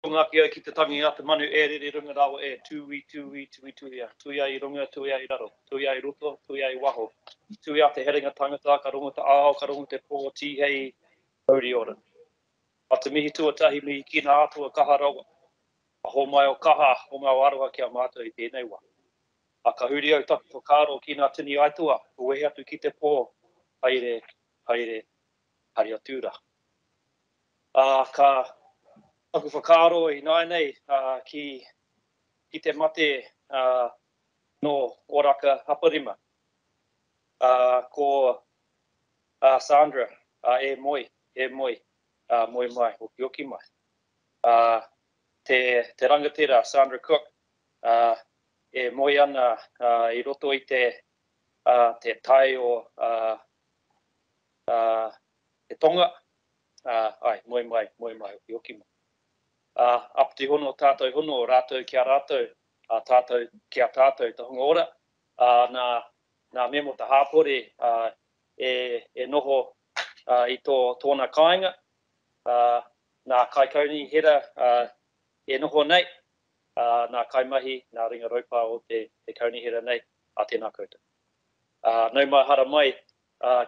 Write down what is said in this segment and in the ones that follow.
Pukaki ki te tangi a te manu e re runga rawa e tui I runga, tui I raro, tui I roto, tui I waho, tui a te heringa tangata, ka runga te ao, ka runga te pō tihei, hauri ora. A te mihi tuatahi mihi kina atua kaha rawa, a ho mai o kaha, ho mai o aroha ki a mātou I tēnei wā. A ka huri au taku whakaro ki nā tini aitua, uehe atu ki te pō, haere, hari atura. Ka taku whakaro I nai nei ki te mate no Oraka Haparima. Ko Sandra, e moi, moi mai, hoki mai. Te rangatira Sandra Cook, e moi ana I roto I te tai o te tonga. Ai, moi mai, hoki mai. Apti hono tātou hono, rātou kia rātou, tātou kia tātou te honga ora. Nā memo te hāpore e noho I tōna kāinga. Nā kaikauni hera e noho nei. Nā kaimahi, nā ringa raupa o te kauni hera nei, a tēnā koutou. Nau mai hara mai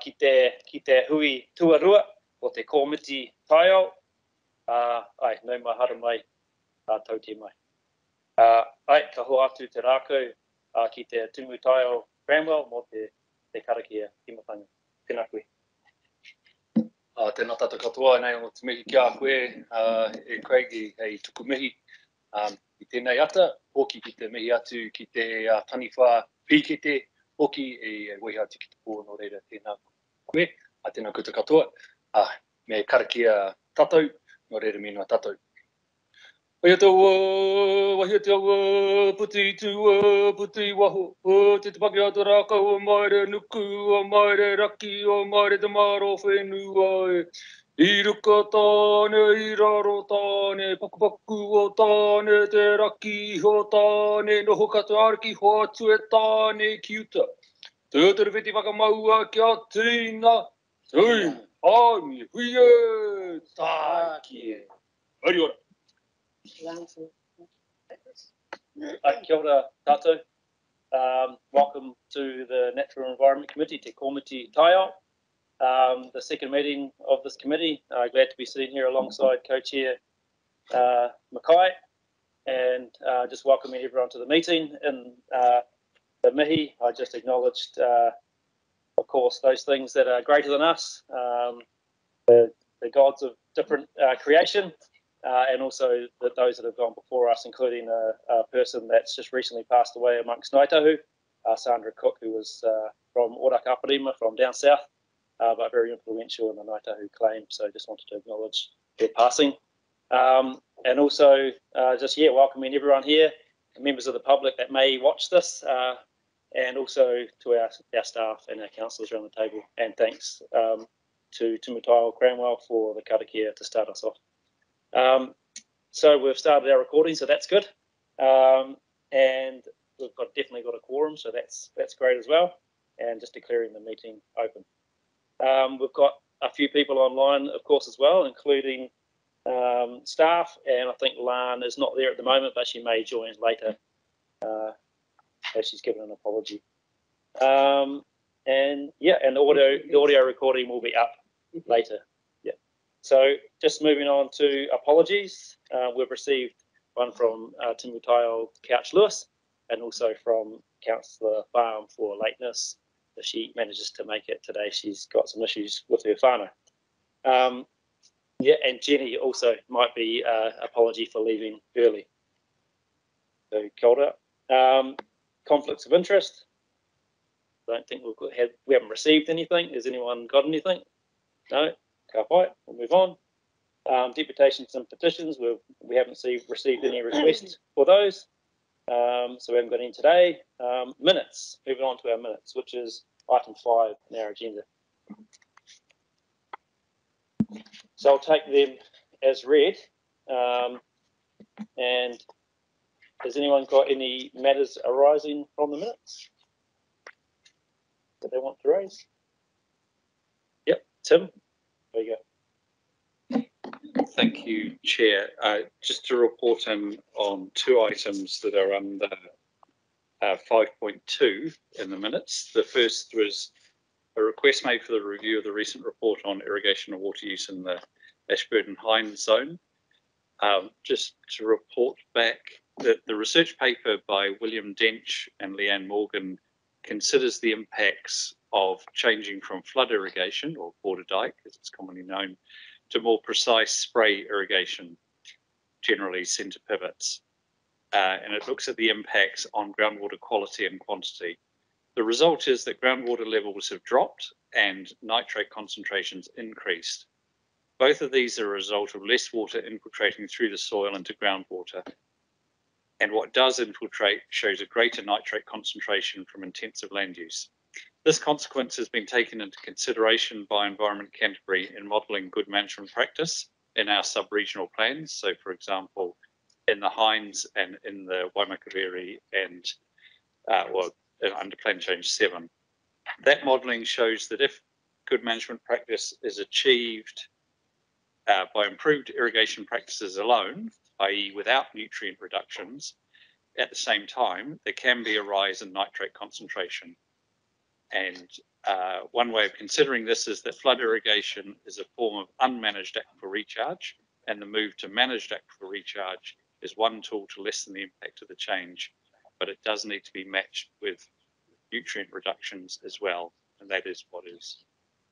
ki te hui tuarua o te komiti taiao. Ai, nau mai hara mai tau te mai. Ai, ka hoa atu te rākau ki te tumu taiao Cranwell mo te karakia timatanga. Tēnā koe. Tēnā tātou katoa nei o te mihi ki a koe e Craig hei tuku mihi. I tēnei ata, hoki ki te mihi atu ki te taniwha pīkete, hoki e wehi atu ki te pō no reira tēnā koe. Tēnā koutou katoa. Me karakia tātou, no reira mena tātou. Wahi te awa, puti tua, puti waho, te paki ata raka o maere nuku, o maere raki, o maere te maro whenua. I ruka tāne, I raro tāne, paku o tāne, te raki ho tāne, noho katu ariki ho atu e tāne ki uta. Te utaru whiti whakamaua ki a tīna, tui, ai, huie, tākie. Hauri ora. Kia ora tātou. Welcome to the Natural Environment Committee, Te Komiti Taiao. The second meeting of this committee. Glad to be sitting here alongside co-chair Mackay, and just welcoming everyone to the meeting. In the mihi, I just acknowledged, of course, those things that are greater than us, the gods of different creation, and also those that have gone before us, including a person that's just recently passed away amongst Ngaitahu, Sandra Cook, who was from Oraka Haparima, from down south, but very influential in the Ngaitahu claim. So just wanted to acknowledge their passing. And also welcoming everyone here, members of the public that may watch this, and also to our staff and our councillors around the table. And thanks to Timothy Cranwell for the karakia to start us off. So we've started our recording, so that's good. And we've definitely got a quorum, so that's great as well. And just declaring the meeting open. We've got a few people online, of course, as well, including staff. And I think Lan is not there at the moment, but she may join later, as she's given an apology. And the audio recording will be up later. Yeah. So just moving on to apologies. We've received one from Timothy Couch Lewis, and also from Councillor Farm for lateness. If she manages to make it today, she's got some issues with her whānau. And Jenny also might be apology for leaving early. So kia ora. Conflicts of interest. Don't think we haven't received anything. Has anyone got anything? No. Ka pai. We'll move on. Deputations and petitions. We haven't received any requests for those. So we haven't got any today. Minutes. Moving on to our minutes, which is item 5 in our agenda. So I'll take them as read. And has anyone got any matters arising from the minutes that they want to raise? Yep, Tim, there you go. Thank you, Chair. Just to report on two items that are under 5.2 in the minutes. The first was a request made for the review of the recent report on irrigation and water use in the Ashburton Heinz zone. Just to report back that the research paper by William Dench and Leanne Morgan considers the impacts of changing from flood irrigation, or border dike as it's commonly known, to more precise spray irrigation, generally centre pivots. And it looks at the impacts on groundwater quality and quantity. The result is that groundwater levels have dropped and nitrate concentrations increased. Both of these are a result of less water infiltrating through the soil into groundwater. And what does infiltrate shows a greater nitrate concentration from intensive land use. This consequence has been taken into consideration by Environment Canterbury in modelling good management practice in our sub-regional plans. So, for example, in the Heinz and in the Waimakariri and under Plan Change 7. That modelling shows that if good management practice is achieved by improved irrigation practices alone, i.e. without nutrient reductions, at the same time, there can be a rise in nitrate concentration. And one way of considering this is that flood irrigation is a form of unmanaged aquifer recharge, and the move to managed aquifer recharge is one tool to lessen the impact of the change, but it does need to be matched with nutrient reductions as well, and that is what is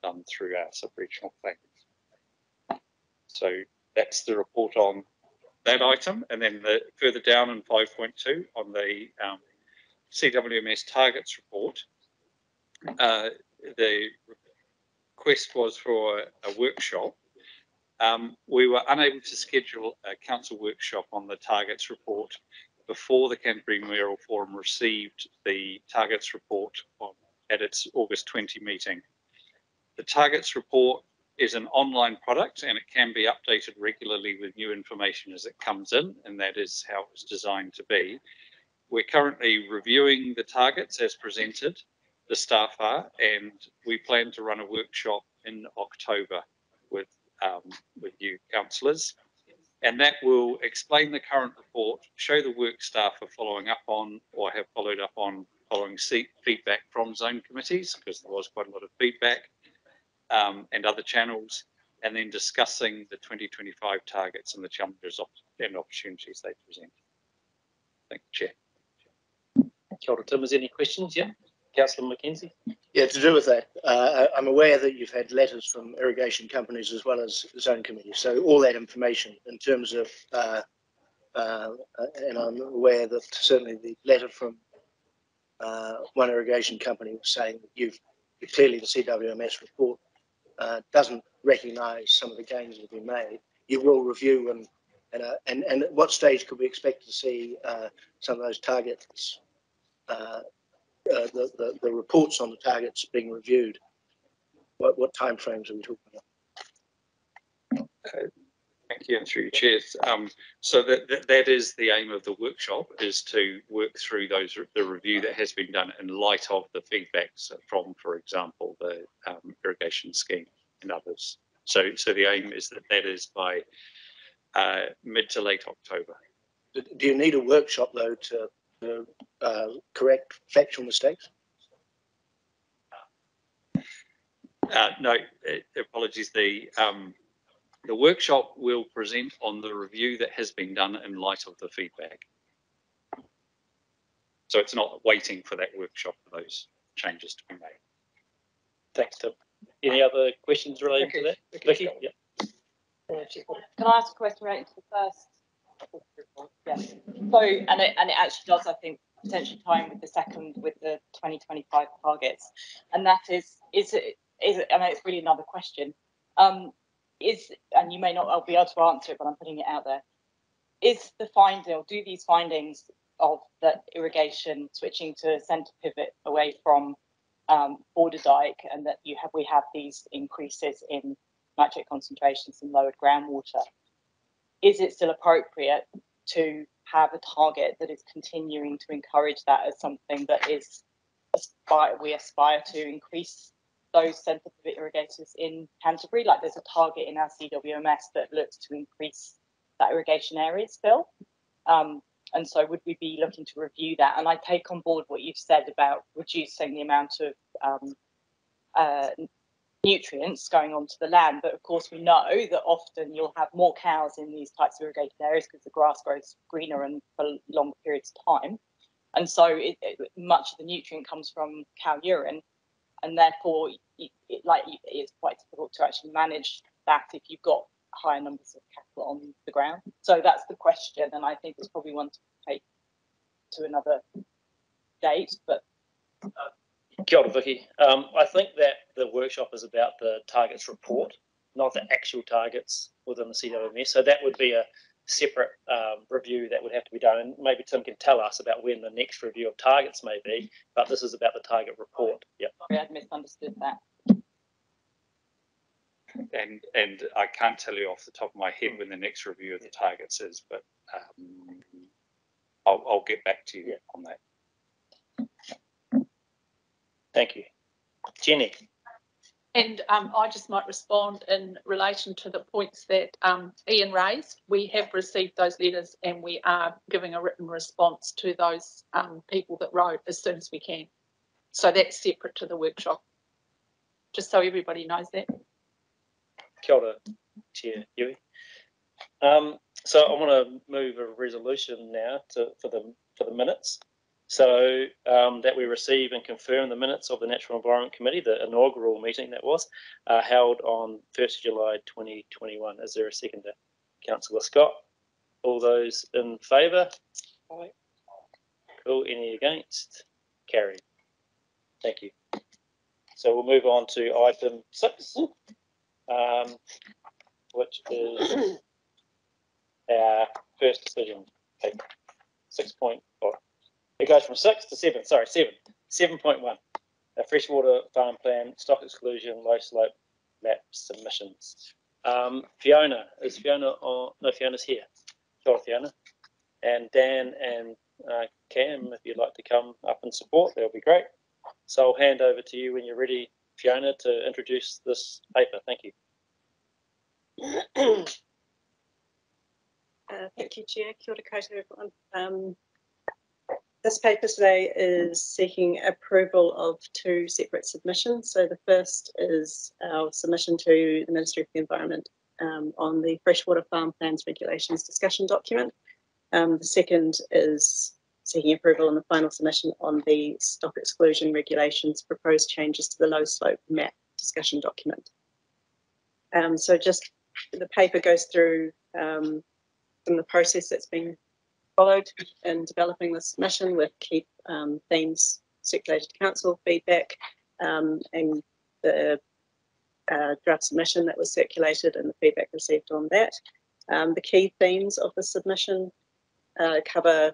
done through our sub-regional plans. So that's the report on that item, and then further down in 5.2 on the CWMS targets report, the request was for a workshop. We were unable to schedule a council workshop on the targets report before the Canterbury Mayoral Forum received the targets report at its August 20 meeting. The targets report is an online product and it can be updated regularly with new information as it comes in, and that is how it was designed to be. We're currently reviewing the targets as presented, the staff are, and we plan to run a workshop in October with you councillors, and that will explain the current report, show the work staff are following up on or have followed up on following feedback from zone committees, because there was quite a lot of feedback, and other channels, and then discussing the 2025 targets and the challenges and opportunities they present. Thank you, Chair. Kia ora, Tim. Is there any questions? Yeah, Councillor Mackenzie. Yeah, to do with that, I'm aware that you've had letters from irrigation companies as well as zone committees. So all that information in terms of, and I'm aware that certainly the letter from one irrigation company was saying that clearly the CWMS report doesn't recognise some of the gains that have been made. You will review and at what stage could we expect to see some of those targets? The reports on the targets being reviewed. What timeframes are we talking about? Thank you, and through your chairs. So that is the aim of the workshop, is to work through the review that has been done in light of the feedbacks from, for example, the irrigation scheme and others. So the aim is that is by mid to late October. Do you need a workshop though to correct factual mistakes? No, apologies. The workshop will present on the review that has been done in light of the feedback. So it's not waiting for that workshop for those changes to be made. Thanks, Tim. Any other questions related to that? Vicky? Yeah. Can I ask a question relating to the first report? Yes. So, and it actually does, I think, potentially tie in with the second, with the 2025 targets, and that is it? I know it's really another question. And you may not be able to answer it, but I'm putting it out there. Is the finding, or do these findings of that irrigation switching to centre pivot away from border dike, and that we have these increases in nitrate concentrations and lowered groundwater, is it still appropriate to have a target that is continuing to encourage that as something that is we aspire to increase those sensitive irrigators in Canterbury. Like there's a target in our CWMS that looks to increase that irrigation area still. And so would we be looking to review that? And I take on board what you've said about reducing the amount of nutrients going onto the land. But of course, we know that often you'll have more cows in these types of irrigated areas because the grass grows greener and for longer periods of time. And so much of the nutrient comes from cow urine. And therefore, it's quite difficult to actually manage that if you've got higher numbers of cattle on the ground. So that's the question, and I think it's probably one to take to another date. But Kia ora, Vicky. I think that the workshop is about the targets report, not the actual targets within the CWMS. So that would be a separate review that would have to be done. And maybe Tim can tell us about when the next review of targets may be, but this is about the target report. Yeah. Sorry, I'd misunderstood that. And I can't tell you off the top of my head when the next review of the targets is, but I'll get back to you on that. Thank you. Jenny. And I just might respond in relation to the points that Ian raised. We have received those letters and we are giving a written response to those people that wrote as soon as we can. So that's separate to the workshop, just so everybody knows that. Kia ora, Chair Huey. So I want to move a resolution now for the minutes. So that we receive and confirm the minutes of the Natural Environment Committee, the inaugural meeting that was held on 1st July 2021. Is there a seconder? Councillor Scott. All those in favour? Aye. Cool. Any against? Carried. Thank you. So we'll move on to item 6, which is our first decision paper. 6.4. It goes from 6 to 7. Sorry, 7. 7.1. A freshwater farm plan, stock exclusion, low slope map submissions. Fiona, is Fiona on? No, Fiona's here. Kia ora, Fiona. And Dan and Cam, if you'd like to come up and support, that would be great. So I'll hand over to you when you're ready, Fiona, to introduce this paper. Thank you. Thank you, Chair. Kia ora koutou, everyone. This paper today is seeking approval of 2 separate submissions. So the first is our submission to the Ministry of the Environment on the Freshwater Farm Plans Regulations discussion document. The second is seeking approval on the final submission on the stock exclusion regulations proposed changes to the low slope map discussion document. So just the paper goes through some of the process that's been followed in developing the submission with key themes circulated to council, feedback, and the draft submission that was circulated and the feedback received on that. The key themes of the submission cover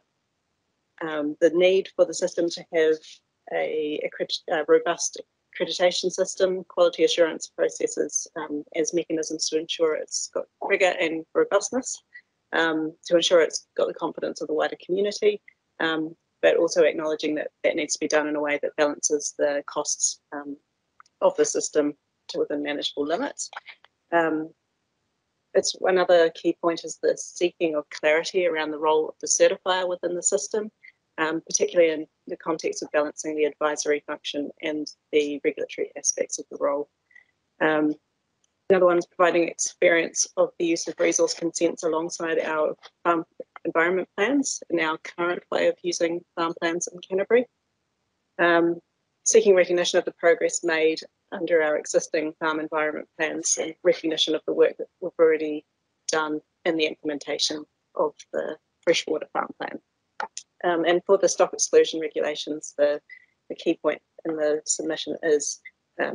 the need for the system to have a robust accreditation system, quality assurance processes as mechanisms to ensure it's got rigor and robustness, to ensure it's got the confidence of the wider community, but also acknowledging that that needs to be done in a way that balances the costs of the system to within manageable limits. It's one other key point is the seeking of clarity around the role of the certifier within the system, particularly in the context of balancing the advisory function and the regulatory aspects of the role. Another one is providing experience of the use of resource consents alongside our farm environment plans and our current way of using farm plans in Canterbury. Seeking recognition of the progress made under our existing farm environment plans and recognition of the work that we've already done in the implementation of the freshwater farm plan. And for the stock exclusion regulations, the key point in the submission is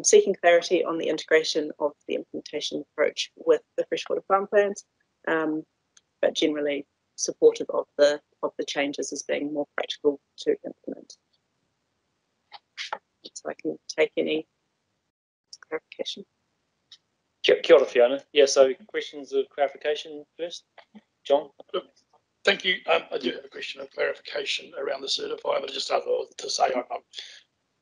seeking clarity on the integration of the implementation approach with the freshwater farm plans, but generally supportive of the changes as being more practical to implement. So I can take any clarification. Kia ora, Fiona. Yeah, so questions of clarification first. John? Thank you. I do have a question of clarification around the certifier, but just other to say I'm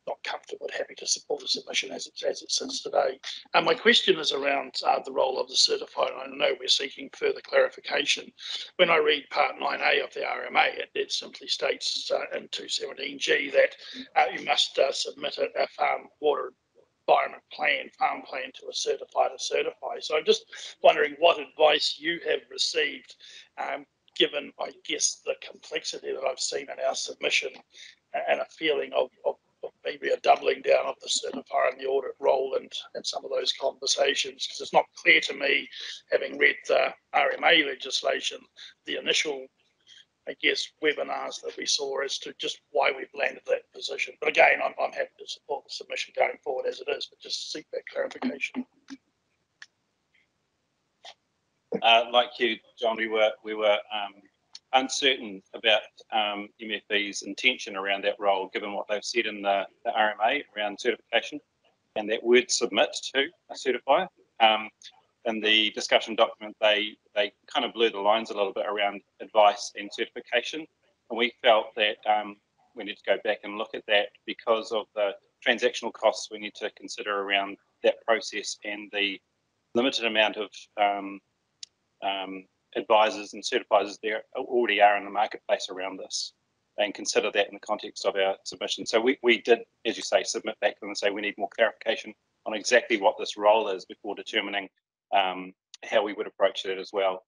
not comfortable and happy to support the submission as it sits today. My question is around the role of the certifier. I know we're seeking further clarification. When I read Part 9A of the RMA, it simply states in 217G that you must submit a farm water environment plan, farm plan to a certifier to certify. So I'm just wondering what advice you have received, given, I guess, the complexity that I've seen in our submission and a feeling of maybe a doubling down of the certifier and the audit role and some of those conversations, because it's not clear to me, having read the RMA legislation, the initial, I guess, webinars that we saw as to just why we've landed that position. But again, I'm happy to support the submission going forward as it is, but just seek that clarification. Like you, John, we were uncertain about MFE's intention around that role, given what they've said in the RMA around certification, and that word submit to a certifier. In the discussion document, they kind of blur the lines a little bit around advice and certification, and we felt that we need to go back and look at that because of the transactional costs we need to consider around that process and the limited amount of advisors and certifiers there already are in the marketplace around this, and consider that in the context of our submission. So we did, as you say, submit back to them and say we need more clarification on exactly what this role is before determining how we would approach that as well.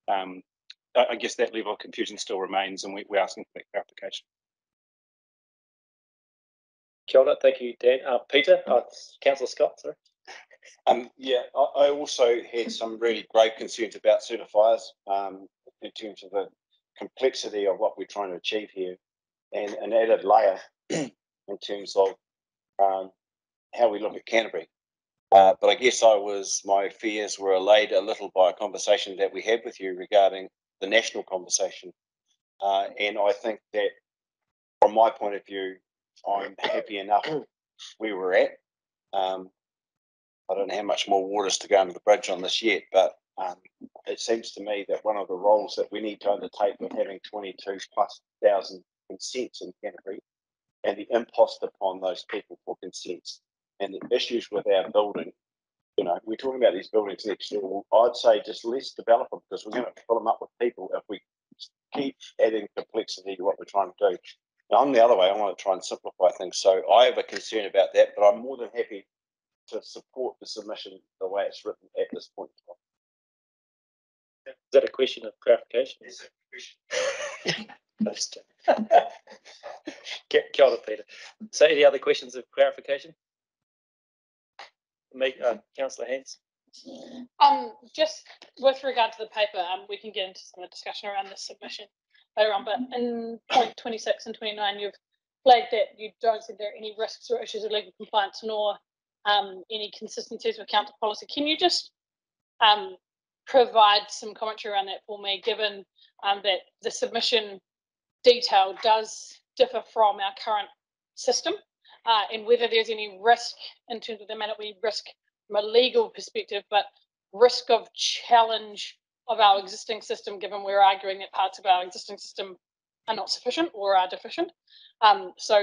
I guess that level of confusion still remains, and we're asking for that clarification. Kia ora, thank you, Dan. Peter, Councillor Scott, sorry. Yeah, I also had some really grave concerns about certifiers in terms of the complexity of what we're trying to achieve here, and an added layer in terms of how we look at Canterbury. But I guess my fears were allayed a little by a conversation that we had with you regarding the national conversation. And I think that from my point of view, I'm happy enough where we're at. I don't know how much more water's to go under the bridge on this yet, but it seems to me that one of the roles that we need to undertake with having 22,000+ consents in Canterbury, and the impost upon those people for consents, and the issues with our building. You know, we're talking about these buildings next door. I'd say just let's develop them, because we're going to fill them up with people if we keep adding complexity to what we're trying to do. Now, I'm the other way. I want to try and simplify things. So I have a concern about that, but I'm more than happy to support the submission the way it's written at this point in time. Is that a question of clarification? It's a question. Kia ora, Peter. So any other questions of clarification? Councillor Heinz. Just with regard to the paper, we can get into some of the discussion around the submission later on, but in point 26 and 29, you've flagged that you don't think there are any risks or issues of legal compliance nor any consistencies with counter policy. Can you just provide some commentary around that for me, given that the submission detail does differ from our current system, and whether there's any risk in terms of the amount we risk from a legal perspective, but risk of challenge of our existing system, given we're arguing that parts of our existing system are not sufficient or are deficient. So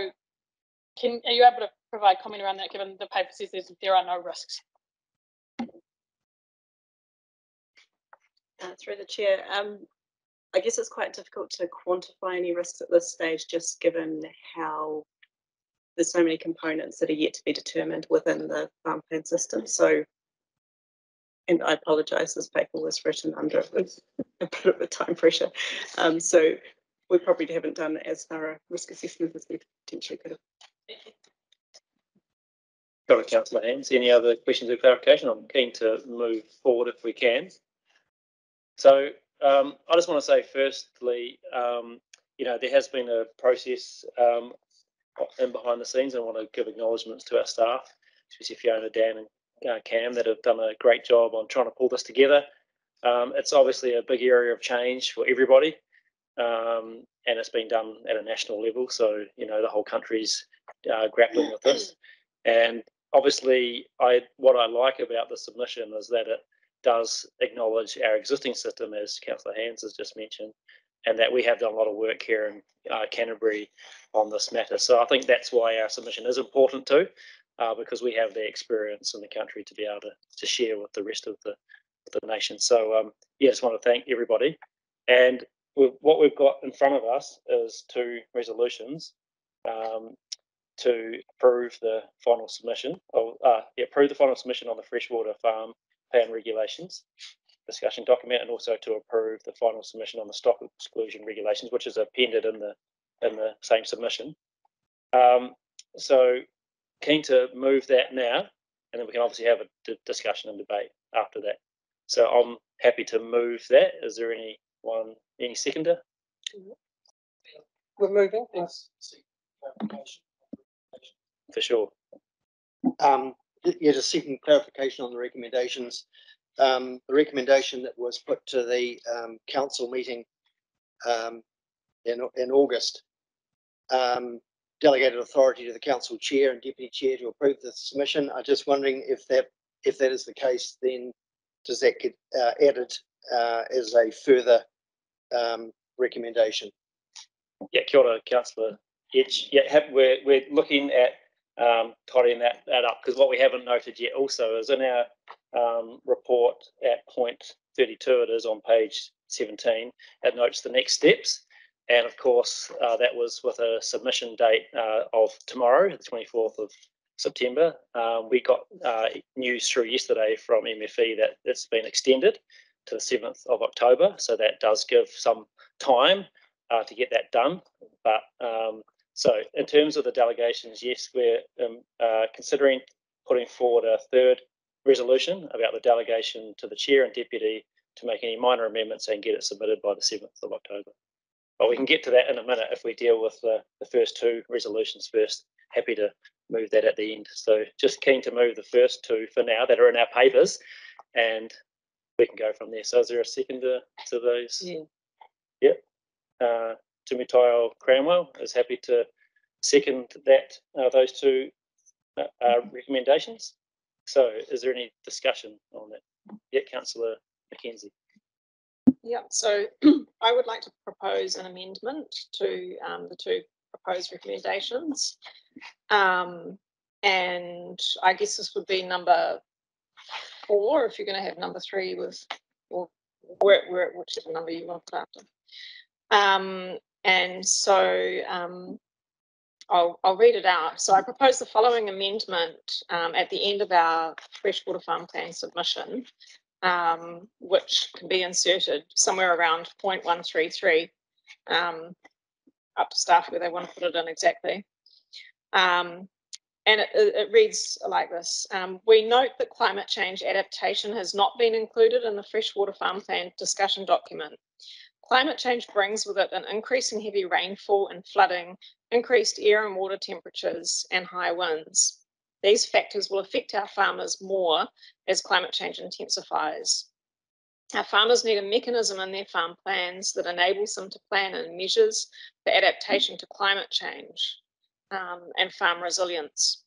are you able to provide comment around that, given the paper says there are no risks? Through the chair, I guess it's quite difficult to quantify any risks at this stage, just given how there's so many components that are yet to be determined within the farm plan system. So, and I apologise, this paper was written under a bit of a time pressure. So we probably haven't done as thorough risk assessment as we potentially could have. Got it, Councillor Heinz. Any other questions or clarification? I'm keen to move forward if we can. So I just want to say, firstly, there has been a process in behind the scenes. I want to give acknowledgements to our staff, especially Fiona, Dan, and Cam, that have done a great job on trying to pull this together. It's obviously a big area of change for everybody, and it's been done at a national level. So the whole country's grappling with this. And obviously, what I like about the submission is that it does acknowledge our existing system, as Councillor Heinz has just mentioned, that we have done a lot of work here in Canterbury on this matter. So I think that's why our submission is important too, because we have the experience in the country to be able to share with the rest of the nation. So yeah, just want to thank everybody. And what we've got in front of us is 2 resolutions to approve the final submission, approve the final submission on the freshwater farm plan regulations discussion document, and also to approve the final submission on the stock exclusion regulations, which is appended in the same submission. So keen to move that now, and then we can obviously have a discussion and debate after that. So I'm happy to move that. Is there any seconder? We're moving. For sure. Yeah, just seeking clarification on the recommendations. The recommendation that was put to the council meeting in August delegated authority to the council chair and deputy chair to approve the submission. I'm just wondering if that is the case, then does that get added as a further recommendation? Yeah, kia ora, Councillor Edge. Yeah, we're looking at tidying that up, because what we haven't noted yet also is in our report at point 32, it is on page 17, it notes the next steps. And of course, that was with a submission date of tomorrow, the 24th of September. We got news through yesterday from MFE that it's been extended to the 7th of October. So that does give some time to get that done. But so in terms of the delegations, yes, we're considering putting forward a 3rd resolution about the delegation to the chair and deputy to make any minor amendments and get it submitted by the 7th of October. But we can get to that in a minute if we deal with the first 2 resolutions first. Happy to move that at the end. So just keen to move the first 2 for now that are in our papers, and we can go from there. So is there a seconder to those? Yeah. Yep. Tumitao Cranwell is happy to second that those 2 recommendations. So is there any discussion on that? Yeah, Councillor Mackenzie. Yeah, so I would like to propose an amendment to the 2 proposed recommendations. And I guess this would be number 4, if you're going to have number 3 with, or whichever number you want to put after. And so I'll read it out. So I propose the following amendment at the end of our freshwater farm plan submission, which can be inserted somewhere around 0.133, up to staff where they want to put it in exactly. And it reads like this. We note that climate change adaptation has not been included in the freshwater farm plan discussion document. Climate change brings with it an increase in heavy rainfall and flooding, increased air and water temperatures, and high winds. These factors will affect our farmers more as climate change intensifies. Our farmers need a mechanism in their farm plans that enables them to plan in measures for adaptation to climate change and farm resilience.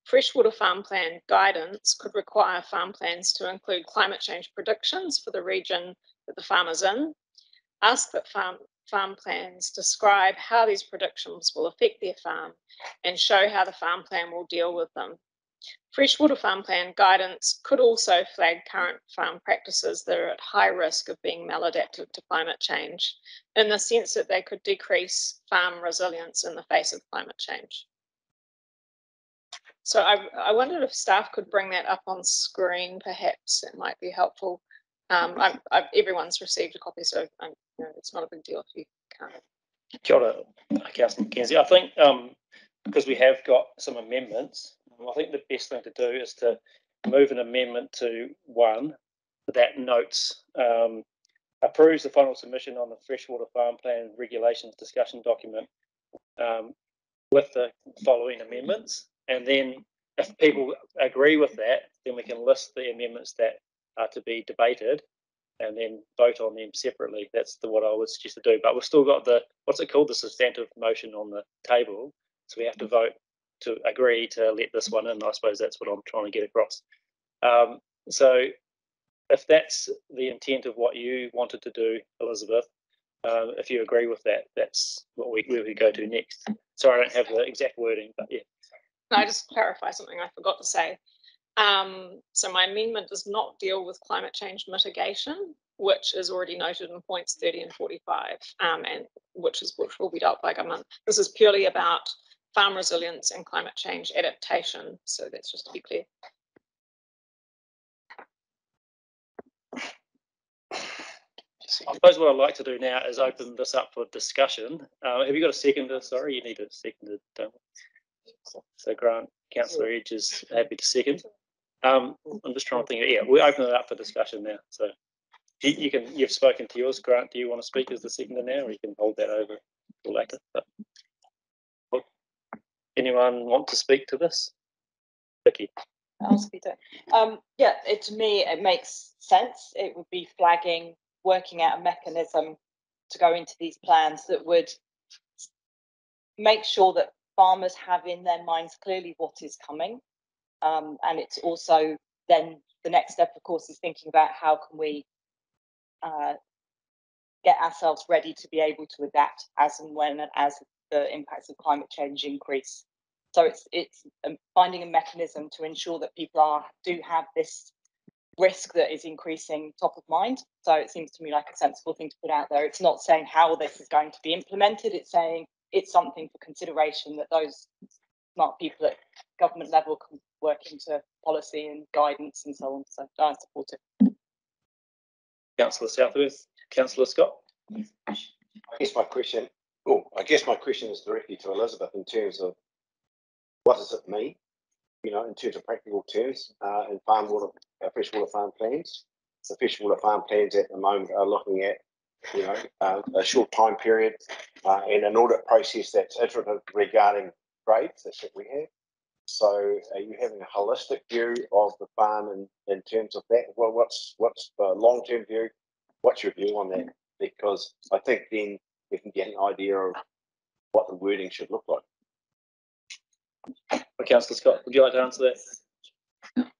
Freshwater farm plan guidance could require farm plans to include climate change predictions for the region that the farm is in, ask that farm plans describe how these predictions will affect their farm, and show how the farm plan will deal with them. Freshwater farm plan guidance could also flag current farm practices that are at high risk of being maladaptive to climate change, in the sense that they could decrease farm resilience in the face of climate change. So I wondered if staff could bring that up on screen, perhaps it might be helpful. Everyone's received a copy, so it's not a big deal if you can't. Kia ora, Councillor Mackenzie. I think because we have got some amendments, I think the best thing to do is to move an amendment to 1 that notes approves the final submission on the freshwater farm plan regulations discussion document with the following amendments. And then if people agree with that, then we can list the amendments that are to be debated and then vote on them separately. That's what I would suggest to do. But we've still got the, what's it called, the substantive motion on the table. So we have to vote to agree to let this one in. I suppose that's what I'm trying to get across. So if that's the intent of what you wanted to do, Elizabeth, if you agree with that, that's what where we go to next. Sorry, I don't have the exact wording, but yeah. Can I just clarify something I forgot to say? So my amendment does not deal with climate change mitigation, which is already noted in points 30 and 45, and which will be dealt by government. This is purely about farm resilience and climate change adaptation. So that's just to be clear. I suppose what I'd like to do now is open this up for discussion. Have you got a seconder? Sorry, you need a seconder, don't we? So Grant, Councillor Edge is happy to second. I'm just trying to think. Yeah, we open it up for discussion now. So you've spoken to yours, Grant. Do you want to speak as the seconder now, or you can hold that over for later? But, anyone want to speak to this? Vicky. I'll speak to it. Yeah, to me, it makes sense. It would be flagging, working out a mechanism to go into these plans that would make sure that farmers have in their minds clearly what is coming. And it's also then the next step, of course, is thinking about how can we get ourselves ready to be able to adapt as and when and as the impacts of climate change increase. So it's finding a mechanism to ensure that people do have this risk that is increasing top of mind. So it seems to me like a sensible thing to put out there. It's not saying how this is going to be implemented. It's saying it's something for consideration that those smart people at government level can work into policy and guidance and so on. So I support it. Councillor Southworth, Councillor Scott. I guess my question is directly to Elizabeth in terms of what does it mean, you know, in terms of practical terms, in freshwater farm plans. The freshwater farm plans at the moment are looking at, you know, a short time period and an audit process that's iterative regarding grades. That's what we have. So are you having a holistic view of the farm in terms of that? Well, what's the long-term view? What's your view on that? Because I think then we can get an idea of what the wording should look like. Well, Councillor Scott, would you like to answer that?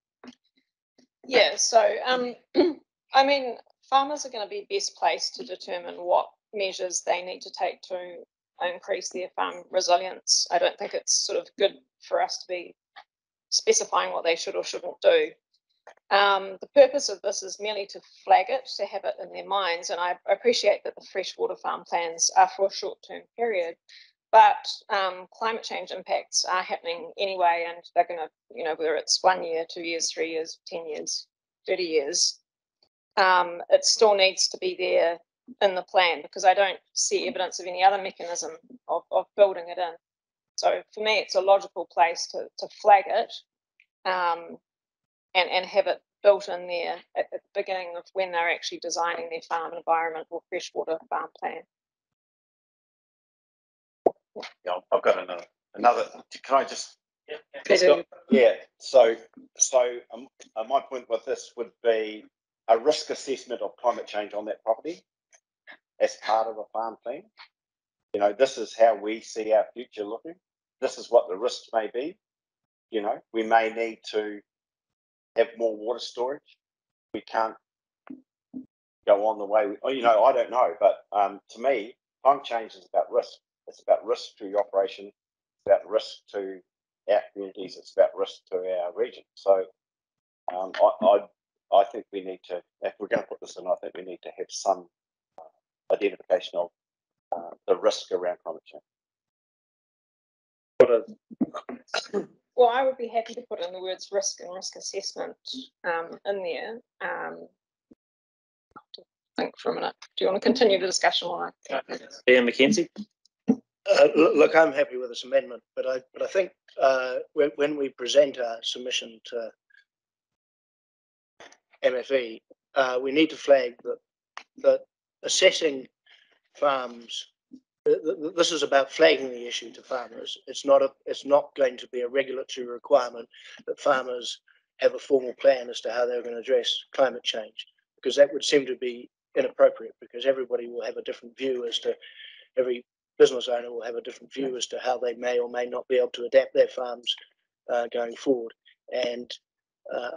Yeah, so I mean, farmers are going to be best placed to determine what measures they need to take to increase their farm resilience. I don't think it's sort of good for us to be specifying what they should or shouldn't do. The purpose of this is merely to flag it, to have it in their minds, and I appreciate that the freshwater farm plans are for a short-term period, but climate change impacts are happening anyway, and they're going to, you know, whether it's 1 year, 2 years, 3 years, 10 years, 30 years, it still needs to be there in the plan, because I don't see evidence of any other mechanism of building it in. So for me, it's a logical place to flag it and have it built in there at the beginning of when they're actually designing their farm environment or freshwater farm plan. Yeah, I've got another. Can I just? Yeah. So my point with this would be a risk assessment of climate change on that property as part of a farm plan. You know, this is how we see our future looking. This is what the risks may be. You know, we may need to have more water storage. We can't go on the way. You know, I don't know, but to me, climate change is about risk. It's about risk to your operation. It's about risk to our communities. It's about risk to our region. So I think we need to, if we're going to put this in, I think we need to have some identification of the risk around climate change. Well, I would be happy to put in the words risk and risk assessment in there. To think for a minute. Do you want to continue the discussion on that? Ian McKenzie. Look, I'm happy with this amendment, but I think when we present our submission to MFE, we need to flag that assessing farms. This is about flagging the issue to farmers. It's not going to be a regulatory requirement that farmers have a formal plan as to how they're going to address climate change, because that would seem to be inappropriate, because everybody will have a different view as to, every business owner will have a different view as to how they may or may not be able to adapt their farms going forward. And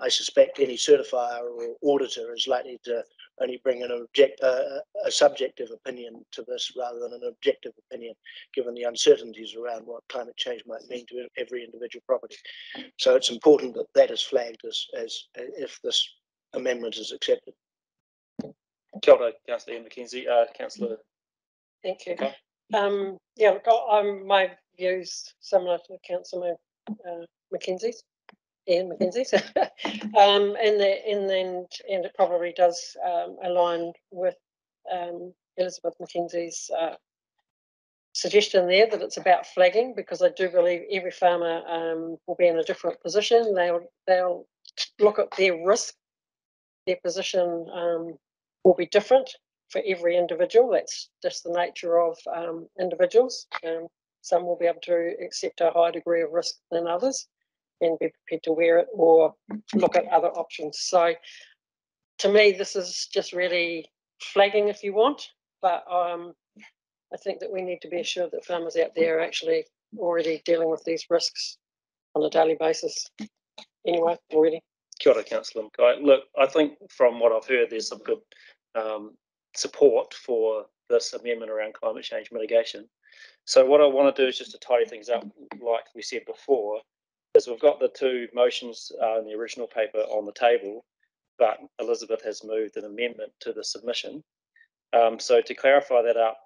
I suspect any certifier or auditor is likely to only bring an a subjective opinion to this rather than an objective opinion, given the uncertainties around what climate change might mean to every individual property. So it's important that that is flagged as if this amendment is accepted. Kia ora, Councillor Ian McKenzie. Councillor. Thank you. Okay. Yeah, look, my views similar to Councillor McKenzie's, Ian McKenzie's, and it probably does align with Elizabeth McKenzie's suggestion there that it's about flagging, because I do believe every farmer will be in a different position. They'll look at their risk, their position will be different for every individual. That's just the nature of individuals. Some will be able to accept a higher degree of risk than others and be prepared to wear it or look at other options. So to me, this is just really flagging if you want, but I think that we need to be assured that farmers out there are actually already dealing with these risks on a daily basis. Anyway, already. Kia ora, Councillor Mackay. Look, I think from what I've heard, there's some good support for this amendment around climate change mitigation. So what I want to do is just to tidy things up, like we said before, is we've got the two motions in the original paper on the table, but Elizabeth has moved an amendment to the submission. So to clarify that up,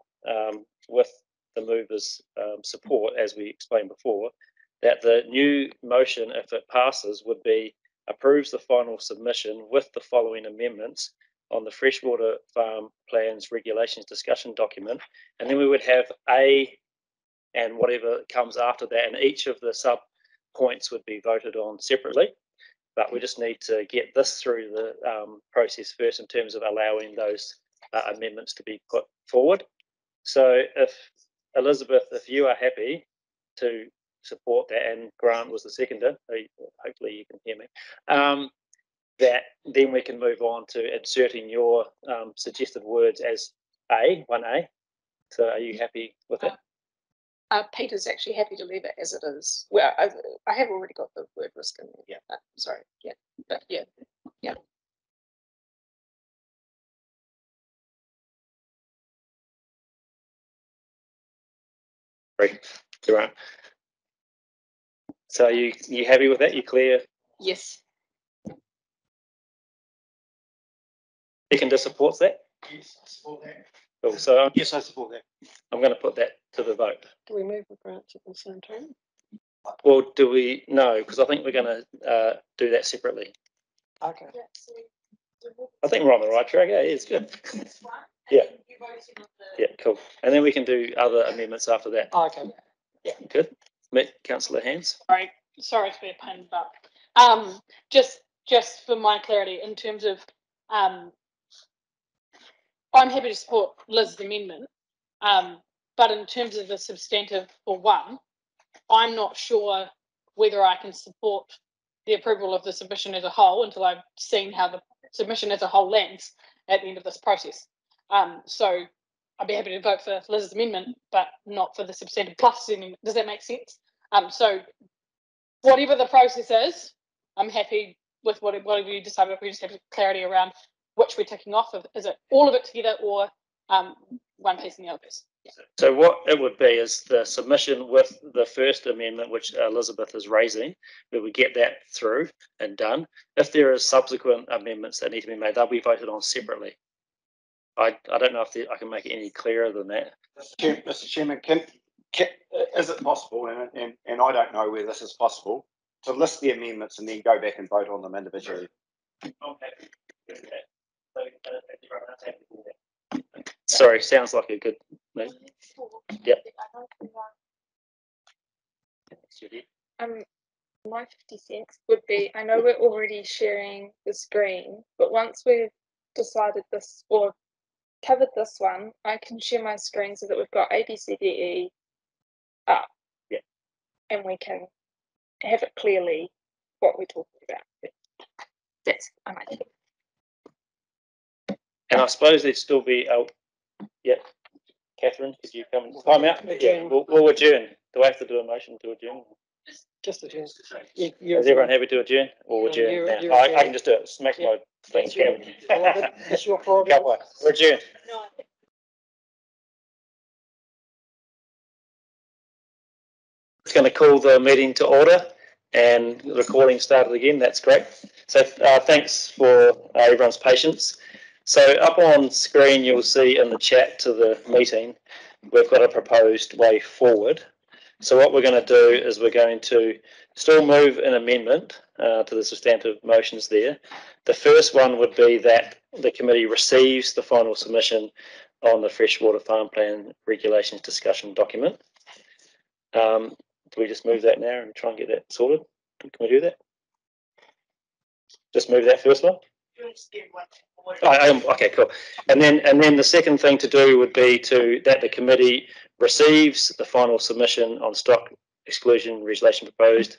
with the movers' support, as we explained before, that the new motion, if it passes, would be approves the final submission with the following amendments on the freshwater farm plans regulations discussion document, and then we would have A and whatever comes after that, and each of the sub points would be voted on separately. But we just need to get this through the process first in terms of allowing those amendments to be put forward. So if Elizabeth, if you are happy to support that, and Grant was the seconder, hopefully you can hear me, that then we can move on to inserting your suggested words as A, 1A. So are you happy with it? Peter's actually happy to leave it as it is. Well, I have already got the word risk in there. Yeah. Sorry. Yeah. But yeah. Yeah. Great. Grant. So you happy with that? You clear? Yes. Seconder supports that? Yes, I support that. Cool. So Yes, I support that. I'm going to put that to the vote. Do we move the grants at the same time? Well, do we? No, because I think we're going to do that separately. Okay. I think we're on the right track. Yeah, it's good. Yeah. Yeah, cool. And then we can do other amendments after that. Okay. Yeah, good. Councillor Heinz. Sorry to be a pain, but just for my clarity, in terms of I'm happy to support Liz's amendment, but in terms of the substantive for one, I'm not sure whether I can support the approval of the submission as a whole until I've seen how the submission as a whole lands at the end of this process. So I'd be happy to vote for Liz's amendment, but not for the substantive plus. Does that make sense? So whatever the process is, I'm happy with whatever you decide. If we just have clarity around which we're ticking off of, is it all of it together or one piece and the other piece? Yeah. So what it would be is the submission with the first amendment, which Elizabeth is raising, we would get that through and done. If there are subsequent amendments that need to be made, they'll be voted on separately. I don't know if I can make it any clearer than that. Mr. Chairman, is it possible, and I don't know where this is possible, to list the amendments and then go back and vote on them individually? Sorry, sounds like a good move. Yep. My 50 cents would be, I know we're already sharing the screen, but once we've decided this or covered this one, I can share my screen so that we've got A, B, C, D, E up. Yeah. And we can have it clearly what we're talking about. That's, I might think. And I suppose there'd still be, yeah, Catherine, could you come time out? Yeah, we'll adjourn. Do I have to do a motion to adjourn? Just adjourn. Is everyone happy to adjourn or adjourn now? I can just do it. Just make my Thank you. It's your prerogative. Come on, we're adjourned. It's going to call the meeting to order, and the recording started again. That's great. So thanks for everyone's patience. So up on screen, you'll see in the chat to the meeting, we've got a proposed way forward. So what we're going to do is we're going to still move an amendment to the substantive motions there. The first one would be that the committee receives the final submission on the freshwater farm plan regulations discussion document. Do we just move that now and try and get that sorted? Can we do that? Just move that first one? Okay, cool. And then the second thing to do would be that the committee receives the final submission on stock exclusion regulation proposed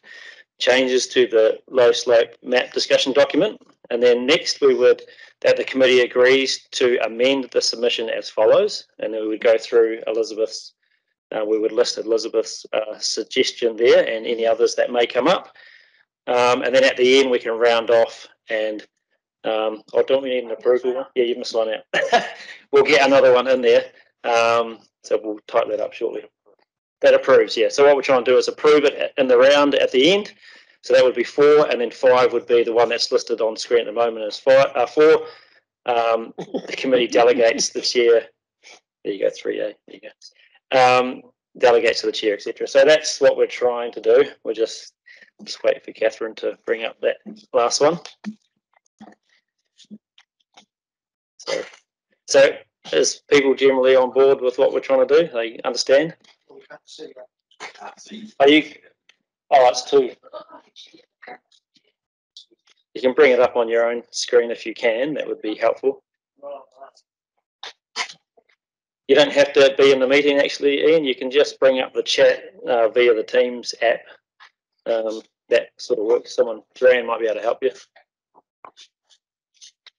changes to the low slope map discussion document. And then next that the committee agrees to amend the submission as follows. And then we would go through Elizabeth's, we would list Elizabeth's suggestion there and any others that may come up. And then at the end we can round off and don't we need an approval one? Yeah, you missed one out. We'll get another one in there. So we'll type that up shortly. That approves, yeah. So what we're trying to do is approve it in the round at the end. So that would be 4, and then 5 would be the one that's listed on screen at the moment as 4. The committee delegates the chair. There you go, 3A. There you go. Delegates to the chair, etc. So that's what we're trying to do. We're just wait for Catherine to bring up that last one. So is people generally on board with what we're trying to do? They understand? Are you? Oh, it's 2. You can bring it up on your own screen if you can. That would be helpful. You don't have to be in the meeting, actually, Ian. You can just bring up the chat via the Teams app. That sort of works. Joanne might be able to help you.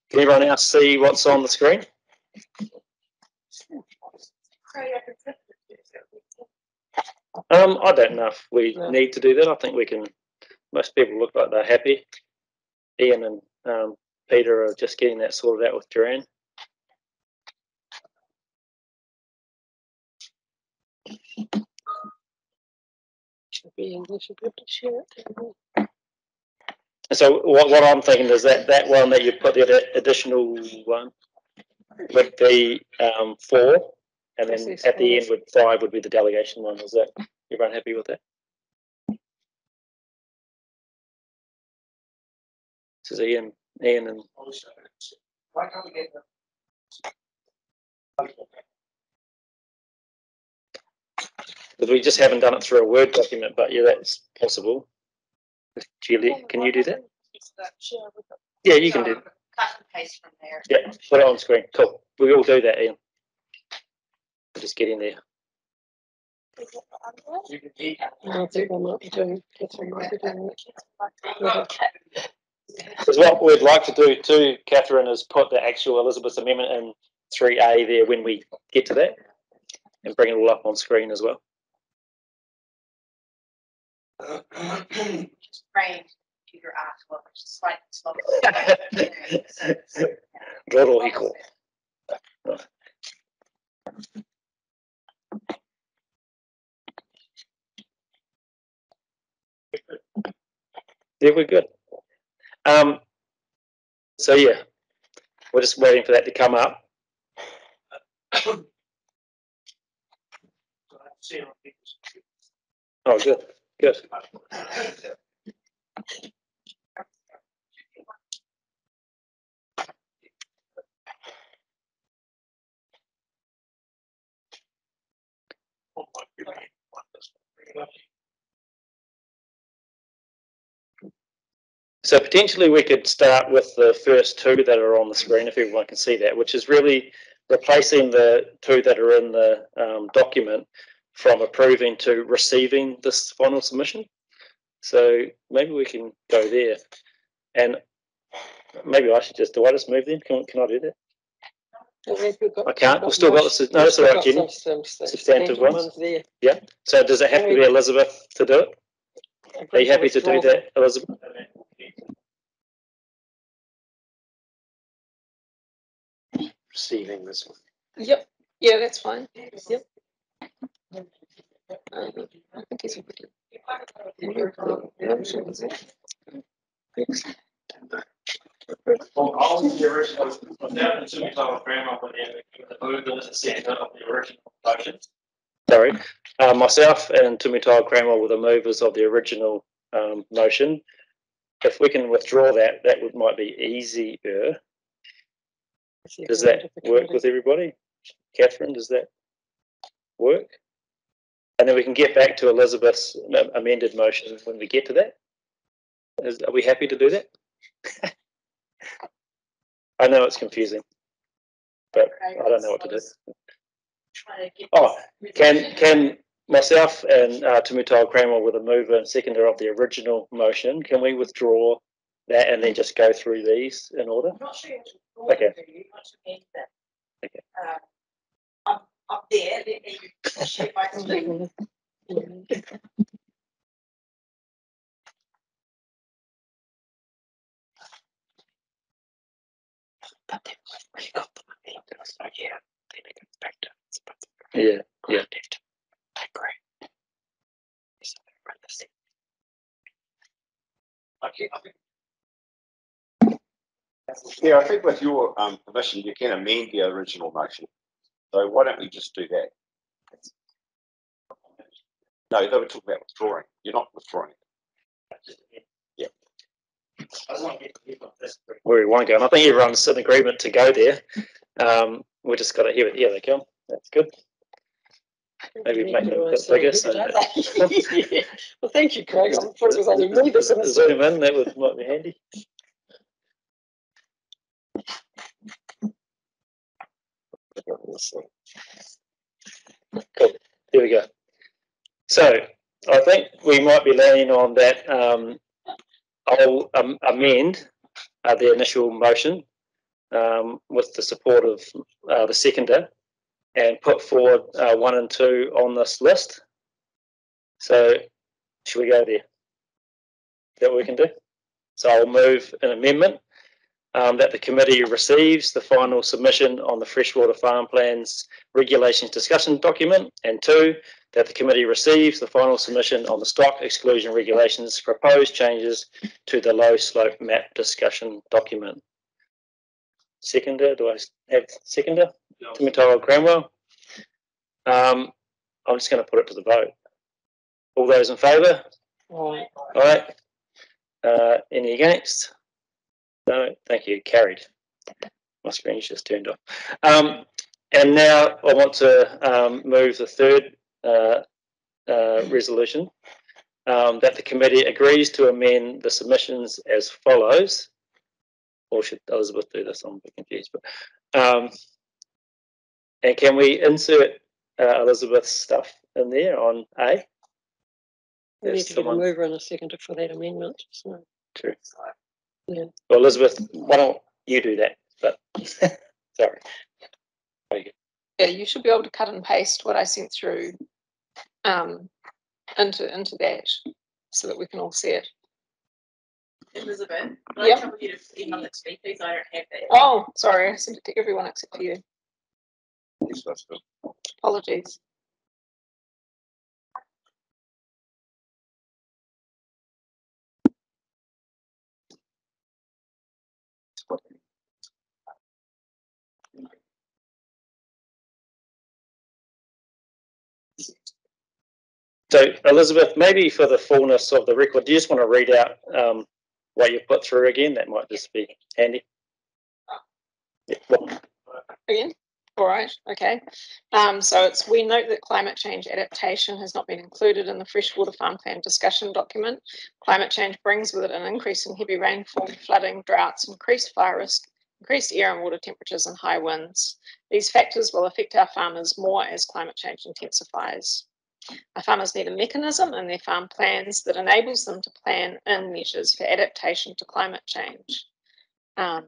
Can everyone else see what's on the screen? I don't know if we need to do that. I think we can. Most people look like they're happy. Ian and Peter are just getting that sorted out with Joanne. Should be English. Should be able to share it. So what I'm thinking is that one that you put the additional one would be 4, and then at the end 5 would be the delegation one. Is that everyone happy with that? This is Ian and. Why can't we get them? Because we just haven't done it through a Word document, but yeah, that's possible. Julie, can you do that? Yeah, you can do it. Cut and paste from there. Yeah, put it on screen. Cool. We will do that, Ian. We'll just get in there. I think I might be doing Because what we'd like to do too, Catherine, is put the actual Elizabeth's amendment in 3A there when we get to that, and bring it all up on screen as well. Just praying computer artwork, which is slightly slow. Good or equal. Yeah, we're good. So yeah, we're just waiting for that to come up. Oh, good, good. So potentially we could start with the first 2 that are on the screen, if everyone can see that, which is really replacing the 2 that are in the document from approving to receiving this final submission. So maybe we can go there, and maybe I should just move them? Can I do that? I can't. We've still got this. No, that's all right, Jenny. Substantive ones. Yeah. So does it have to be Elizabeth to do it? Are you happy to do that, Elizabeth? receiving this one. Yep. Yeah, that's fine. Yep. I think he's already. Well, I'll do the original, without the Untitled Grammar, but the move is the centre of the original motion. Sorry, myself and Untitled Grammar were the movers of the original motion. If we can withdraw that, that might be easier. Does that work with everybody? Catherine, does that work? And then we can get back to Elizabeth's amended motion when we get to that. Are we happy to do that? I know it's confusing, but I don't know what to do. Oh, can myself and Tumitau Cranwell with a mover and seconder of the original motion, can we withdraw that and then just go through these in order? I'm not sure. Okay. Okay. I'm there. Let me share my screen. But they've already got the money. So yeah, then it goes back to yeah. I agree. So run this thing. Yeah, I think with your permission, you can amend the original motion. So why don't we just do that? No, they were talking about withdrawing. You're not withdrawing it. Yeah. Where we want to go, and I think everyone's in agreement to go there. We just got to hear it. Yeah, they come. That's good. Maybe make it a bit bigger. So well, thank you, Craig. I thought it was only me this zoom in. That might be handy. Cool. Here we go. So I think we might be leaning on that. I'll amend the initial motion with the support of the seconder and put forward 1 and 2 on this list. So should we go there? Is that what we can do? So I'll move an amendment that the committee receives the final submission on the freshwater farm plans regulations discussion document, and 2, that the committee receives the final submission on the stock exclusion regulations proposed changes to the low slope map discussion document. Seconder, do I have seconder? Tumitau Cranwell. I'm just going to put it to the vote. All those in favour? All right. Any against? No, thank you. Carried. My screen's just turned off. And now I want to move the third resolution that the committee agrees to amend the submissions as follows. Or should Elizabeth do this? I'm a bit confused. But and can we insert Elizabeth's stuff in there on A? We need to get a mover and a seconder for that amendment. So. True. Yeah. Well, Elizabeth, why don't you do that? But sorry. Yeah, you should be able to cut and paste what I sent through into that so that we can all see it. Elizabeth, can Yep. I trouble you to email it to me, please? I don't have that. Oh, sorry, I sent it to everyone except for you. Apologies. So, Elizabeth, maybe for the fullness of the record, do you just want to read out what you put through again? That might just be handy. Yeah. Again? All right, okay. So we note that climate change adaptation has not been included in the freshwater farm plan discussion document. Climate change brings with it an increase in heavy rainfall, flooding, droughts, increased fire risk, increased air and water temperatures and high winds. These factors will affect our farmers more as climate change intensifies. Our farmers need a mechanism in their farm plans that enables them to plan in measures for adaptation to climate change. That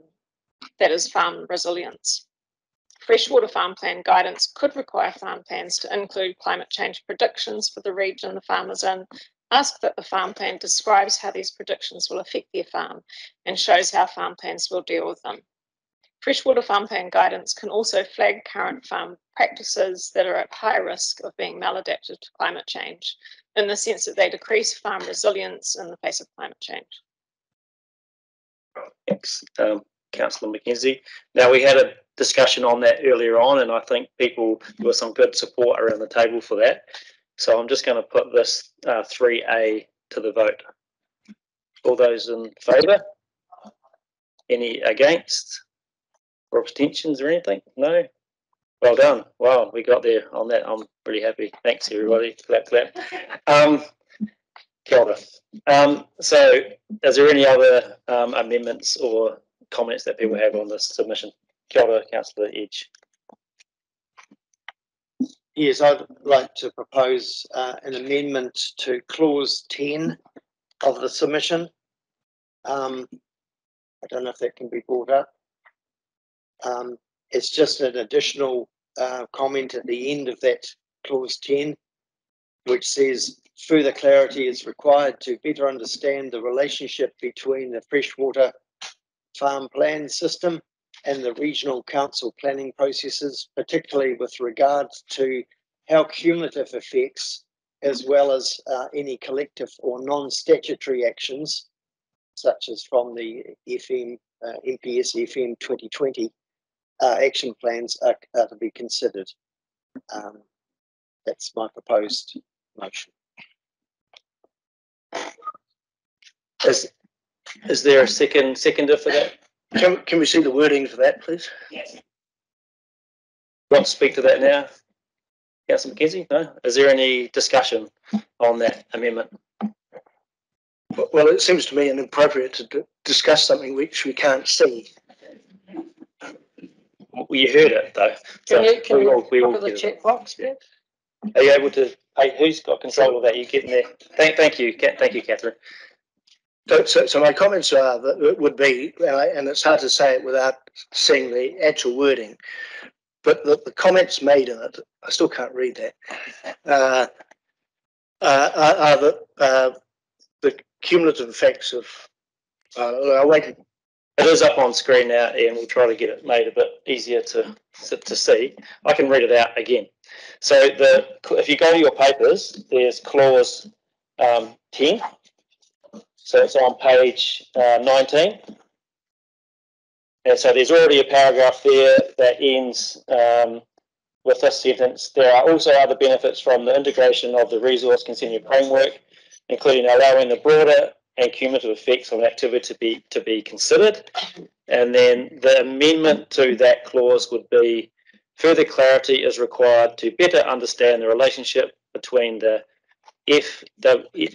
is farm resilience. Freshwater farm plan guidance could require farm plans to include climate change predictions for the region the farm is in, ask that the farm plan describes how these predictions will affect their farm, and shows how farm plans will deal with them. Freshwater farm plan guidance can also flag current farm practices that are at high risk of being maladapted to climate change, in the sense that they decrease farm resilience in the face of climate change. Thanks, Councillor Mackenzie. Now, we had a discussion on that earlier on, and I think there was some good support around the table for that. So I'm just going to put this 3A to the vote. All those in favour? Any against or abstentions or anything? No? Well done. Wow, we got there on that. I'm really happy. Thanks, everybody. Clap, clap. Kia ora. So is there any other amendments or comments that people have on this submission? Kia ora, Councillor Edge. Yes, I'd like to propose an amendment to clause 10 of the submission. I don't know if that can be brought up. It's just an additional comment at the end of that clause 10, which says further clarity is required to better understand the relationship between the freshwater farm plan system and the regional council planning processes, particularly with regards to how cumulative effects, as well as any collective or non-statutory actions, such as from the MPS FM 2020 action plans are to be considered. That's my proposed motion. Is there a seconder for that? Can we see the wording for that, please? Yes. Want to speak to that now? Councillor Mackenzie? No? Is there any discussion on that amendment? Well, it seems to me inappropriate to discuss something which we can't see. Well, you heard it though. Can you we look at the checkbox? Yeah. Are you able to? Hey, who's got control of that? You getting there? Thank you, Catherine. So my comments are that it would be, and it's hard to say it without seeing the actual wording, but the comments made in it, I still can't read that, are the cumulative effects of, I'll wait. It is up on screen now, and we'll try to get it made a bit easier to see. I can read it out again. So if you go to your papers, there's clause 10. So it's on page 19. And so there's already a paragraph there that ends with this sentence. There are also other benefits from the integration of the resource continuum framework, including allowing the broader and cumulative effects of an activity to be considered. And then the amendment to that clause would be further clarity is required to better understand the relationship between the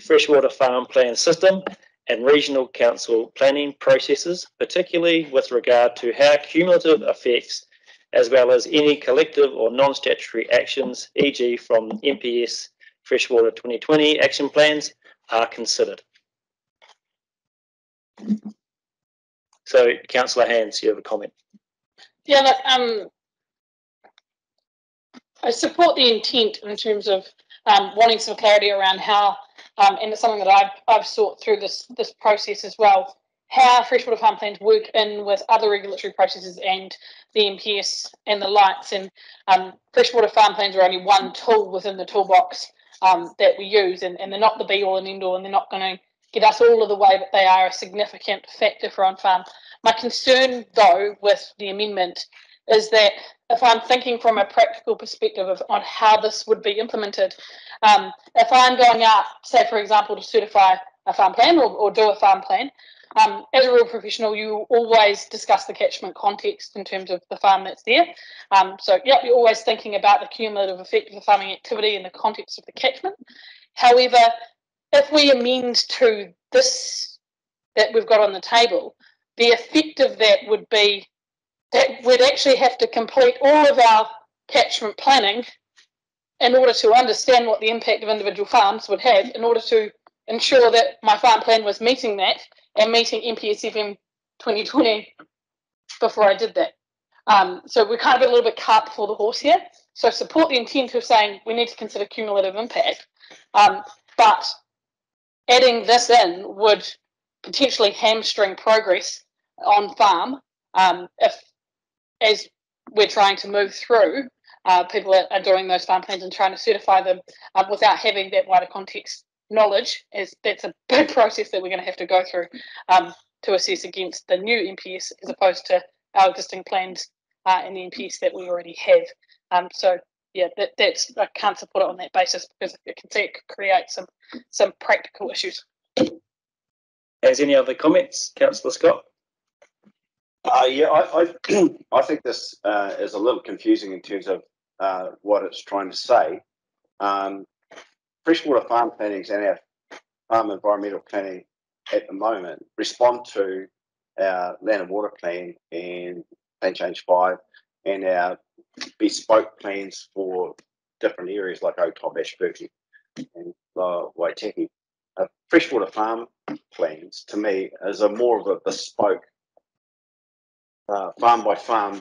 freshwater farm plan system and regional council planning processes, particularly with regard to how cumulative effects, as well as any collective or non-statutory actions, e.g. from MPS Freshwater 2020 action plans, are considered. So, Councillor Heinz, you have a comment. Yeah, look, I support the intent in terms of wanting some clarity around how, and it's something that I've sought through this process as well, how freshwater farm plans work in with other regulatory processes and the MPS and the likes. And freshwater farm plans are only one tool within the toolbox that we use, and they're not the be all and end all, and they're not going to get us all of the way, but they are a significant factor for on farm. My concern, though, with the amendment is that if I'm thinking from a practical perspective on how this would be implemented, if I'm going out, say, for example, to certify a farm plan or do a farm plan, as a real professional, you always discuss the catchment context in terms of the farm that's there. So, yep, you're always thinking about the cumulative effect of the farming activity in the context of the catchment. However, if we amend to this that we've got on the table, the effect of that would be that we'd actually have to complete all of our catchment planning in order to understand what the impact of individual farms would have, in order to ensure that my farm plan was meeting that and meeting MPS FM 2020 before I did that. So we're kind of a little bit cart before the horse here. So support the intent of saying we need to consider cumulative impact, but adding this in would potentially hamstring progress on farm as we're trying to move through, people are doing those farm plans and trying to certify them without having that wider context knowledge, as that's a big process that we're going to have to go through to assess against the new NPS as opposed to our existing plans and the NPS that we already have. So yeah, that's I can't support it on that basis because it can create some practical issues. Has any other comments, Councillor Scott? Yeah, I think this is a little confusing in terms of what it's trying to say. Freshwater farm plannings and our farm environmental planning at the moment respond to our land and water plan and Plan Change 5 and our bespoke plans for different areas like Otop, Ashburton and Waitaki. Freshwater farm plans to me is a more of a bespoke farm by farm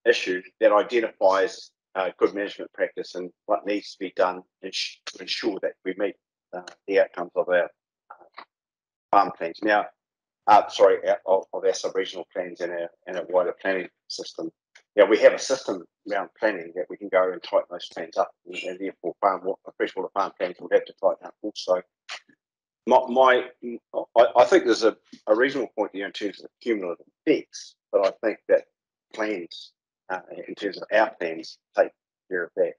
issue that identifies good management practice and what needs to be done to ensure that we meet the outcomes of our farm plans. Now, of our sub-regional plans and our wider planning system. Yeah, we have a system around planning that we can go and tighten those plans up, and therefore freshwater farm plans will have to tighten up also. I think there's a reasonable point there in terms of cumulative effects, but I think that plans, in terms of our plans, take care of that.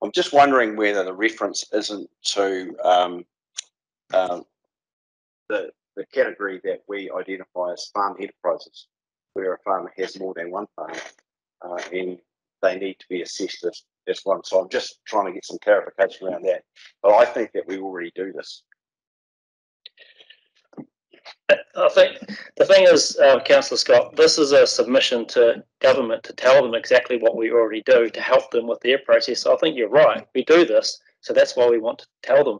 I'm just wondering whether the reference isn't to the category that we identify as farm enterprises, where a farmer has more than one farm, and they need to be assessed as one. So I'm just trying to get some clarification around that. But I think that we already do this. I think the thing is, Councillor Scott, this is a submission to government to tell them exactly what we already do to help them with their process. So I think you're right. We do this, so that's why we want to tell them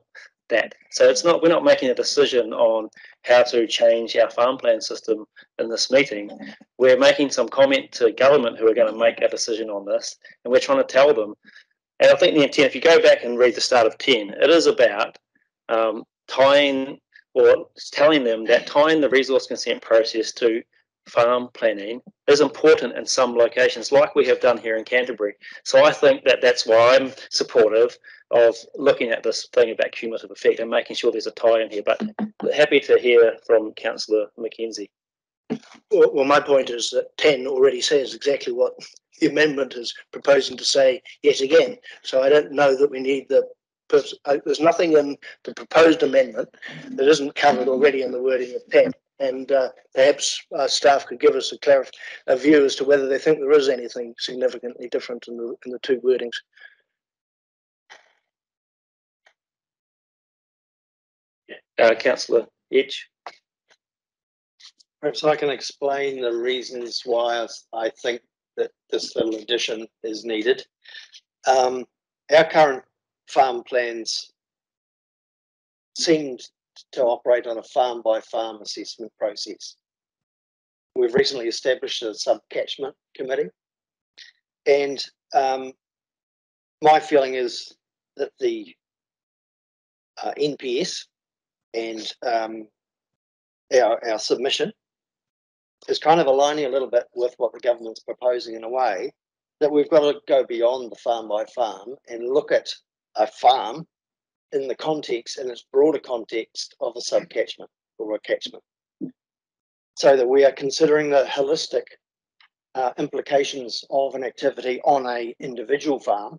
that. So it's not, we're not making a decision on how to change our farm plan system in this meeting. We're making some comment to government who are going to make a decision on this, and we're trying to tell them. And I think the intent, if you go back and read the start of 10, it is about tying or telling them that tying the resource consent process to farm planning is important in some locations, like we have done here in Canterbury. So I think that that's why I'm supportive of looking at this thing about cumulative effect and making sure there's a tie in here. But happy to hear from Councillor Mackenzie. Well, my point is that 10 already says exactly what the amendment is proposing to say yet again. So I don't know that we need there's nothing in the proposed amendment that isn't covered already in the wording of 10. And perhaps staff could give us a view as to whether they think there is anything significantly different in the two wordings. Councillor Edge. Perhaps I can explain the reasons why I think that this little addition is needed. Our current farm plans seemed to operate on a farm by farm assessment process. We've recently established a sub-catchment committee, and my feeling is that the NPS and our submission is kind of aligning a little bit with what the government's proposing, in a way that we've got to go beyond the farm by farm and look at a farm in the context, in its broader context of a sub-catchment or a catchment, so that we are considering the holistic implications of an activity on a individual farm,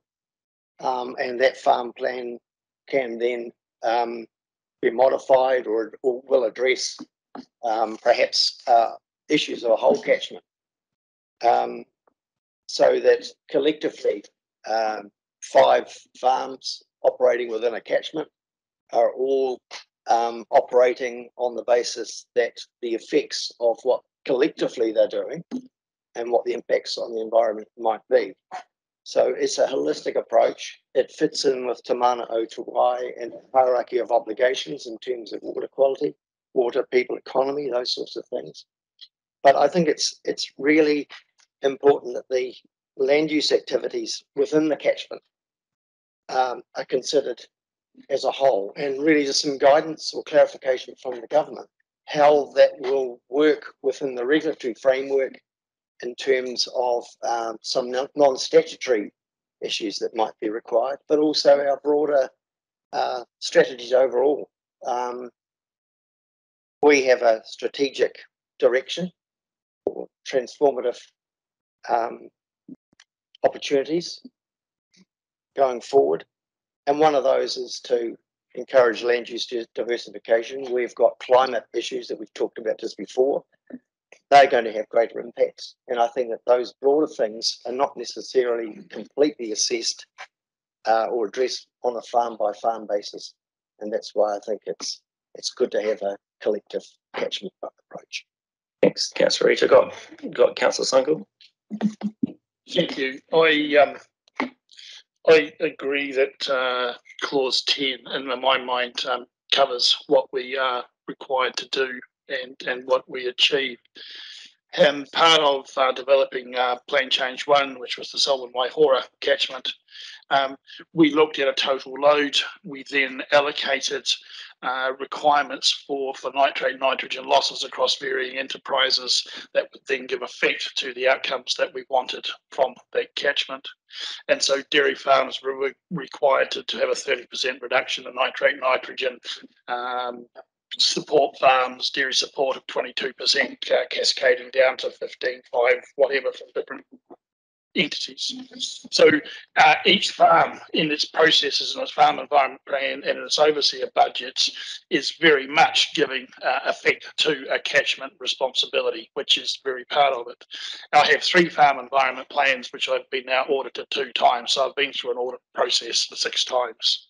and that farm plan can then be modified or will address perhaps issues of a whole catchment, so that collectively 5 farms operating within a catchment are all operating on the basis that the effects of what collectively they're doing and what the impacts on the environment might be. So it's a holistic approach. It fits in with Te Mana o Te Wai and the hierarchy of obligations in terms of water quality, water, people, economy, those sorts of things. But I think it's really important that the land use activities within the catchment are considered as a whole, and really just some guidance or clarification from the government how that will work within the regulatory framework in terms of some non-statutory issues that might be required, but also our broader strategies overall. We have a strategic direction for transformative opportunities going forward, and one of those is to encourage land use diversification. We've got climate issues that we've talked about just before. They're going to have greater impacts, and I think that those broader things are not necessarily completely assessed or addressed on a farm by farm basis, and that's why I think it's good to have a collective catchment approach. Thanks, Councillor Rita. Got Councillor Sunkel. Thank you. I agree that clause 10 in my mind covers what we are required to do and what we achieve. And part of developing Plan Change 1, which was the Selwyn Waihora catchment, we looked at a total load. We then allocated requirements for nitrate nitrogen losses across varying enterprises that would then give effect to the outcomes that we wanted from that catchment. And so dairy farms were required to have a 30% reduction in nitrate nitrogen. Support farms, dairy support of 22%, cascading down to 15, 5, whatever from different entities. So each farm in its processes and its farm environment plan and in its overseer budgets is very much giving effect to a catchment responsibility, which is very part of it. I have 3 farm environment plans which I've been now audited 2 times, so I've been through an audit process 6 times.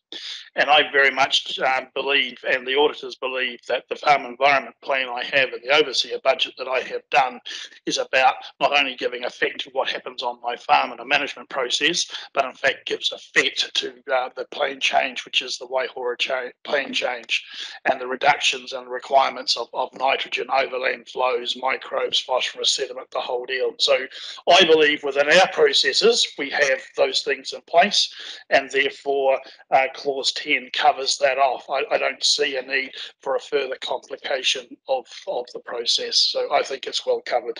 And I very much believe, and the auditors believe, that the farm environment plan I have and the overseer budget that I have done is about not only giving effect to what happens on my farm in a management process, but in fact gives effect to the plan change, which is the Waihora plan change, and the reductions and requirements of nitrogen, overland flows, microbes, phosphorus, sediment, the whole deal. So I believe within our processes we have those things in place, and therefore clause 10 covers that off. I don't see a need for a further complication of the process, so I think it's well covered.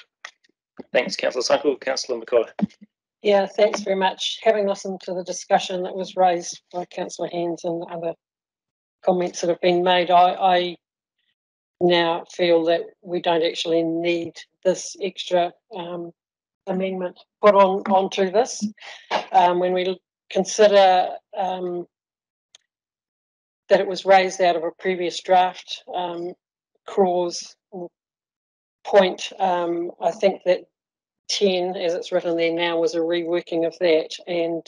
Thanks, Councillor Sunkel. Councillor McCullough. Yeah, thanks very much. Having listened to the discussion that was raised by Councillor Heinz and other comments that have been made, I now feel that we don't actually need this extra amendment put onto this. When we consider that it was raised out of a previous draft clause point, I think that 10, as it's written there now, was a reworking of that, and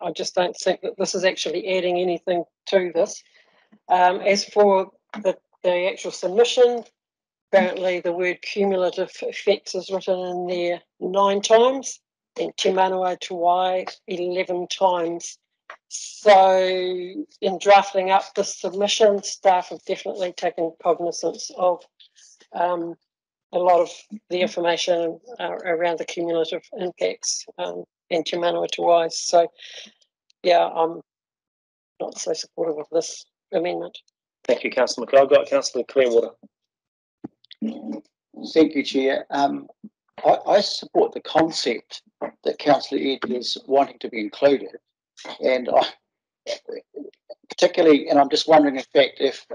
I just don't think that this is actually adding anything to this. As for the actual submission, apparently the word cumulative effects is written in there 9 times, and Te Manawa Te Wai 11 times. So in drafting up the submission, staff have definitely taken cognizance of a lot of the information around the cumulative impacts in Te Manawa Te Wai. So yeah, I'm not so supportive of this amendment. Thank you, Councillor McLeod. Got Councillor Clearwater. Thank you, Chair. I support the concept that Councillor Ed is wanting to be included, and I particularly, and I'm just wondering, in fact, if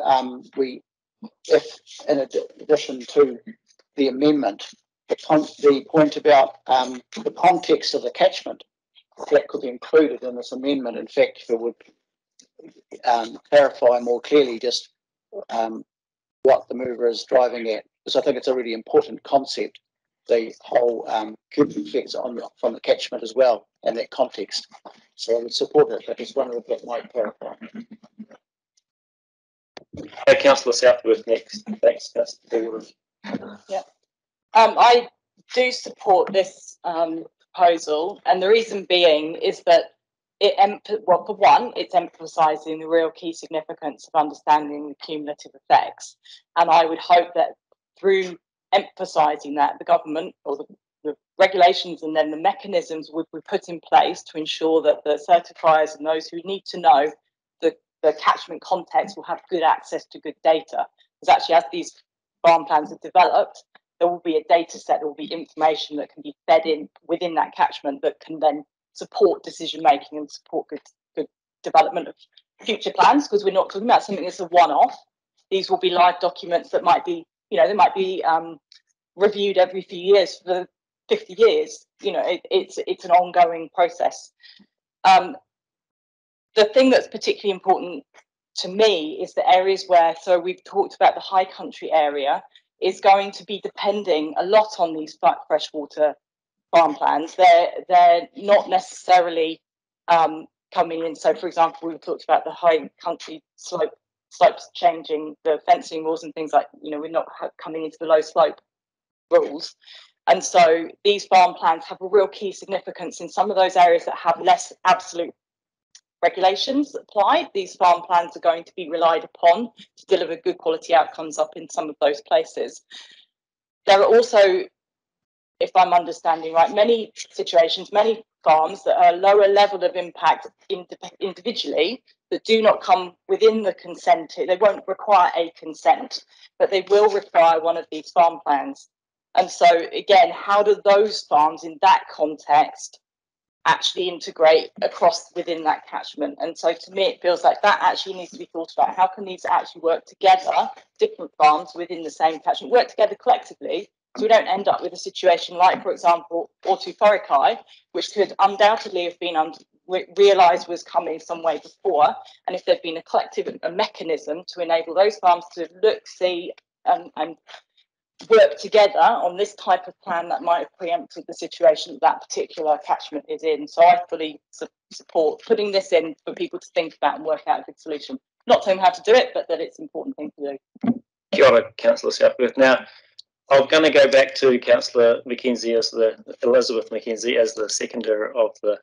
in addition to the amendment, the point about the context of the catchment, that could be included in this amendment. In fact, if it would clarify more clearly just what the mover is driving at, because I think it's a really important concept, the whole cumulative effects from the catchment as well, and that context. So I would support it, but just wondering if that might clarify. Councillor Southworth next. Thanks, Councillor. Yeah, I do support this proposal, and the reason being is that well, for one, it's emphasising the real key significance of understanding the cumulative effects, and I would hope that through emphasising that, the government or the regulations and then the mechanisms would be put in place to ensure that the certifiers and those who need to know the catchment context will have good access to good data. Because actually, as these farm plans are developed, there will be a data set, there will be information that can be fed in within that catchment that can then support decision making and support good development of future plans, because we're not talking about something that's a one-off. These will be live documents that might be, they might be reviewed every few years for the 50 years. It's an ongoing process. The thing that's particularly important to me is the areas where, so we've talked about the high country area, is going to be depending a lot on these freshwater farm plans. They're not necessarily coming in. So, for example, we've talked about the high country slopes changing, the fencing rules and things like, we're not coming into the low slope rules. And so these farm plans have a real key significance in some of those areas that have less absolute regulations applied. These farm plans are going to be relied upon to deliver good quality outcomes up in some of those places. There are also, if I'm understanding right, many situations, many farms that are lower level of impact individually that do not come within the consent. They won't require a consent, but they will require one of these farm plans. And so again, how do those farms in that context actually integrate across within that catchment? And so to me, it feels like that actually needs to be thought about. How can these actually work together, different farms within the same catchment, work together collectively, so we don't end up with a situation like, for example, Ortu Wharekai, which could undoubtedly have been realised was coming some way before. And if there'd been a collective mechanism to enable those farms to look, see, and work together on this type of plan, that might have preempted the situation that particular catchment is in. So I fully support putting this in for people to think about and work out a good solution. Not telling them how to do it, but that it's an important thing to do. Kia ora, Councillor Southworth. Now, I'm going to go back to Councillor McKenzie Elizabeth McKenzie as the seconder of the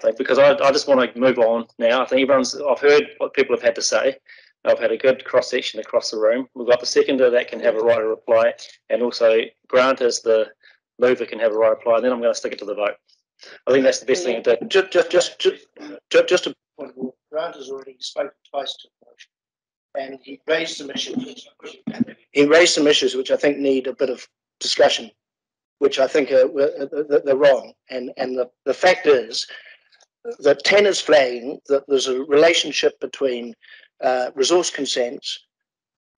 thing, because I just want to move on now. I think I've heard what people have had to say. I've had a good cross section across the room. We've got the seconder that can have a right of reply, and also Grant as the mover can have a right of reply. And then I'm going to stick it to the vote. I think that's the best thing to do. Just a point. Grant has already spoken twice to the motion, and he raised some issues. He raised some issues which I think need a bit of discussion, which I think they're wrong. And the fact is that 10 is flagging that there's a relationship between resource consents,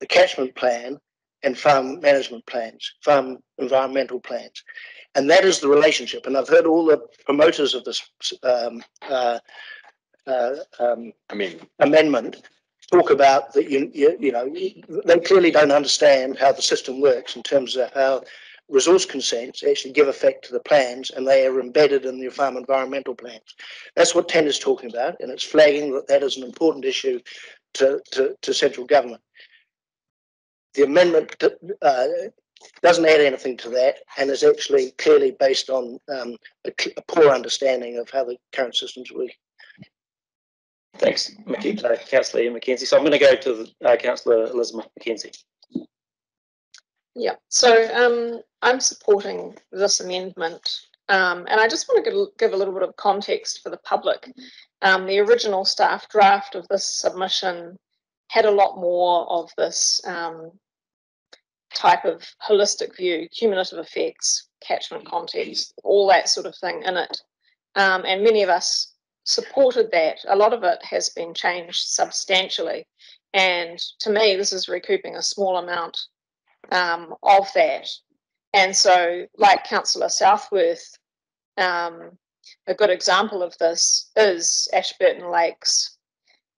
the catchment plan, and farm management plans, farm environmental plans. And that is the relationship. And I've heard all the promoters of this amendment talk about that they clearly don't understand how the system works in terms of how resource consents actually give effect to the plans, and they are embedded in your farm environmental plans. That's what 10 is talking about, and it's flagging that that is an important issue to central government. The amendment doesn't add anything to that, and is actually clearly based on a poor understanding of how the current systems work. Thanks, Councillor Ian McKenzie. So I'm going to go to Councillor Elizabeth McKenzie. Yeah, so I'm supporting this amendment, and I just want to give a little bit of context for the public. The original staff draft of this submission had a lot more of this type of holistic view, cumulative effects, catchment context, all that sort of thing in it, and many of us supported that. A lot of it has been changed substantially, and to me this is recouping a small amount of that. And so, like Councillor Southworth, a good example of this is Ashburton Lakes,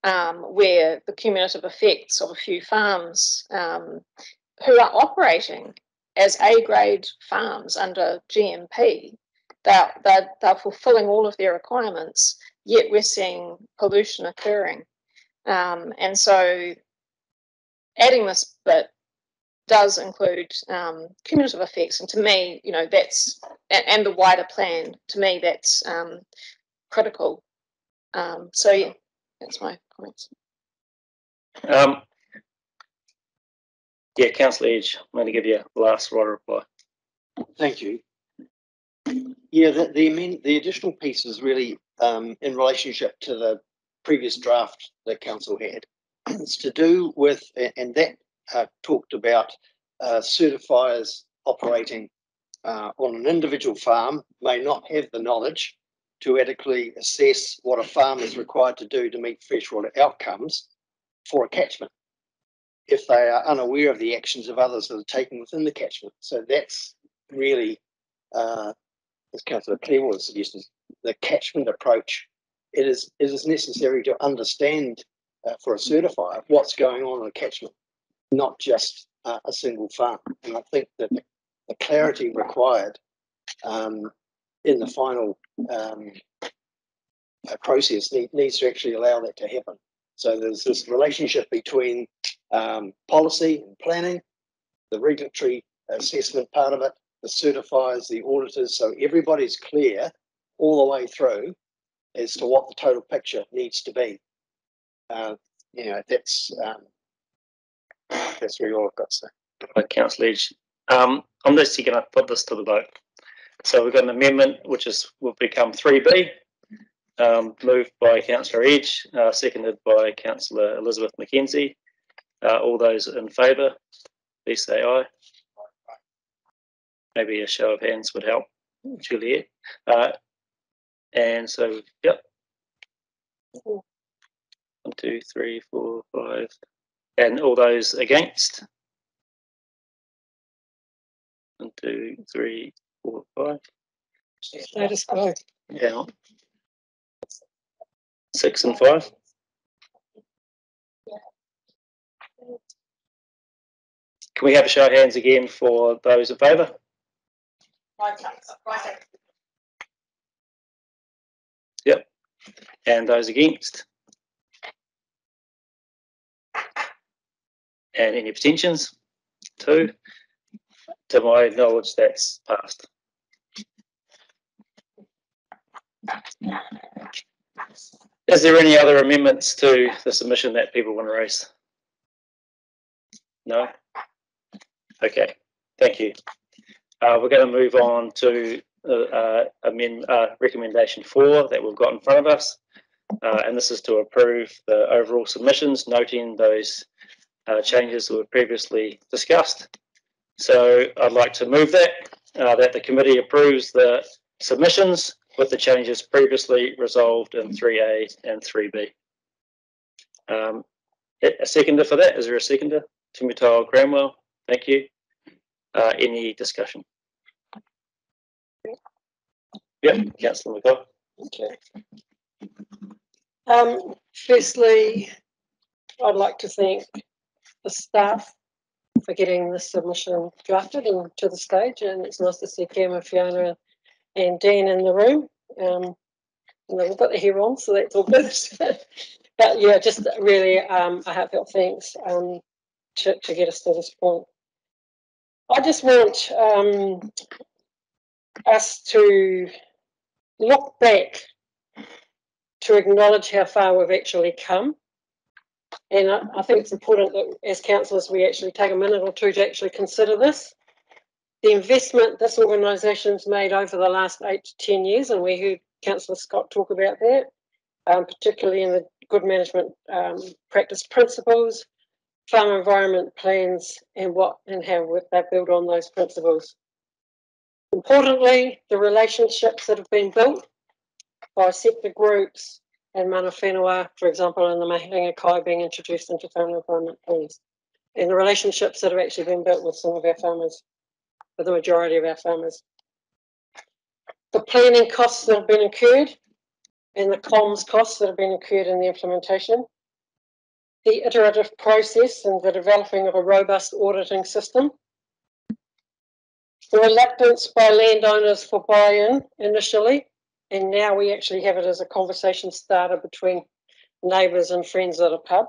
where the cumulative effects of a few farms who are operating as A-grade farms under GMP, they're fulfilling all of their requirements, yet we're seeing pollution occurring. And so adding this bit does include cumulative effects, and to me, that's, and the wider plan, to me, that's critical. So yeah, that's my comments. Yeah, Councillor Edge, I'm going to give you a last right of reply. Thank you. Yeah, the additional piece is really in relationship to the previous draft that council had. It's to do with, and that talked about certifiers operating on an individual farm may not have the knowledge to adequately assess what a farm is required to do to meet freshwater outcomes for a catchment, if they are unaware of the actions of others that are taken within the catchment. So that's really, as Councillor Clearwater suggested, the catchment approach. It is necessary to understand for a certifier what's going on in a catchment, not just a single farm. And I think that the clarity required in the final process needs to actually allow that to happen. So there's this relationship between policy and planning, the regulatory assessment part of it, the certifiers, the auditors, so everybody's clear all the way through as to what the total picture needs to be. You know, that's really all I've got to say. Right, Councillor Edge. I'm just going to put this to the vote. So we've got an amendment which will become 3B, moved by Councillor Edge, seconded by Councillor Elizabeth Mackenzie. All those in favour, please say aye. Maybe a show of hands would help, Juliet. And so, yep. 1, 2, 3, 4, 5. And all those against? 1, 2, 3, 4, 5. Status quo. Yeah. 6 and 5. Can we have a show of hands again for those in favour? Yep. And those against? And any abstentions? 2. To my knowledge, that's passed. Is there any other amendments to the submission that people want to raise? No? Okay, thank you. We're going to move on to recommendation 4 that we've got in front of us. And this is to approve the overall submissions, noting those changes that were previously discussed. So I'd like to move that the committee approves the submissions with the changes previously resolved in 3A and 3B. A seconder for that? Is there a seconder? Timothy Cranwell, thank you. Any discussion? Yep, Councillor McGough. Okay. Firstly, I'd like to thank the staff for getting this submission drafted and to the stage, and it's nice to see Cam, Fiona and Dan in the room. We've got the hair on, so that's all good. But yeah, just really a heartfelt thanks to get us to this point. I just want us to look back to acknowledge how far we've actually come. And I think it's important that as councillors we actually take a minute or two to actually consider this. The investment this organisation's made over the last 8 to 10 years, and we heard Councillor Scott talk about that, particularly in the good management practice principles, farm environment plans, and how they build on those principles. Importantly, the relationships that have been built by sector groups and mana whenua, for example, in the Mahinga Kai being introduced into farm environment plans, and the relationships that have actually been built with some of our farmers, with the majority of our farmers. The planning costs that have been incurred and the comms costs that have been incurred in the implementation, the iterative process and the developing of a robust auditing system, the reluctance by landowners for buy-in initially, and now we actually have it as a conversation starter between neighbours and friends at a pub.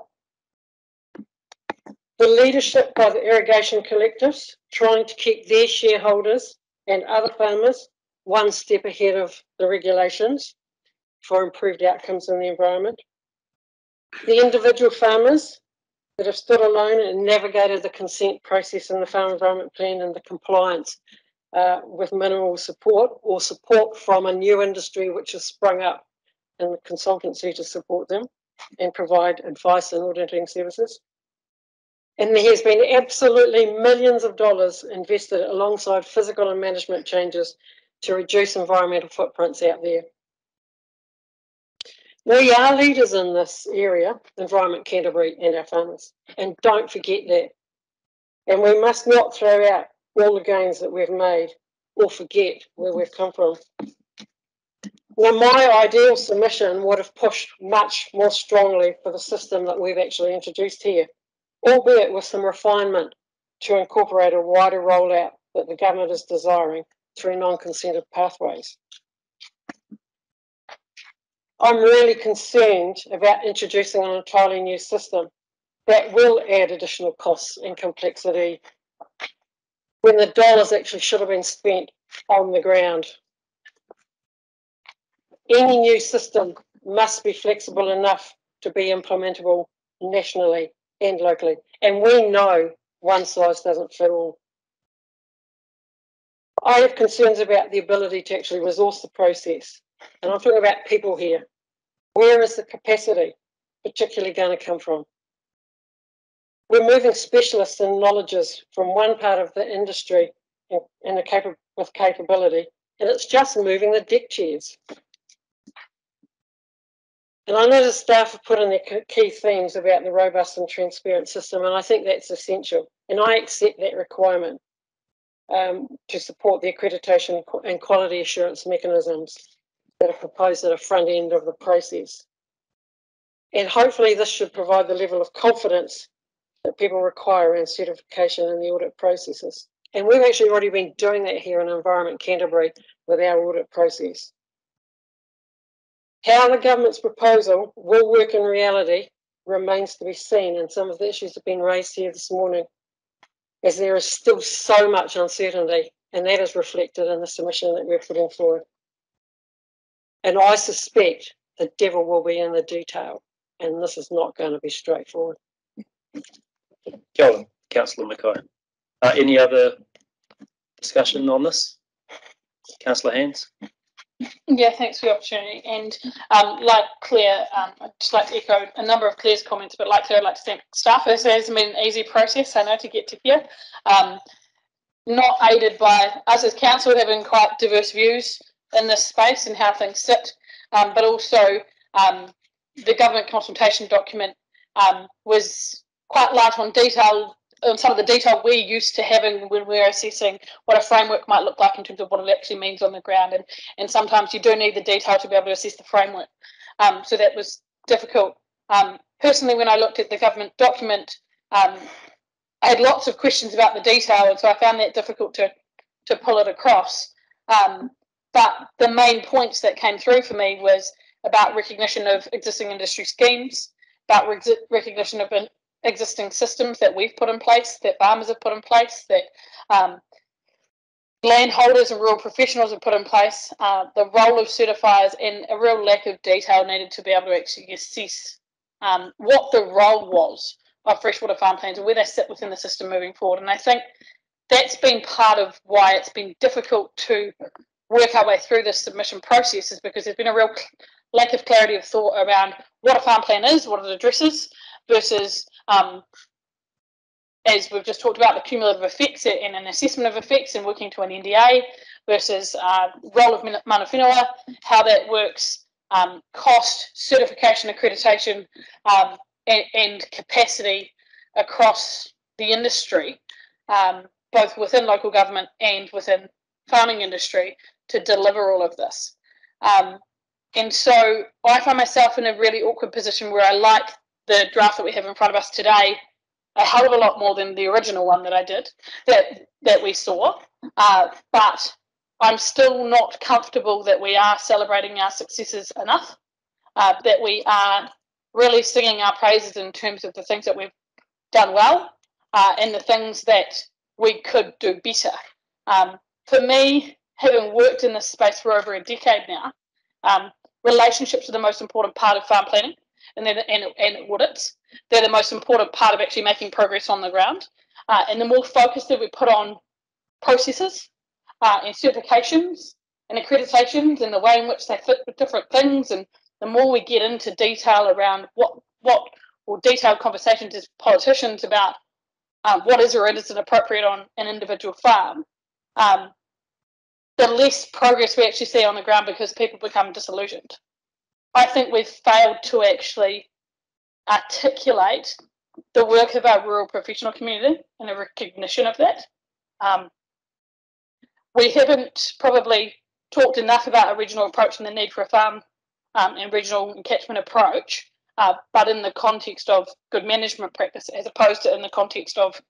The leadership by the irrigation collectives trying to keep their shareholders and other farmers one step ahead of the regulations for improved outcomes in the environment. The individual farmers that have stood alone and navigated the consent process in the farm environment plan and the compliance with minimal support or support from a new industry which has sprung up in the consultancy to support them and provide advice and auditing services. And there has been absolutely millions of dollars invested alongside physical and management changes to reduce environmental footprints out there. We are leaders in this area, Environment Canterbury and our farmers, and don't forget that. And we must not throw out all the gains that we've made or forget where we've come from. Now, my ideal submission would have pushed much more strongly for the system that we've actually introduced here, albeit with some refinement to incorporate a wider rollout that the government is desiring through non-consented pathways. I'm really concerned about introducing an entirely new system that will add additional costs and complexity when the dollars actually should have been spent on the ground. Any new system must be flexible enough to be implementable nationally and locally. And we know one size doesn't fit all. I have concerns about the ability to actually resource the process. And I'm talking about people here. Where is the capacity particularly going to come from? We're moving specialists and knowledges from one part of the industry with capability, and it's just moving the deck chairs. And I know the staff have put in their key themes about the robust and transparent system, and I think that's essential. And I accept that requirement to support the accreditation and quality assurance mechanisms that are proposed at the front end of the process. And hopefully this should provide the level of confidence that people require around certification and the audit processes. And we've actually already been doing that here in Environment Canterbury with our audit process. How the government's proposal will work in reality remains to be seen, and some of the issues have been raised here this morning, as there is still so much uncertainty, and that is reflected in the submission that we're putting forward. And I suspect the devil will be in the detail, and this is not going to be straightforward. Kia ora, Councillor Mackay. Any other discussion on this? Councillor Heinz? Yeah, thanks for the opportunity. And like Claire, I'd just like to echo a number of Claire's comments, but like Claire, I'd like to thank staff. It hasn't been an easy process, I know, to get to here. Not aided by us as council having quite diverse views in this space and how things sit, but also the government consultation document was quite light on detail, on some of the detail we're used to having when we're assessing what a framework might look like in terms of what it actually means on the ground. And sometimes you do need the detail to be able to assess the framework. So that was difficult. Personally, when I looked at the government document, I had lots of questions about the detail, and so I found that difficult to pull it across. But the main points that came through for me was about recognition of existing industry schemes, about recognition of existing systems that we've put in place, that farmers have put in place, that landholders and rural professionals have put in place, the role of certifiers, and a real lack of detail needed to be able to actually assess what the role was of freshwater farm plans and where they sit within the system moving forward. And I think that's been part of why it's been difficult to work our way through this submission process, is because there's been a real lack of clarity of thought around what a farm plan is, what it addresses, versus as we've just talked about, the cumulative effects and an assessment of effects and working to an NDA versus role of mana whenua, how that works, cost, certification, accreditation, and capacity across the industry, both within local government and within farming industry to deliver all of this. And so I find myself in a really awkward position where I like the draft that we have in front of us today a hell of a lot more than the original one that I did, that we saw. But I'm still not comfortable that we are celebrating our successes enough, that we are really singing our praises in terms of the things that we've done well and the things that we could do better. For me, having worked in this space for over a decade now, relationships are the most important part of farm planning and audits. They're the most important part of actually making progress on the ground. And the more focus that we put on processes and certifications and accreditations and the way in which they fit with different things, and the more we get into detail around or detailed conversations as politicians about what is or isn't appropriate on an individual farm, the less progress we actually see on the ground because people become disillusioned. I think we've failed to actually articulate the work of our rural professional community and a recognition of that. We haven't probably talked enough about a regional approach and the need for a farm and regional and catchment approach, but in the context of good management practice as opposed to in the context of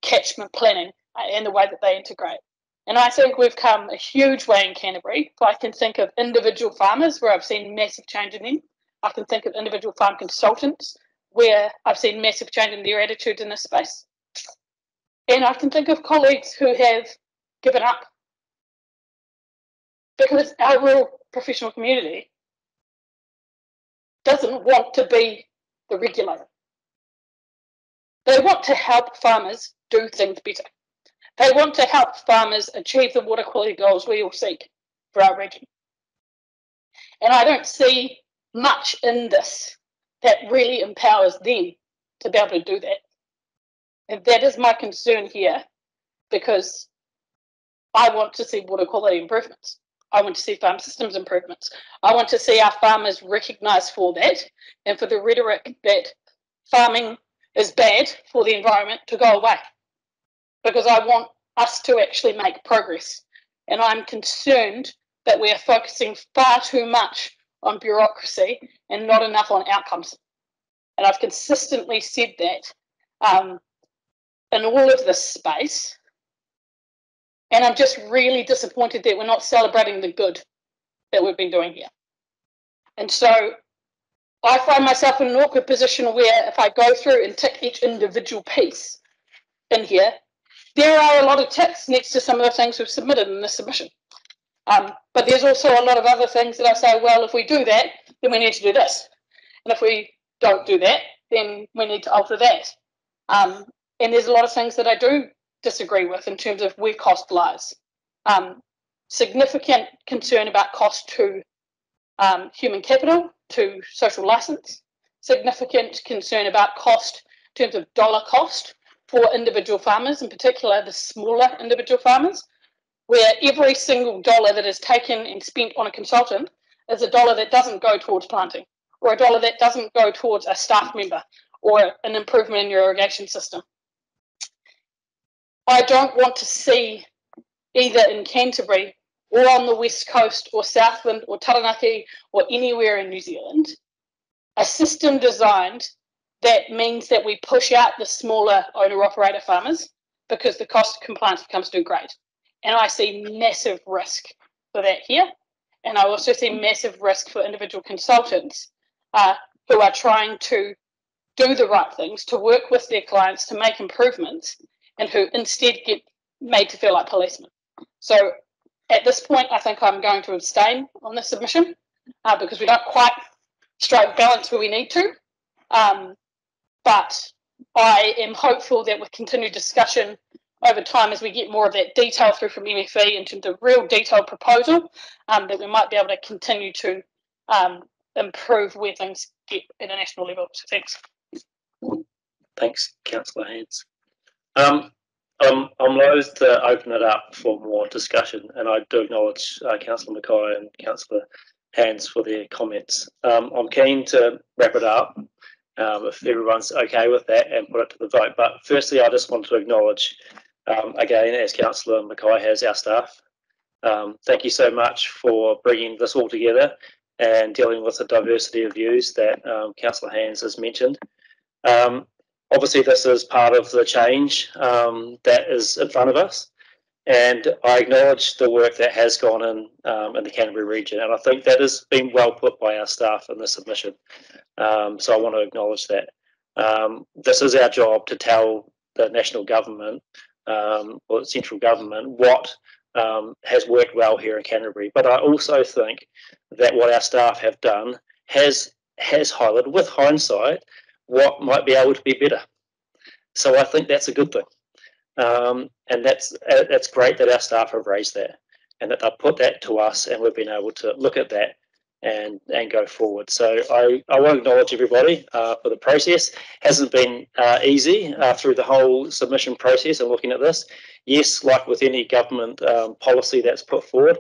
catchment planning and the way that they integrate. And I think we've come a huge way in Canterbury. I can think of individual farmers where I've seen massive change in them. I can think of individual farm consultants where I've seen massive change in their attitudes in this space. And I can think of colleagues who have given up because our rural professional community doesn't want to be the regulator. They want to help farmers do things better. They want to help farmers achieve the water quality goals we all seek for our region. And I don't see much in this that really empowers them to be able to do that. And that is my concern here, because I want to see water quality improvements. I want to see farm systems improvements. I want to see our farmers recognised for that and for the rhetoric that farming is bad for the environment to go away. Because I want us to actually make progress. And I'm concerned that we are focusing far too much on bureaucracy and not enough on outcomes. And I've consistently said that in all of this space. And I'm just really disappointed that we're not celebrating the good that we've been doing here. And so I find myself in an awkward position where if I go through and tick each individual piece in here, there are a lot of ticks next to some of the things we've submitted in this submission. But there's also a lot of other things that I say, well, if we do that, then we need to do this. And if we don't do that, then we need to alter that. And there's a lot of things that I do disagree with in terms of where cost lies. Significant concern about cost to human capital, to social license. Significant concern about cost in terms of dollar cost for individual farmers, in particular the smaller individual farmers, where every single dollar that is taken and spent on a consultant is a dollar that doesn't go towards planting, or a dollar that doesn't go towards a staff member, or an improvement in your irrigation system. I don't want to see, either in Canterbury or on the West Coast or Southland or Taranaki or anywhere in New Zealand, a system designed that means that we push out the smaller owner-operator farmers because the cost of compliance becomes too great. And I see massive risk for that here. And I also see massive risk for individual consultants who are trying to do the right things, to work with their clients, to make improvements, and who instead get made to feel like policemen. So at this point, I think I'm going to abstain on this submission because we don't quite strike balance where we need to. But I am hopeful that with continued discussion over time, as we get more of that detail through from MFE in terms of real detailed proposal, that we might be able to continue to improve where things get at a national level. So thanks. Thanks, Councillor Heinz. I'm loath to open it up for more discussion, and I do acknowledge Councillor Mackay and Councillor Heinz for their comments. I'm keen to wrap it up if everyone's okay with that and put it to the vote. But firstly, I just want to acknowledge, again, as Councillor Mackay has, our staff. Thank you so much for bringing this all together and dealing with the diversity of views that Councillor Heinz has mentioned. Obviously, this is part of the change that is in front of us, and I acknowledge the work that has gone in the Canterbury region, and I think that has been well put by our staff in the submission. So I want to acknowledge that. This is our job to tell the national government or central government what has worked well here in Canterbury. But I also think that what our staff have done has highlighted, with hindsight, what might be able to be better. So I think that's a good thing. And that's great that our staff have raised that and that they've put that to us, and we've been able to look at that and go forward. So I want to acknowledge everybody for the process. Hasn't been easy through the whole submission process and looking at this. Yes, like with any government policy that's put forward,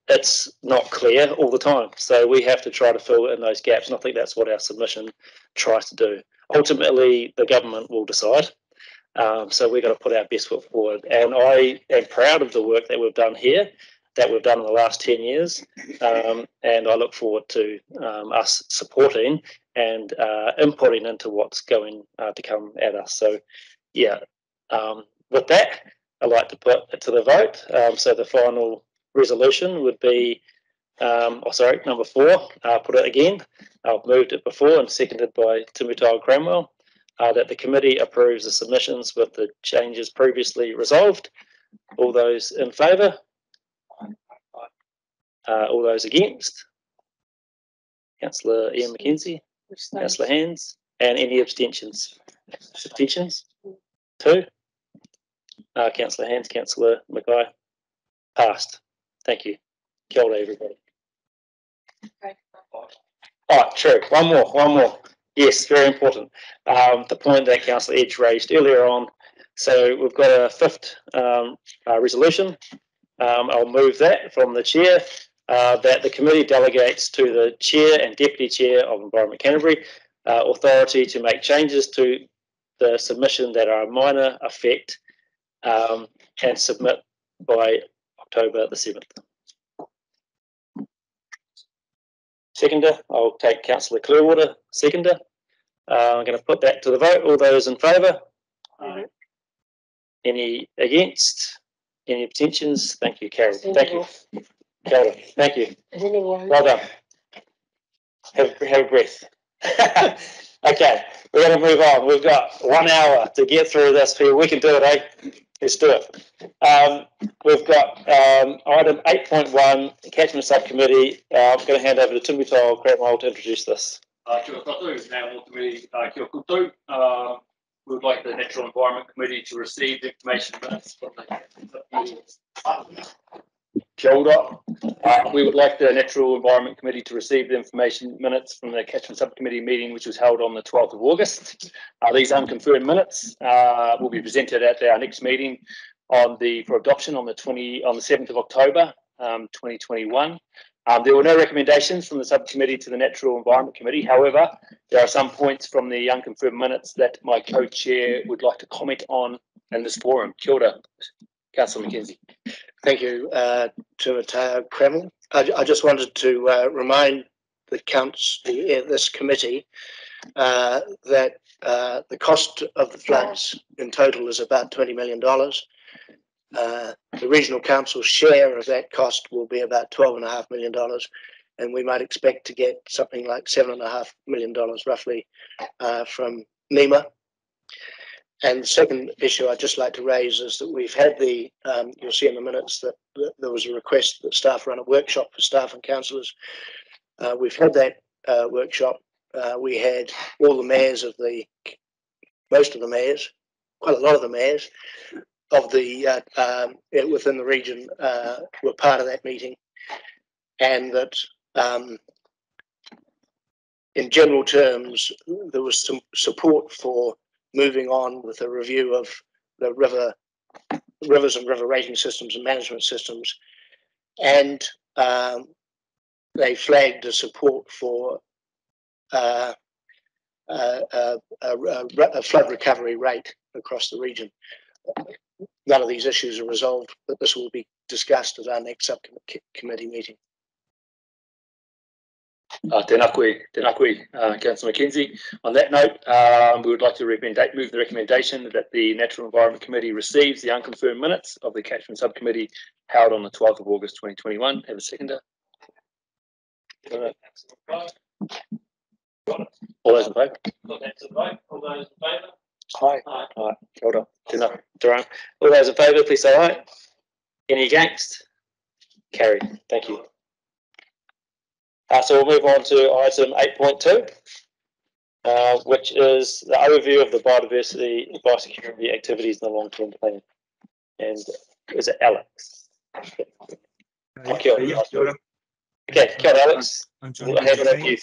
it's not clear all the time. So we have to try to fill in those gaps, and I think that's what our submission tries to do. Ultimately, the government will decide. So we've got to put our best foot forward. And I am proud of the work that we've done here, that we've done in the last 10 years. And I look forward to us supporting and inputting into what's going to come at us. So, yeah, with that, I'd like to put it to the vote. So the final resolution would be, number 4. I'll put it again. I've moved it before and seconded by Untitled Cramwell. That the committee approves the submissions with the changes previously resolved. All those in favour? All those against? Councillor Ian McKenzie, Councillor Heinz, and any abstentions? Abstentions? 2. Councillor Heinz, Councillor Mackay. Passed. Thank you. Kia ora, everybody. Okay. Oh, true. One more. Yes, very important. The point that Councillor Edge raised earlier on. So we've got a 5th resolution. I'll move that from the chair, that the committee delegates to the chair and deputy chair of Environment Canterbury authority to make changes to the submission that are a minor effect and submit by October the 7th. Seconder, I'll take Councillor Clearwater, seconder. I'm going to put that to the vote. All those in favour? Any against? Any abstentions? Thank you, Carol. Thank you. Carol, thank you. Well done. Have a breath. Okay, we're going to move on. We've got 1 hour to get through this. We can do it, eh? Let's do it. We've got item 8.1, Catchment Subcommittee. I'm going to hand over to Untitled Chapter to introduce this. Kia ora koutou, now Committee, kia ora koutou. We would like the Natural Environment Committee to receive the information minutes from the Subcommittee. Kia ora. We would like the Natural Environment Committee to receive the information minutes from the Catchment Subcommittee meeting, which was held on the 12th of August. These unconfirmed minutes will be presented at our next meeting for adoption on the 7th of October, 2021. There were no recommendations from the subcommittee to the Natural Environment Committee. However, there are some points from the unconfirmed minutes that my co-chair would like to comment on in this forum. Kia ora, Councillor McKenzie. Thank you, to Kreml. I just wanted to remind this committee that the cost of the floods in total is about $20 million. The regional council's share of that cost will be about $12.5 million, and we might expect to get something like $7.5 million roughly from NEMA. And the second issue I'd just like to raise is that we've had you'll see in the minutes that there was a request that staff run a workshop for staff and councillors. We've had that workshop. We had all the mayors most of the mayors, quite a lot of the mayors of within the region were part of that meeting, and that in general terms there was some support for moving on with a review of the rivers and river rating systems and management systems, and they flagged a support for a flood recovery rate across the region. None of these issues are resolved, but this will be discussed at our next subcommittee meeting. Tēnā koe, Councillor McKenzie. On that note, we would like to move the recommendation that the Natural Environment Committee receives the unconfirmed minutes of the Catchment Subcommittee held on the 12th of August 2021. Have a seconder. All those in favour? All those in favour? Aye. Aye. Hold on. All those in favour, please say aye. Any against? Carried. Thank you. So we'll move on to item 8.2, which is the overview of the biodiversity and biosecurity activities in the long-term plan. And is it Alex? Okay, kia ora, Alex. I'm John. We'll hand it over to you.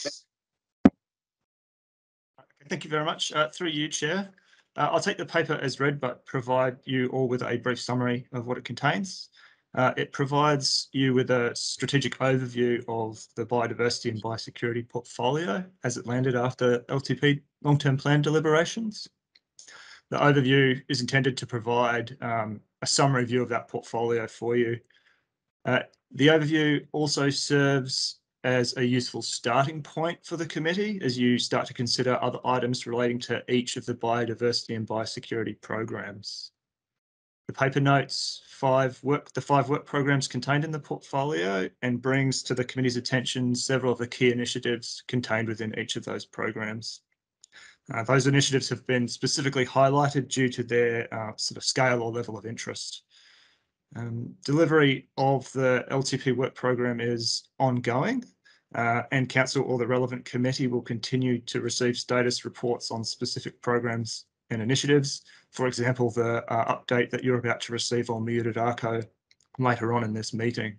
Thank you very much. Through you, Chair. I'll take the paper as read, but provide you all with a brief summary of what it contains. It provides you with a strategic overview of the biodiversity and biosecurity portfolio as it landed after LTP long-term plan deliberations. The overview is intended to provide a summary view of that portfolio for you. The overview also serves as a useful starting point for the committee as you start to consider other items relating to each of the biodiversity and biosecurity programs. The paper notes the five work programs contained in the portfolio and brings to the committee's attention several of the key initiatives contained within each of those programs. Those initiatives have been specifically highlighted due to their sort of scale or level of interest. Delivery of the LTP work program is ongoing, and Council or the relevant committee will continue to receive status reports on specific programs and initiatives. For example, the update that you're about to receive on Miurirako later on in this meeting.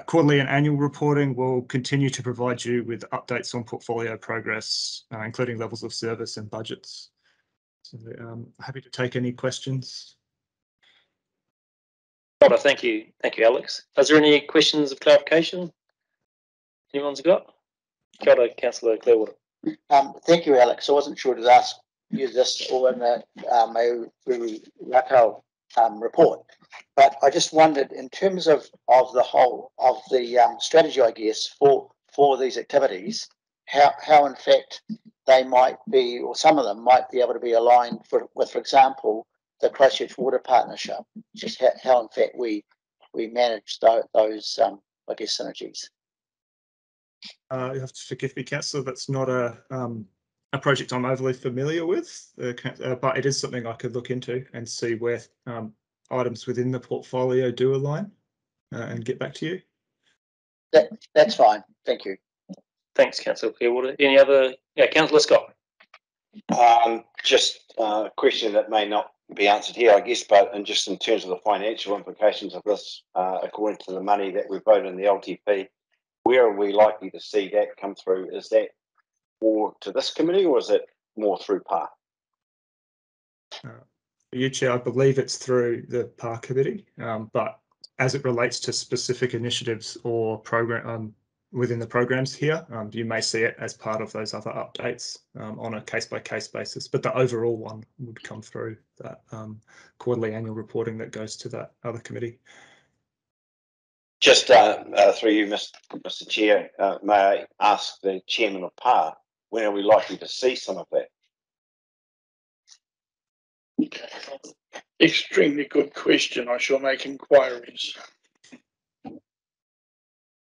Quarterly and annual reporting will continue to provide you with updates on portfolio progress, including levels of service and budgets. So happy to take any questions. Thank you, Alex. Is there any questions of clarification anyone's got? Kia ora, Councillor Clearwater. Thank you, Alex. I wasn't sure to ask you this or in the Miurirako report, but I just wondered in terms of the whole of the strategy, I guess, for these activities, how in fact they might be, or some of them might be able to be aligned with, for example, the Christchurch Water Partnership, just how in fact we manage those, I guess, synergies. You have to forgive me, Councillor, that's not a project I'm overly familiar with, but it is something I could look into and see where items within the portfolio do align and get back to you. That's fine. Thank you. Thanks, Councillor Clearwater. Any other? Yeah, Councillor Scott. Just a question that may not be answered here, I guess, but just in terms of the financial implications of this, according to the money that we voted in the LTP, where are we likely to see that come through? Is that more to this committee or is it more through PAR? You, Chair, I believe it's through the PAR committee, but as it relates to specific initiatives or program within the programs here, you may see it as part of those other updates on a case-by-case basis, but the overall one would come through that quarterly annual reporting that goes to that other committee. Just through you, Mr. Chair, may I ask the Chairman of PAR, when are we likely to see some of that? Extremely good question. I shall make inquiries.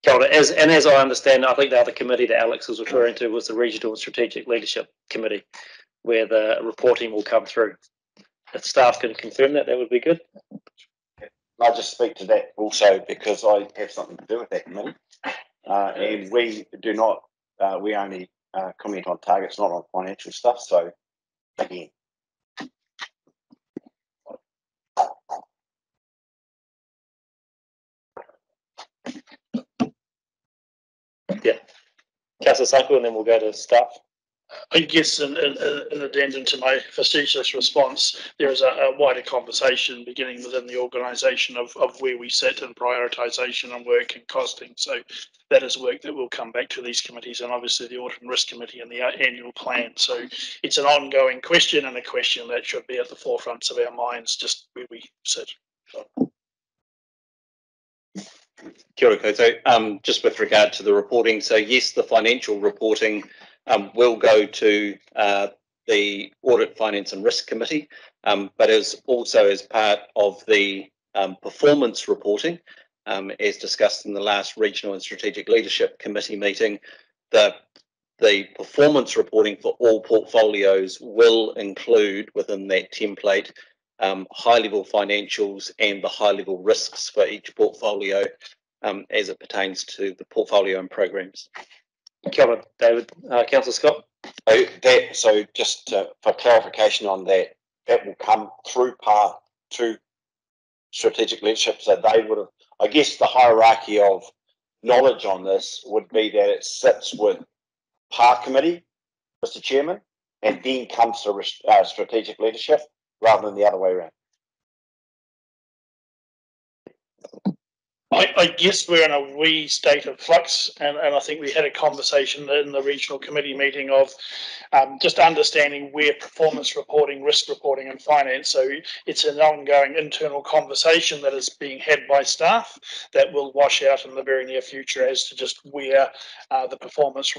As I understand, I think the other committee that Alex was referring to was the Regional and Strategic Leadership Committee, where the reporting will come through. If staff can confirm that, that would be good. I'll just speak to that also because I have something to do with that committee, and we do not. We only comment on targets, not on financial stuff. So again. Yeah, Councillor Sanko, and then we'll go to staff. I guess in addendum to my facetious response, there is a wider conversation beginning within the organisation of where we sit in prioritisation and work and costing. So that is work that will come back to these committees and obviously the Audit and Risk Committee and the annual plan. So it's an ongoing question and a question that should be at the forefront of our minds just where we sit. Kia ora koutou. Just with regard to the reporting, so yes, the financial reporting will go to the Audit, Finance and Risk Committee, but is also as part of the performance reporting, as discussed in the last Regional and Strategic Leadership Committee meeting. The performance reporting for all portfolios will include within that template high-level financials and the high-level risks for each portfolio as it pertains to the portfolio and programs. Kia ora, David. Councillor Scott. So just for clarification on that, that will come through PAR to strategic leadership. So they would have, I guess, the hierarchy of knowledge on this would be that it sits with Park Committee, Mr. Chairman, and then comes to strategic leadership rather than the other way around. I guess we're in a wee state of flux, and I think we had a conversation in the regional committee meeting of just understanding where performance reporting, risk reporting and finance. So it's an ongoing internal conversation that is being had by staff that will wash out in the very near future as to just where the performance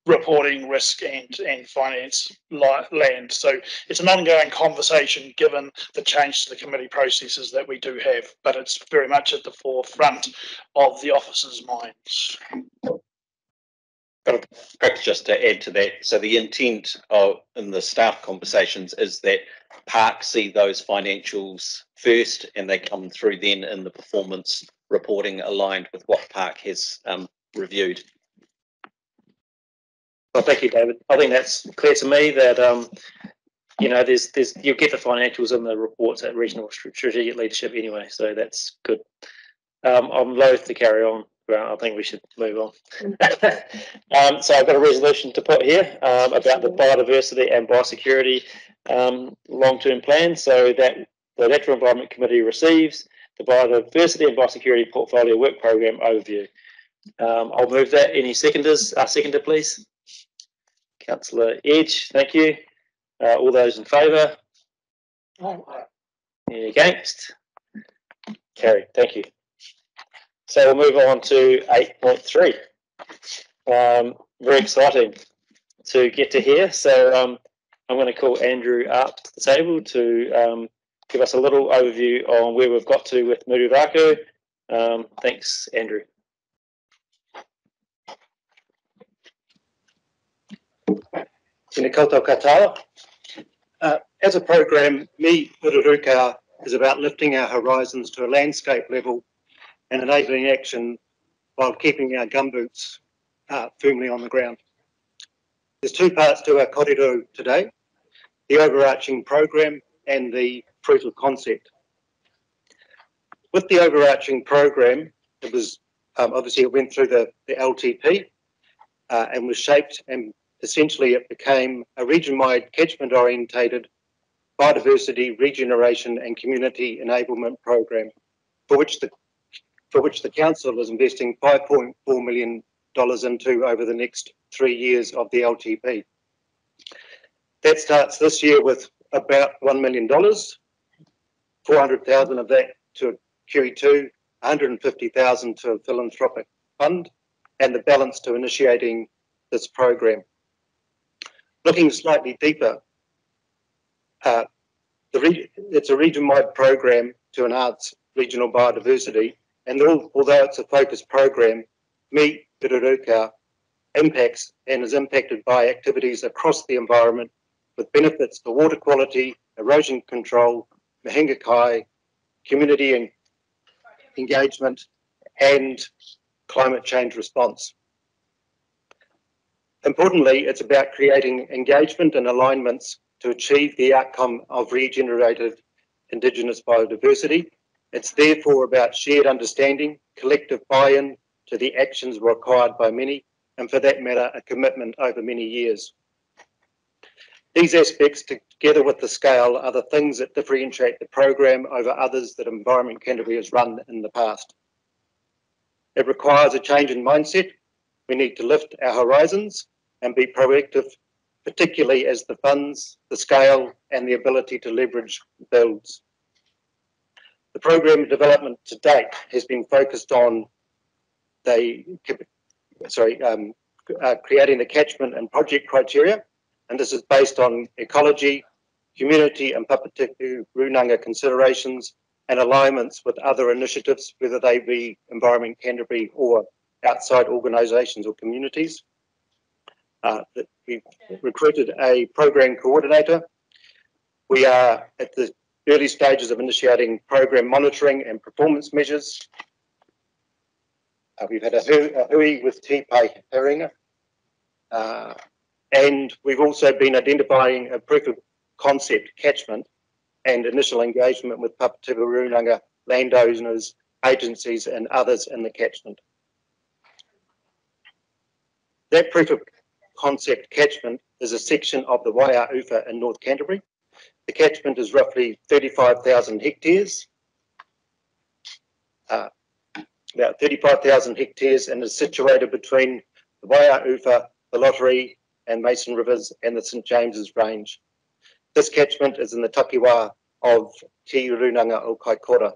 reporting risk and finance land. So it's an ongoing conversation given the change to the committee processes that we do have, but it's very much at the forefront of the officers' minds. Perhaps just to add to that, so the intent of in the staff conversations is that Park see those financials first and they come through then in the performance reporting aligned with what Park has reviewed. Well, thank you, David. I think that's clear to me that you know, there's you'll get the financials in the reports at regional strategic leadership anyway, so that's good. I'm loath to carry on. Well, I think we should move on. So I've got a resolution to put here about the biodiversity and biosecurity long-term plan. So that the Natural Environment Committee receives the biodiversity and biosecurity portfolio work program overview. I'll move that. Any seconders? Seconder, please. Councillor Edge, thank you. All those in favour? Any against? Carried. Thank you. So we'll move on to 8.3. Very exciting to get to here. So I'm going to call Andrew up to the table to give us a little overview on where we've got to with Mururaku. Thanks, Andrew. Tēnā koutou katoa. As a program, Me Irrigation is about lifting our horizons to a landscape level and enabling action while keeping our gumboots firmly on the ground. There's two parts to our kōrero today, the overarching program and the proof of concept. With the overarching program, it was obviously it went through the LTP and was shaped, and essentially it became a region-wide catchment orientated biodiversity, regeneration and community enablement program for which the council is investing $5.4 million into over the next 3 years of the LTP. That starts this year with about $1 million, 400,000 of that to QE2, 150,000 to a philanthropic fund, and the balance to initiating this program. Looking slightly deeper, it's a region-wide program to enhance regional biodiversity, and although it's a focused program, Me Irrigation impacts and is impacted by activities across the environment with benefits to water quality, erosion control, mahinga kai, community engagement, and climate change response. Importantly, it's about creating engagement and alignments to achieve the outcome of regenerated Indigenous biodiversity. It's therefore about shared understanding, collective buy-in to the actions required by many, and for that matter, a commitment over many years. These aspects, together with the scale, are the things that differentiate the program over others that Environment Canterbury has run in the past. It requires a change in mindset. We need to lift our horizons and be proactive, particularly as the funds, the scale, and the ability to leverage builds. The program development to date has been focused on creating the catchment and project criteria, and this is based on ecology, community and Papatiku Runanga considerations and alignments with other initiatives, whether they be Environment Canterbury or outside organisations or communities. We've recruited a program coordinator. We are at the early stages of initiating program monitoring and performance measures. We've had a hui with Te Pai Haringa. And we've also been identifying a proof of concept catchment and initial engagement with Papatiku Runanga landowners, agencies and others in the catchment. That proof of concept catchment is a section of the Waiā Uwha in North Canterbury. The catchment is roughly 35,000 hectares, about 35,000 hectares, and is situated between the Waiā Uwha, the Lottery and Mason Rivers and the St James's Range. This catchment is in the takiwā of Ki Runanga o Kaikoura.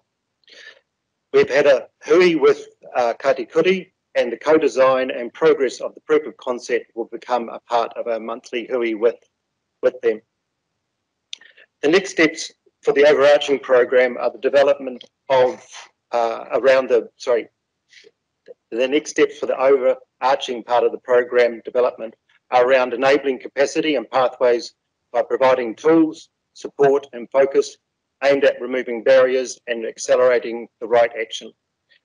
We've had a hui with Katikuri, and the co-design and progress of the proof of concept will become a part of our monthly hui with them. The next steps for the overarching program are the development of the next steps for the overarching part of the program development are around enabling capacity and pathways by providing tools, support and focus aimed at removing barriers and accelerating the right action.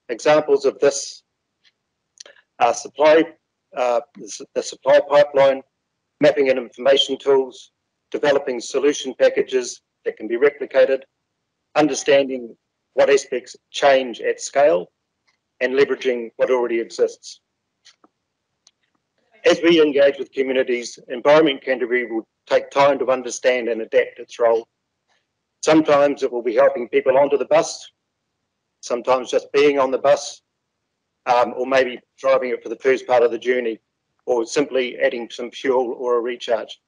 Examples of this are the supply pipeline, mapping and information tools, developing solution packages that can be replicated, understanding what aspects change at scale, and leveraging what already exists. As we engage with communities, Environment Canterbury will take time to understand and adapt its role. Sometimes it will be helping people onto the bus, sometimes just being on the bus, or maybe driving it for the first part of the journey, or simply adding some fuel or a recharge.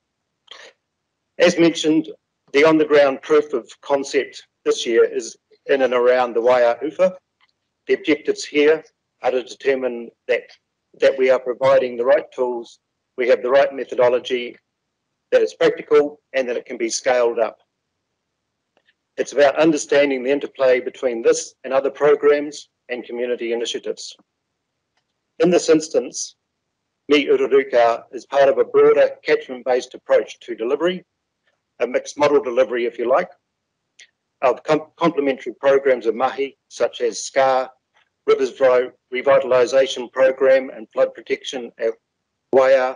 As mentioned, the on-the-ground proof of concept this year is in and around the Waiā Uwha. The objectives here are to determine that we are providing the right tools, we have the right methodology, that it's practical and that it can be scaled up. It's about understanding the interplay between this and other programs and community initiatives. In this instance, Me Ururuka is part of a broader catchment-based approach to delivery, a mixed model delivery, if you like, of complementary programs of mahi, such as SCAR, Rivers Revitalisation Program and Flood Protection at Waiā,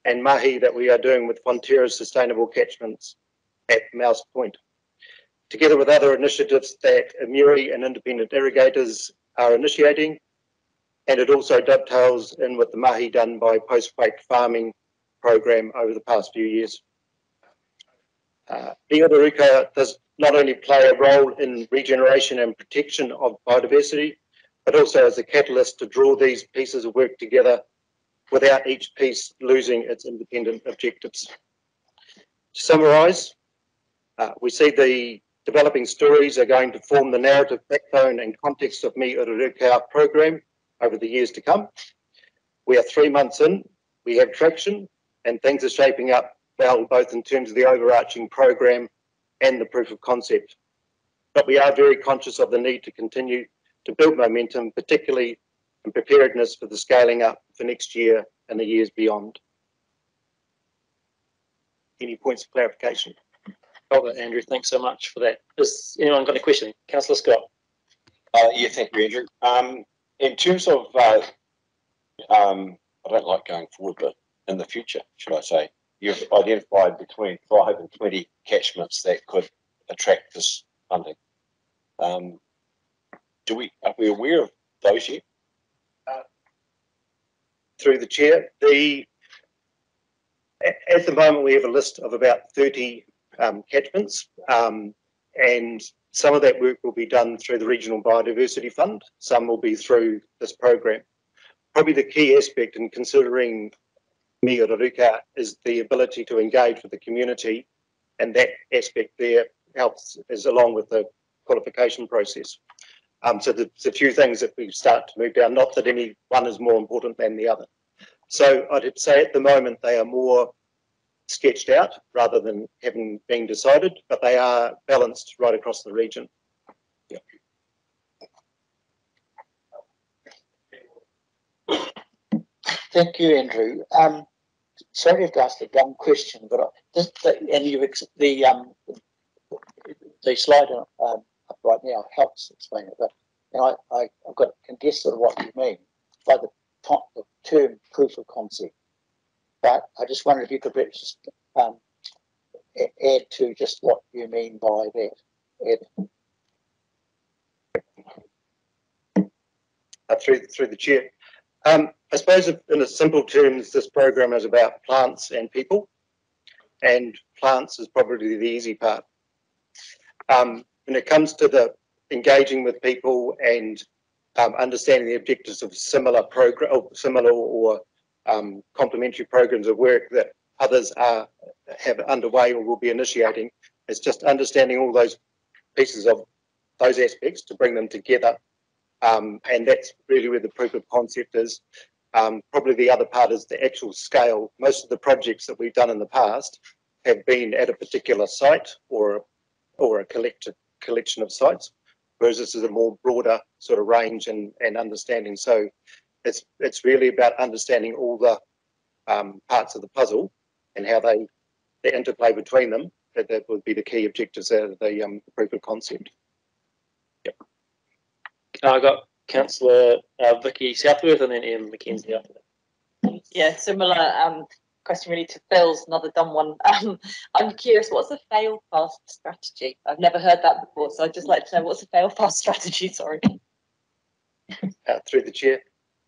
and mahi that we are doing with Fonterra's Sustainable Catchments at Mouse Point, together with other initiatives that Amuri and independent irrigators are initiating, and it also dovetails in with the mahi done by post-quake farming program over the past few years. Me Ururuka does not only play a role in regeneration and protection of biodiversity, but also as a catalyst to draw these pieces of work together without each piece losing its independent objectives. To summarise, we see the developing stories are going to form the narrative backbone and context of Me Ururuka program over the years to come. We are 3 months in, we have traction, and things are shaping up well, both in terms of the overarching program and the proof of concept. But we are very conscious of the need to continue to build momentum, particularly in preparedness for the scaling up for next year and the years beyond. Any points of clarification? Got it, Andrew. Thanks so much for that. Has anyone got a question? Councillor Scott. Yeah, thank you, Andrew. In terms of, I don't like going forward, but in the future, should I say, you've identified between 5 and 20 catchments that could attract this funding. Are we aware of those yet? Through the chair, at the moment we have a list of about 30 catchments, and some of that work will be done through the Regional Biodiversity Fund, some will be through this program. Probably the key aspect in considering Me Ururuka is the ability to engage with the community, and that aspect there helps is along with the qualification process. So there's a few things that we start to move down, not that any one is more important than the other. So I'd say at the moment they are more sketched out rather than having been decided, but they are balanced right across the region. Yeah. Thank you, Andrew. Sorry to ask a dumb question, but the slide up right now helps explain it. But I've got can guess sort of what you mean by the term proof of concept. But I just wondered if you could perhaps just add to just what you mean by that. Through the chair, I suppose in simple terms, this program is about plants and people, and plants is probably the easy part. When it comes to the engaging with people and understanding the objectives of similar program, or similar or complementary programs of work that others have underway or will be initiating, it's just understanding all those pieces of those aspects to bring them together. And that's really where the proof of concept is. Probably the other part is the actual scale. Most of the projects that we've done in the past have been at a particular site or a collection of sites, whereas this is a more broader sort of range and understanding. So it's really about understanding all the parts of the puzzle and how they interplay between them. That would be the key objectives out of the proof of concept. Yep. I got Councillor Vicky Southworth and then Ian Mackenzie after that. Yeah, similar question really to Phil's, another dumb one. I'm curious, what's a fail fast strategy? I've never heard that before, so I'd just like to know what's a fail fast strategy, sorry. Through the chair.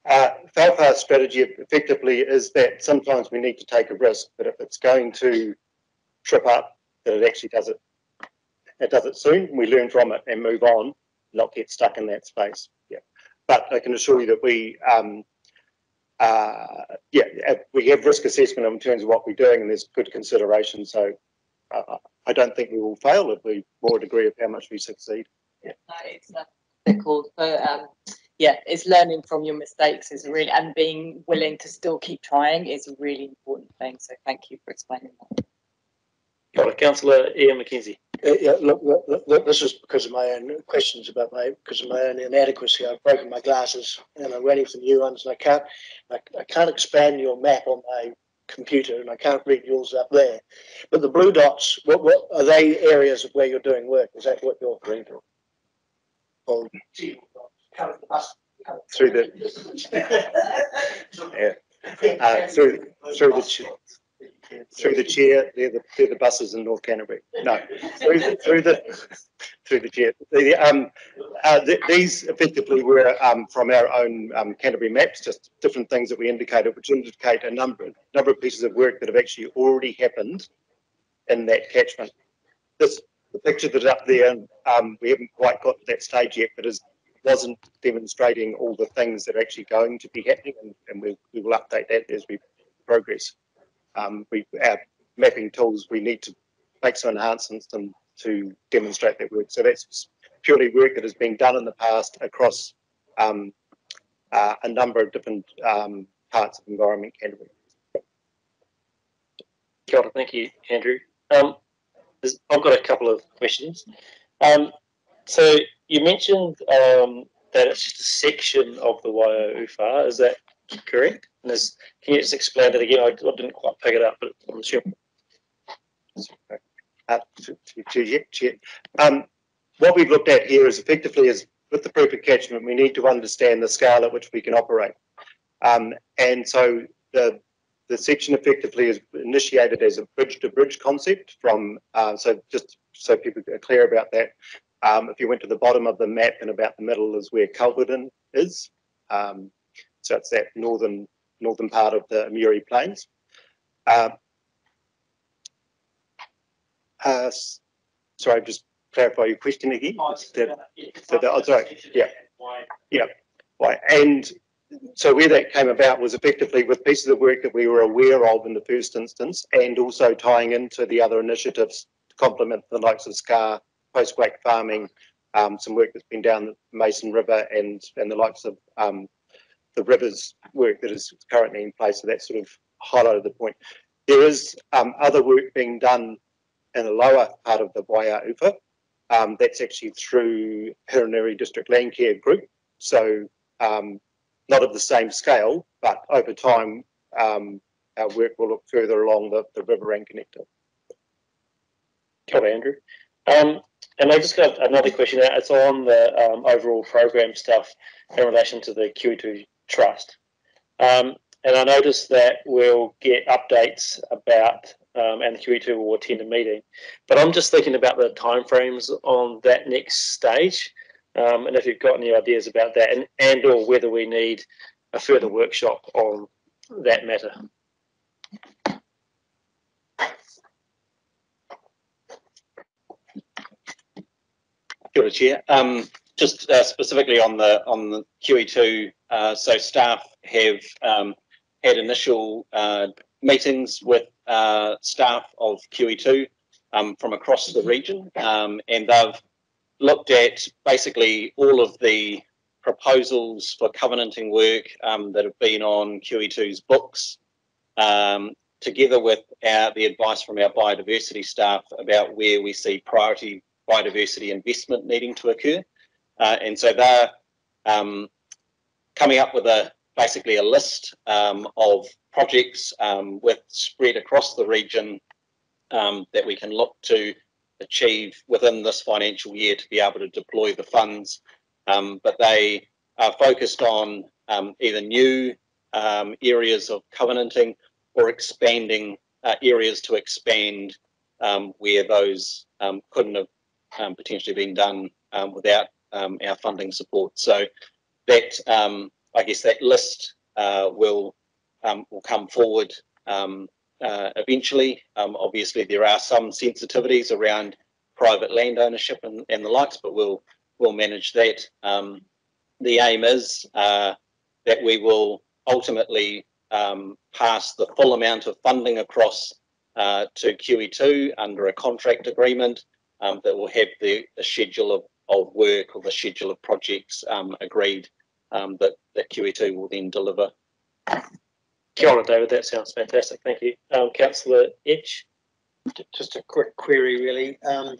Fail fast strategy effectively is that sometimes we need to take a risk, but if it's going to trip up, that it actually does it soon, we learn from it and move on, not get stuck in that space. Yeah. But I can assure you that we have risk assessment in terms of what we're doing, and there's good consideration. So I don't think we will fail. It'll be more a degree of how much we succeed. Yeah. No, it's they're called. But yeah, it's learning from your mistakes is really, and being willing to still keep trying is a really important thing. So thank you for explaining that. Got it. Councillor Ian Mackenzie. Yeah, look, this is because of my own questions because of my own inadequacy. I've broken my glasses and I'm waiting for new ones, and I can't expand your map on my computer, and I can't read yours up there. But the blue dots, what are they areas of where you're doing work? Is that what you're doing? Or through the through the chair, they're the buses in North Canterbury. No, through the chair. These effectively were from our own Canterbury maps, just different things that we indicated, which indicate a number of pieces of work that have actually already happened in that catchment. The picture that's up there, we haven't quite got to that stage yet, but wasn't demonstrating all the things that are actually going to be happening, and we will update that as we progress. Our mapping tools, we need to make some enhancements to demonstrate that work. So that's purely work that has been done in the past across a number of different parts of Environment Canterbury. Kia ora, thank you, Andrew. I've got a couple of questions. So you mentioned that it's just a section of the Waiauwha. Is that correct? And can you just explain it again? I didn't quite pick it up, but I'm sure. What we've looked at here is effectively with the proof of catchment, we need to understand the scale at which we can operate. And so the section effectively is initiated as a bridge-to-bridge concept from, so just so people are clear about that, if you went to the bottom of the map and about the middle is where Culverden is. So it's that northern part of the Muri Plains. Sorry, just clarify your question again. Sorry. Yeah. Right. And so where that came about was effectively with pieces of work that we were aware of in the first instance, and also tying into the other initiatives to complement the likes of SCAR, post-quake farming, some work that's been down the Mason River, and the likes of the rivers work that is currently in place. So that sort of highlighted the point. There is other work being done in the lower part of the Waiauwha. That's actually through Hiranuri District Land Care Group. So not of the same scale, but over time, our work will look further along the river and connector. Kia ora, Andrew. And I just got another question. It's on the overall program stuff in relation to the QE2 Trust. And I noticed that we'll get updates about, and the QE2 will attend a meeting. But I'm just thinking about the timeframes on that next stage. And if you've got any ideas about that, and or whether we need a further workshop on that matter. Kia ora, Chair. Just specifically on the QE2, so staff have had initial meetings with staff of QE2 from across the region, and they've looked at basically all of the proposals for covenanting work that have been on QE2's books, together with the advice from our biodiversity staff about where we see priority biodiversity investment needing to occur. And so they're coming up with basically a list of projects with spread across the region that we can look to achieve within this financial year to be able to deploy the funds. But they are focused on either new areas of covenanting or expanding areas to expand where those couldn't have potentially been done without our funding support. So that I guess that list will come forward eventually. Obviously, there are some sensitivities around private land ownership and the likes, but we'll manage that. The aim is that we will ultimately pass the full amount of funding across to QE2 under a contract agreement that will have the schedule of work or the schedule of projects agreed that QE2 will then deliver. Kia ora, David. That sounds fantastic. Thank you. Councillor Edge. Just a quick query, really. I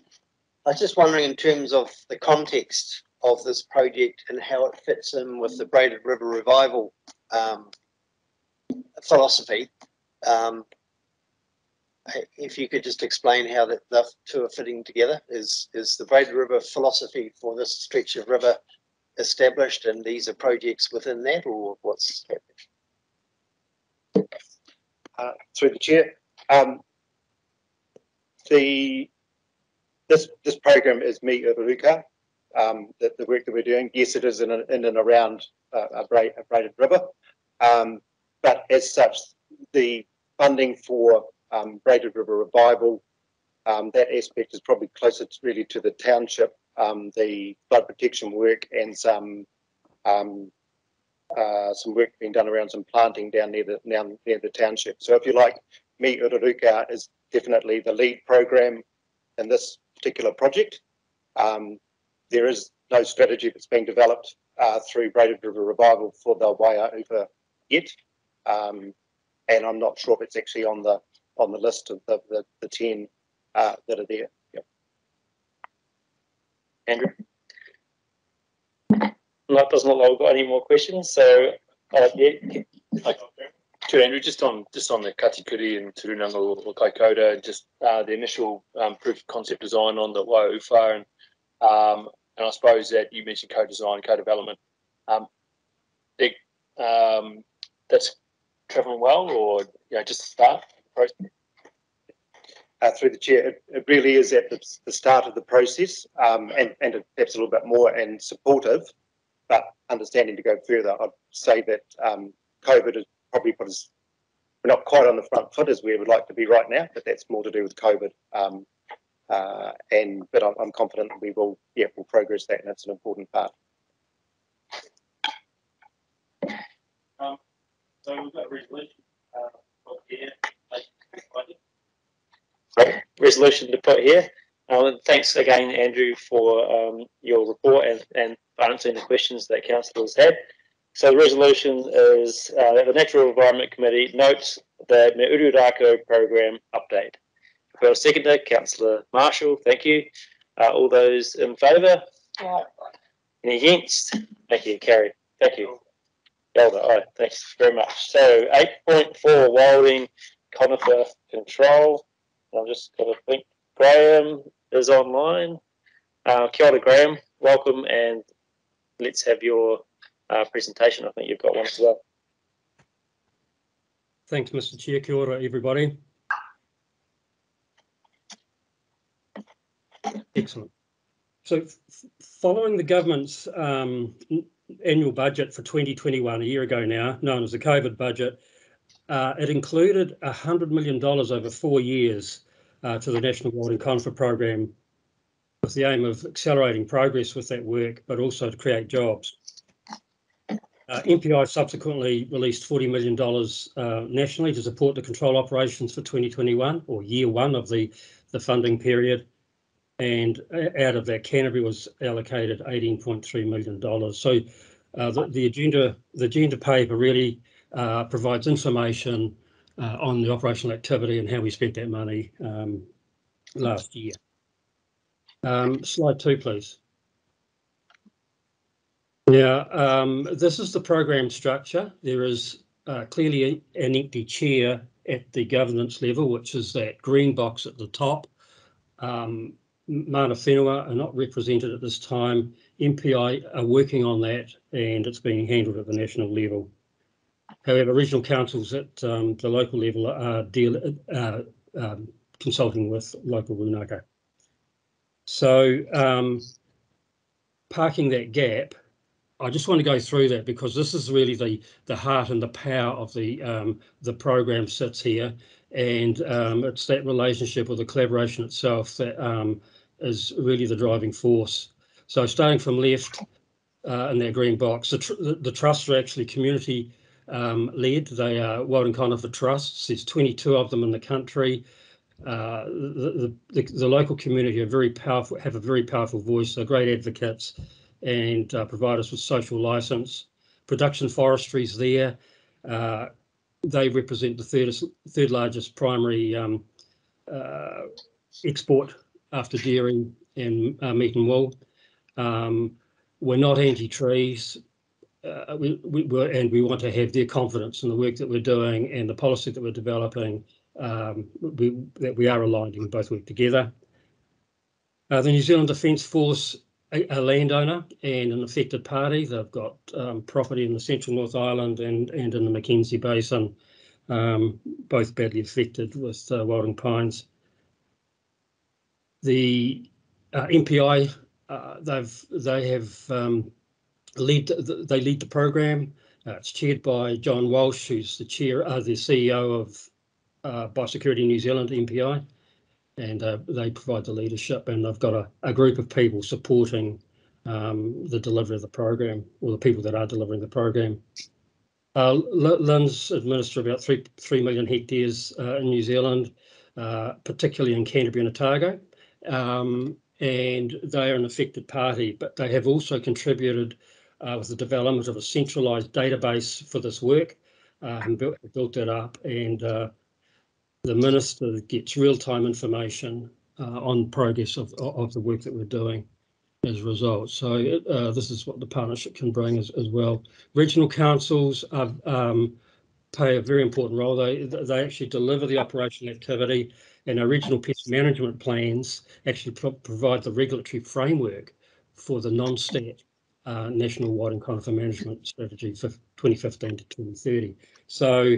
was just wondering, in terms of the context of this project and how it fits in with the Braided River Revival philosophy, if you could just explain how the two are fitting together. Is the Braided River philosophy for this stretch of river established, and these are projects within that, or what's happening? Through the chair, this program is me Uruka. The work that we're doing, yes, it is in and around a braided river, but as such, the funding for Braided River Revival, that aspect is probably closer really to the township, the flood protection work, and some work being done around some planting down near the township. So if you like, me Uruka is definitely the lead program in this particular project. There is no strategy that's being developed through Braided River Revival for the Waiaupa yet, and I'm not sure if it's actually on the list of the 10 that are there. Yep. Andrew? No, it doesn't look like we've got any more questions. So, To Andrew, just on the Katikuri and Turunanga or Kaikoura, just the initial proof of concept design on the Waiaupa, and I suppose that you mentioned co-design, co-development. That's travelling well, or just the start process? Through the chair, it really is at the start of the process, and perhaps a little bit more and supportive, but understanding to go further. I'd say that COVID has probably put us, we're not quite on the front foot as we would like to be right now, but that's more to do with COVID. But I'm confident that we'll progress that, and that's an important part. So we've got a resolution here. Resolution to put here. Thanks again, Andrew, for your report and answering the questions that councillors had. So the resolution is that the Natural Environment Committee notes the Me Ururako program update. We've got a seconder, Councillor Marshall. Thank you. All those in favour? Any against? Thank you, carried. Thank you. Elder, aye, thanks very much. So 8.4 wilding conifer control. I've just got to think. Graham is online. Kia ora, Graham. Welcome, and let's have your presentation. I think you've got one as well. Thanks, Mr. Chair. Kia ora, everybody. Excellent. So following the government's annual budget for 2021, a year ago now, known as the COVID budget, it included $100 million over 4 years to the National Wild and Conifer Program, with the aim of accelerating progress with that work, but also to create jobs. MPI subsequently released $40 million nationally to support the control operations for 2021, or year one of the funding period. And out of that, Canterbury was allocated $18.3 million. So the agenda paper really provides information on the operational activity and how we spent that money last year. Slide 2, please. Now, this is the program structure. There is clearly an empty chair at the governance level, which is that green box at the top. Mana Whenua are not represented at this time. MPI are working on that, and it's being handled at the national level. However, regional councils at the local level are consulting with local wūnaka. So parking that gap, I just want to go through that because this is really the heart and the power of the program sits here, and it's that relationship or the collaboration itself that is really the driving force. So starting from left in that green box, the trusts are actually community led. They are Wild and Conifer trusts. There's 22 of them in the country. The local community are very powerful, have a very powerful voice. They're great advocates and provide us with social license. Production forestry is there. They represent the third largest primary export after dairy and meat and wool. We're not anti-trees. And we want to have their confidence in the work that we're doing and the policy that we're developing, that we are aligned and both work together. The New Zealand Defence Force, a landowner and an affected party. They've got property in the central North Island and in the Mackenzie Basin, both badly affected with wilding pines. The MPI, they lead the program. It's chaired by John Walsh, who's the CEO of Biosecurity New Zealand, MPI, and they provide the leadership, and they've got a group of people supporting the delivery of the program, or the people that are delivering the program. LINZ administer about 3 million hectares in New Zealand, particularly in Canterbury and Otago, and they are an affected party, but they have also contributed with the development of a centralised database for this work, and built that up, and the Minister gets real-time information on progress of the work that we're doing as a result. So this is what the partnership can bring as well. Regional councils play a very important role. They actually deliver the operational activity, and our regional pest management plans actually provide the regulatory framework for the non-stat National Wild and Conifer Management Strategy for 2015 to 2030. So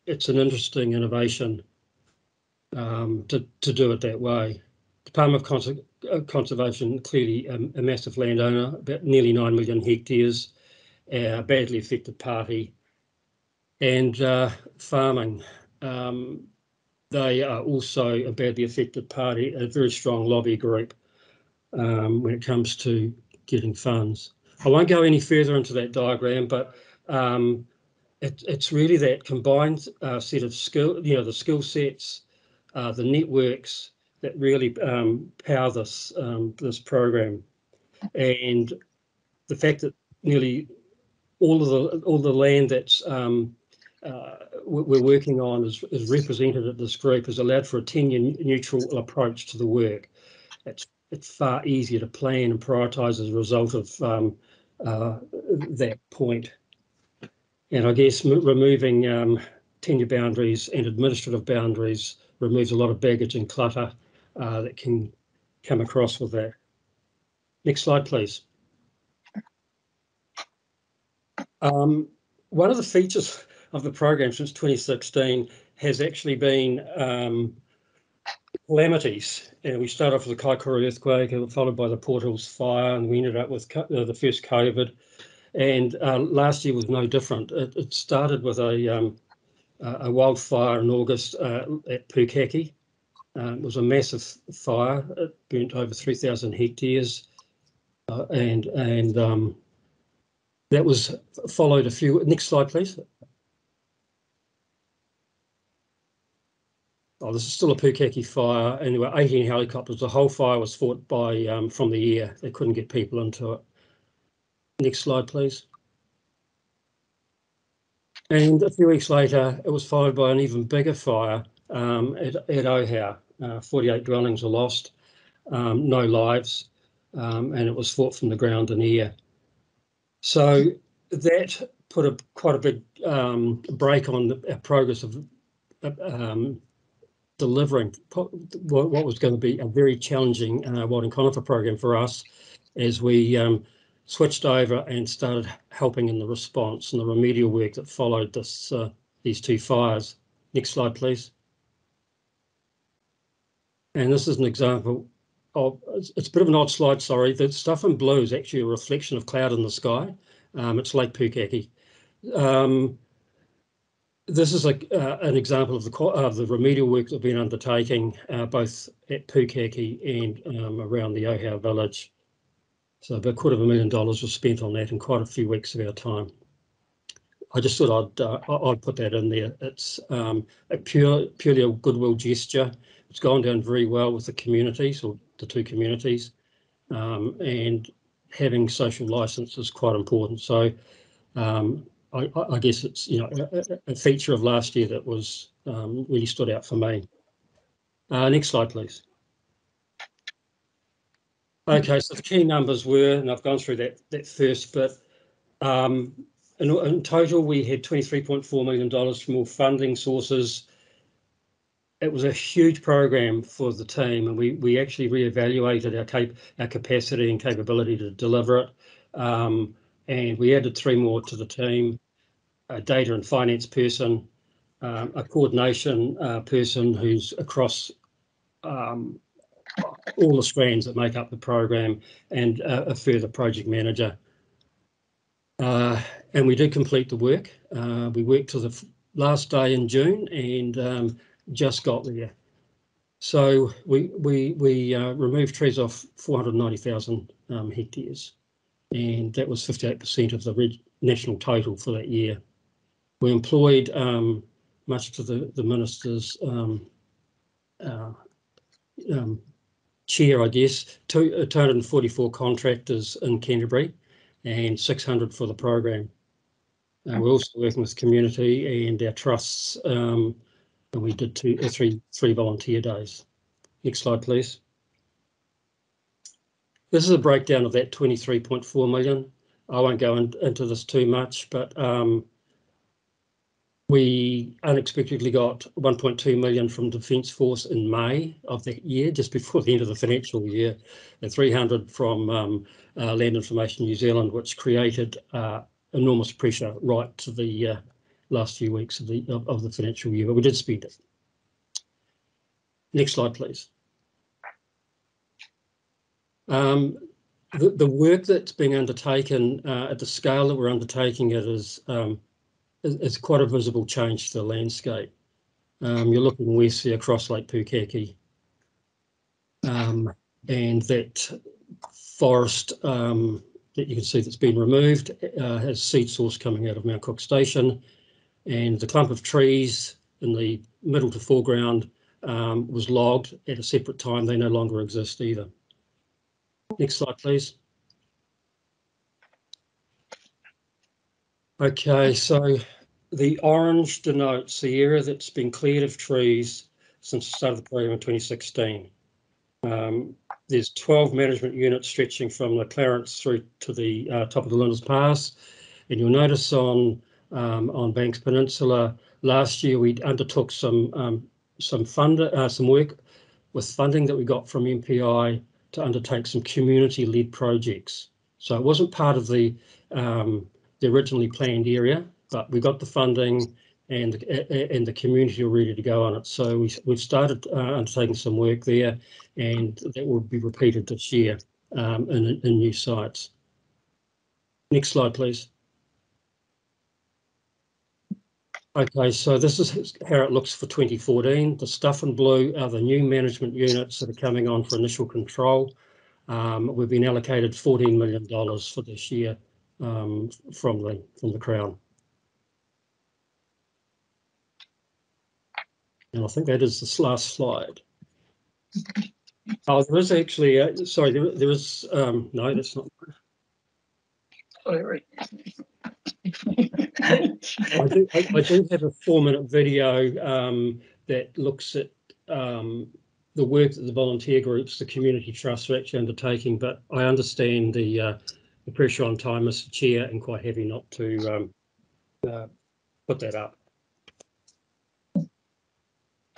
it's an interesting innovation to do it that way. Department of Conservation, clearly a massive landowner, about nearly 9 million hectares, a badly affected party. And farming, they are also a badly affected party, a very strong lobby group when it comes to getting funds. I won't go any further into that diagram, but it's really that combined set of the skill sets, the networks that really power this program, and the fact that nearly all the land that's we're working on is represented at this group has allowed for a tenure neutral approach to the work. It's far easier to plan and prioritise as a result of that point. And I guess removing tenure boundaries and administrative boundaries removes a lot of baggage and clutter that can come across with that. Next slide, please. One of the features of the program since 2016 has actually been calamities, and we started off with the Kaikoura earthquake, followed by the Port Hills fire, and we ended up with the first COVID. And last year was no different. It started with a wildfire in August at Pukaki. It was a massive fire. It burnt over 3,000 hectares, and that was followed a few. Next slide, please. Oh, this is still a Pukaki fire, and there were 18 helicopters. The whole fire was fought by from the air. They couldn't get people into it. Next slide, please. And a few weeks later, it was followed by an even bigger fire at Ohau. 48 dwellings were lost, no lives, and it was fought from the ground and air. So that put quite a big break on our progress of delivering what was going to be a very challenging wild and conifer program for us as we switched over and started helping in the response and the remedial work that followed these two fires. Next slide, please. And this is an example of, it's a bit of an odd slide, sorry. The stuff in blue is actually a reflection of cloud in the sky. It's Lake Pukaki. This is an example of the remedial work that we've been undertaking both at Pukaki and around the Ohau village. So about $250,000 was spent on that in quite a few weeks of our time. I just thought I'd put that in there. It's purely a goodwill gesture. It's gone down very well with the communities, or the two communities, and having social license is quite important. So I guess it's a feature of last year that was really stood out for me. Next slide, please. Okay, so the key numbers were, and I've gone through that first bit. In total, we had $23.4 million from all funding sources. It was a huge program for the team, and we actually reevaluated our capacity and capability to deliver it. And we added 3 more to the team: a data and finance person, a coordination person who's across all the strands that make up the program, and a further project manager. And we did complete the work. We worked till the last day in June and just got there. So we removed trees off 490,000 hectares, and that was 58% of the national total for that year. We employed, much to the minister's chair, I guess, 244 contractors in Canterbury and 600 for the program. We're also working with community and our trusts, and we did three volunteer days. Next slide, please. This is a breakdown of that 23.4 million. I won't go into this too much, but we unexpectedly got 1.2 million from Defence Force in May of that year, just before the end of the financial year, and 300 from Land Information New Zealand, which created enormous pressure right to the last few weeks of the financial year, but we did spend it. Next slide, please. The work that's being undertaken at the scale that we're undertaking it is quite a visible change to the landscape. You're looking west here across Lake Pukaki, and that forest that you can see that's been removed has seed source coming out of Mount Cook Station, and the clump of trees in the middle to foreground was logged at a separate time. They no longer exist either. Next slide, please. Okay, so the orange denotes the area that's been cleared of trees since the start of the program in 2016. There's 12 management units stretching from the Clarence through to the top of the Linders Pass, and you'll notice on Banks Peninsula last year we undertook some work with funding that we got from MPI to undertake some community-led projects. So it wasn't part of the originally planned area, but we got the funding and the community are ready to go on it. So we've started undertaking some work there, and that will be repeated this year in new sites. Next slide, please. Okay, so this is how it looks for 2014. The stuff in blue are the new management units that are coming on for initial control. We've been allocated $14 million for this year from the Crown. And I think that is this last slide. Oh, there is actually, sorry, there is, no, that's not. Sorry. I do have a 4-minute video that looks at the work that the volunteer groups, the community trusts are actually undertaking, but I understand the pressure on time, Mr. Chair, and quite happy not to put that up.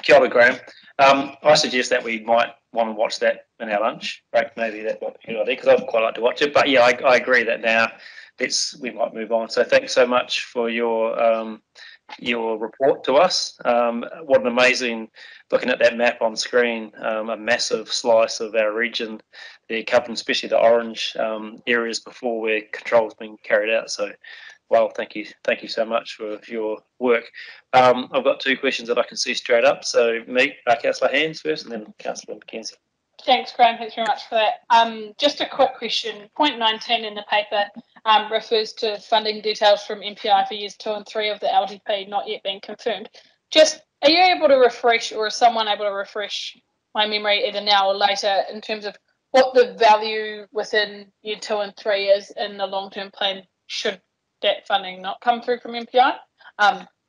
Kia ora, Graham. I suggest that we might want to watch that in our lunch break. Maybe that might be a good idea, because I'd quite like to watch it. But yeah, I agree that now we might move on. So thanks so much for your report to us. What an amazing, looking at that map on screen, a massive slice of our region there, covering especially the orange areas before where control's been carried out. So, well, thank you so much for your work. I've got 2 questions that I can see straight up. So, Councillor Heinz first, and then Councillor Mackenzie. Thanks, Graham. Thanks very much for that. Just a quick question. Point 19 in the paper refers to funding details from MPI for years 2 and 3 of the LTP not yet being confirmed. Just, are you able to refresh, or is someone able to refresh my memory either now or later in terms of what the value within year 2 and 3 is in the long-term plan should that funding not come through from MPI?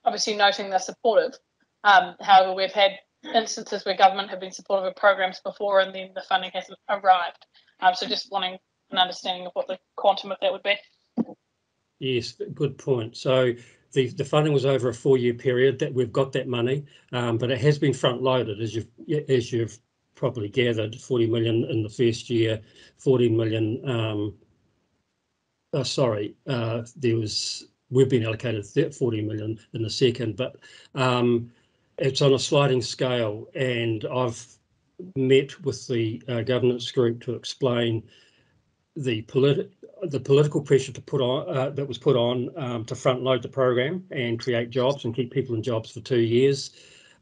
Obviously noting they're supportive. However, we've had instances where government have been supportive of programs before and then the funding hasn't arrived. So just wanting an understanding of what the quantum of that would be. Yes, good point. So the funding was over a 4-year period that we've got that money, but it has been front loaded, as you've probably gathered. 40 million in the first year, 40 million. We've been allocated 40 million in the second, but it's on a sliding scale, and I've met with the governance group to explain the political pressure to put on that was put on to front load the program and create jobs and keep people in jobs for 2 years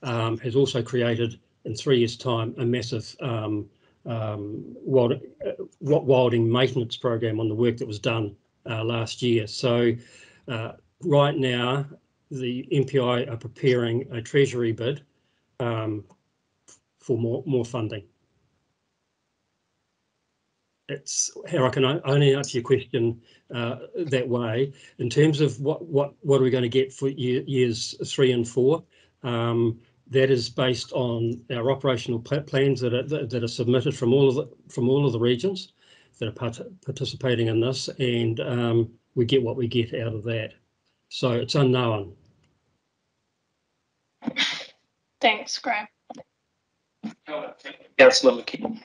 has also created in 3 years' time a massive wilding maintenance program on the work that was done last year. So right now the MPI are preparing a Treasury bid for more funding. It's how I can only answer your question that way. In terms of what are we going to get for years 3 and 4, that is based on our operational plans that are submitted from all of the regions that are participating in this, and we get what we get out of that. So it's unknown. Thanks, Graham. Councillor McKee.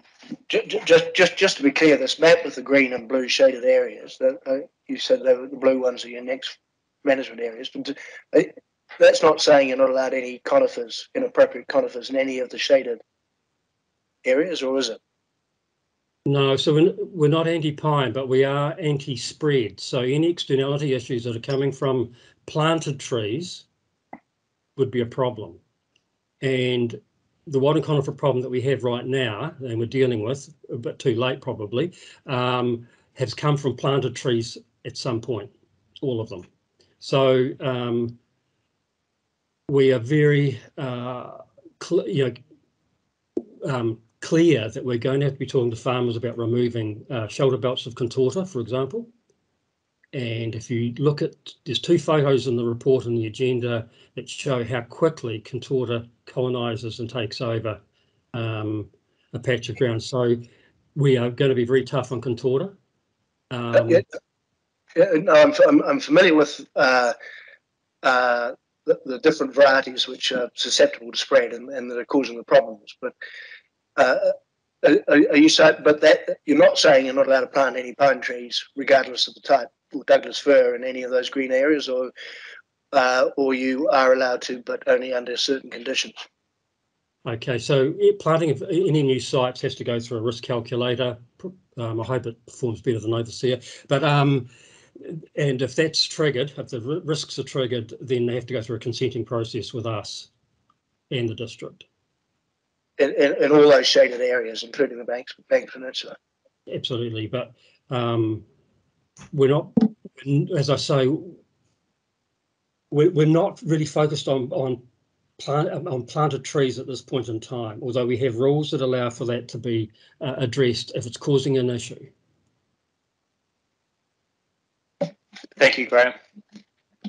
Just to be clear, this map with the green and blue shaded areas, that you said the blue ones are your next management areas, but that's not saying you're not allowed any conifers, inappropriate conifers in any of the shaded areas, or is it? No, so we're not anti-pine, but we are anti-spread. So any externality issues that are coming from planted trees would be a problem. And the wilding conifer problem that we have right now, and we're dealing with, a bit too late probably, has come from planted trees at some point, all of them. So we are very clear that we're going to have to be talking to farmers about removing shoulder belts of contorta, for example. And if you look at, there's 2 photos in the report and the agenda that show how quickly contorta colonises and takes over a patch of ground. So we are going to be very tough on contorta. No, I'm familiar with the different varieties which are susceptible to spread and that are causing the problems. But are you saying? But that you're not saying you're not allowed to plant any pine trees, regardless of the type, or Douglas fir in any of those green areas, or or you are allowed to, but only under certain conditions. Okay, so planting of any new sites has to go through a risk calculator. I hope it performs better than Overseer. But and if that's triggered, if the risks are triggered, then they have to go through a consenting process with us and the district. In all those shaded areas, including the Banks Peninsula. Absolutely, but we're not, as I say, we're not really focused on planted trees at this point in time, although we have rules that allow for that to be addressed if it's causing an issue. Thank you, Graham.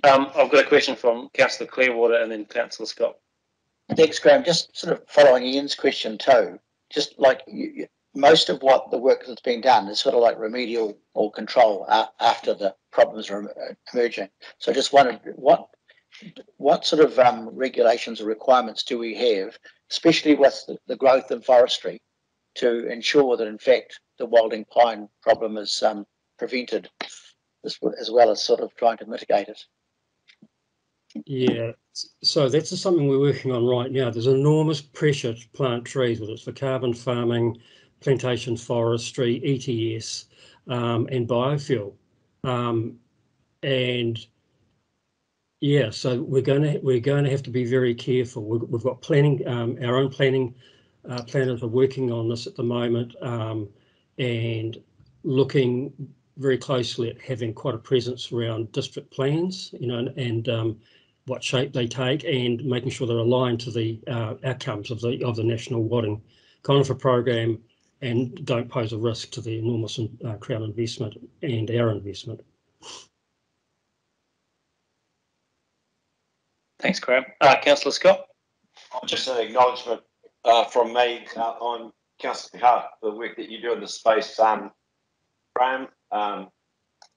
I've got a question from Councillor Clearwater and then Councillor Scott. Thanks, Graham. Just sort of following Ian's question too, just like most of what the work that's been done is sort of like remedial or control after the problems are emerging. So I just wondered what sort of regulations or requirements do we have, especially with the growth in forestry, to ensure that in fact the wilding pine problem is prevented, as well as sort of trying to mitigate it? Yeah, so that's something we're working on right now. There's enormous pressure to plant trees, whether it's for carbon farming, plantation forestry, ETS, and biofuel. And yeah, so we're going to have to be very careful. We've got planning, our own planning planners are working on this at the moment, and looking very closely at having quite a presence around district plans, you know, and what shape they take, and making sure they're aligned to the outcomes of the National Wilding Conifer Program, and don't pose a risk to the enormous Crown investment and our investment. Thanks, Graham. Councillor Scott. Just an acknowledgement from me on Councillor behalf for the work that you do in this space. Graham,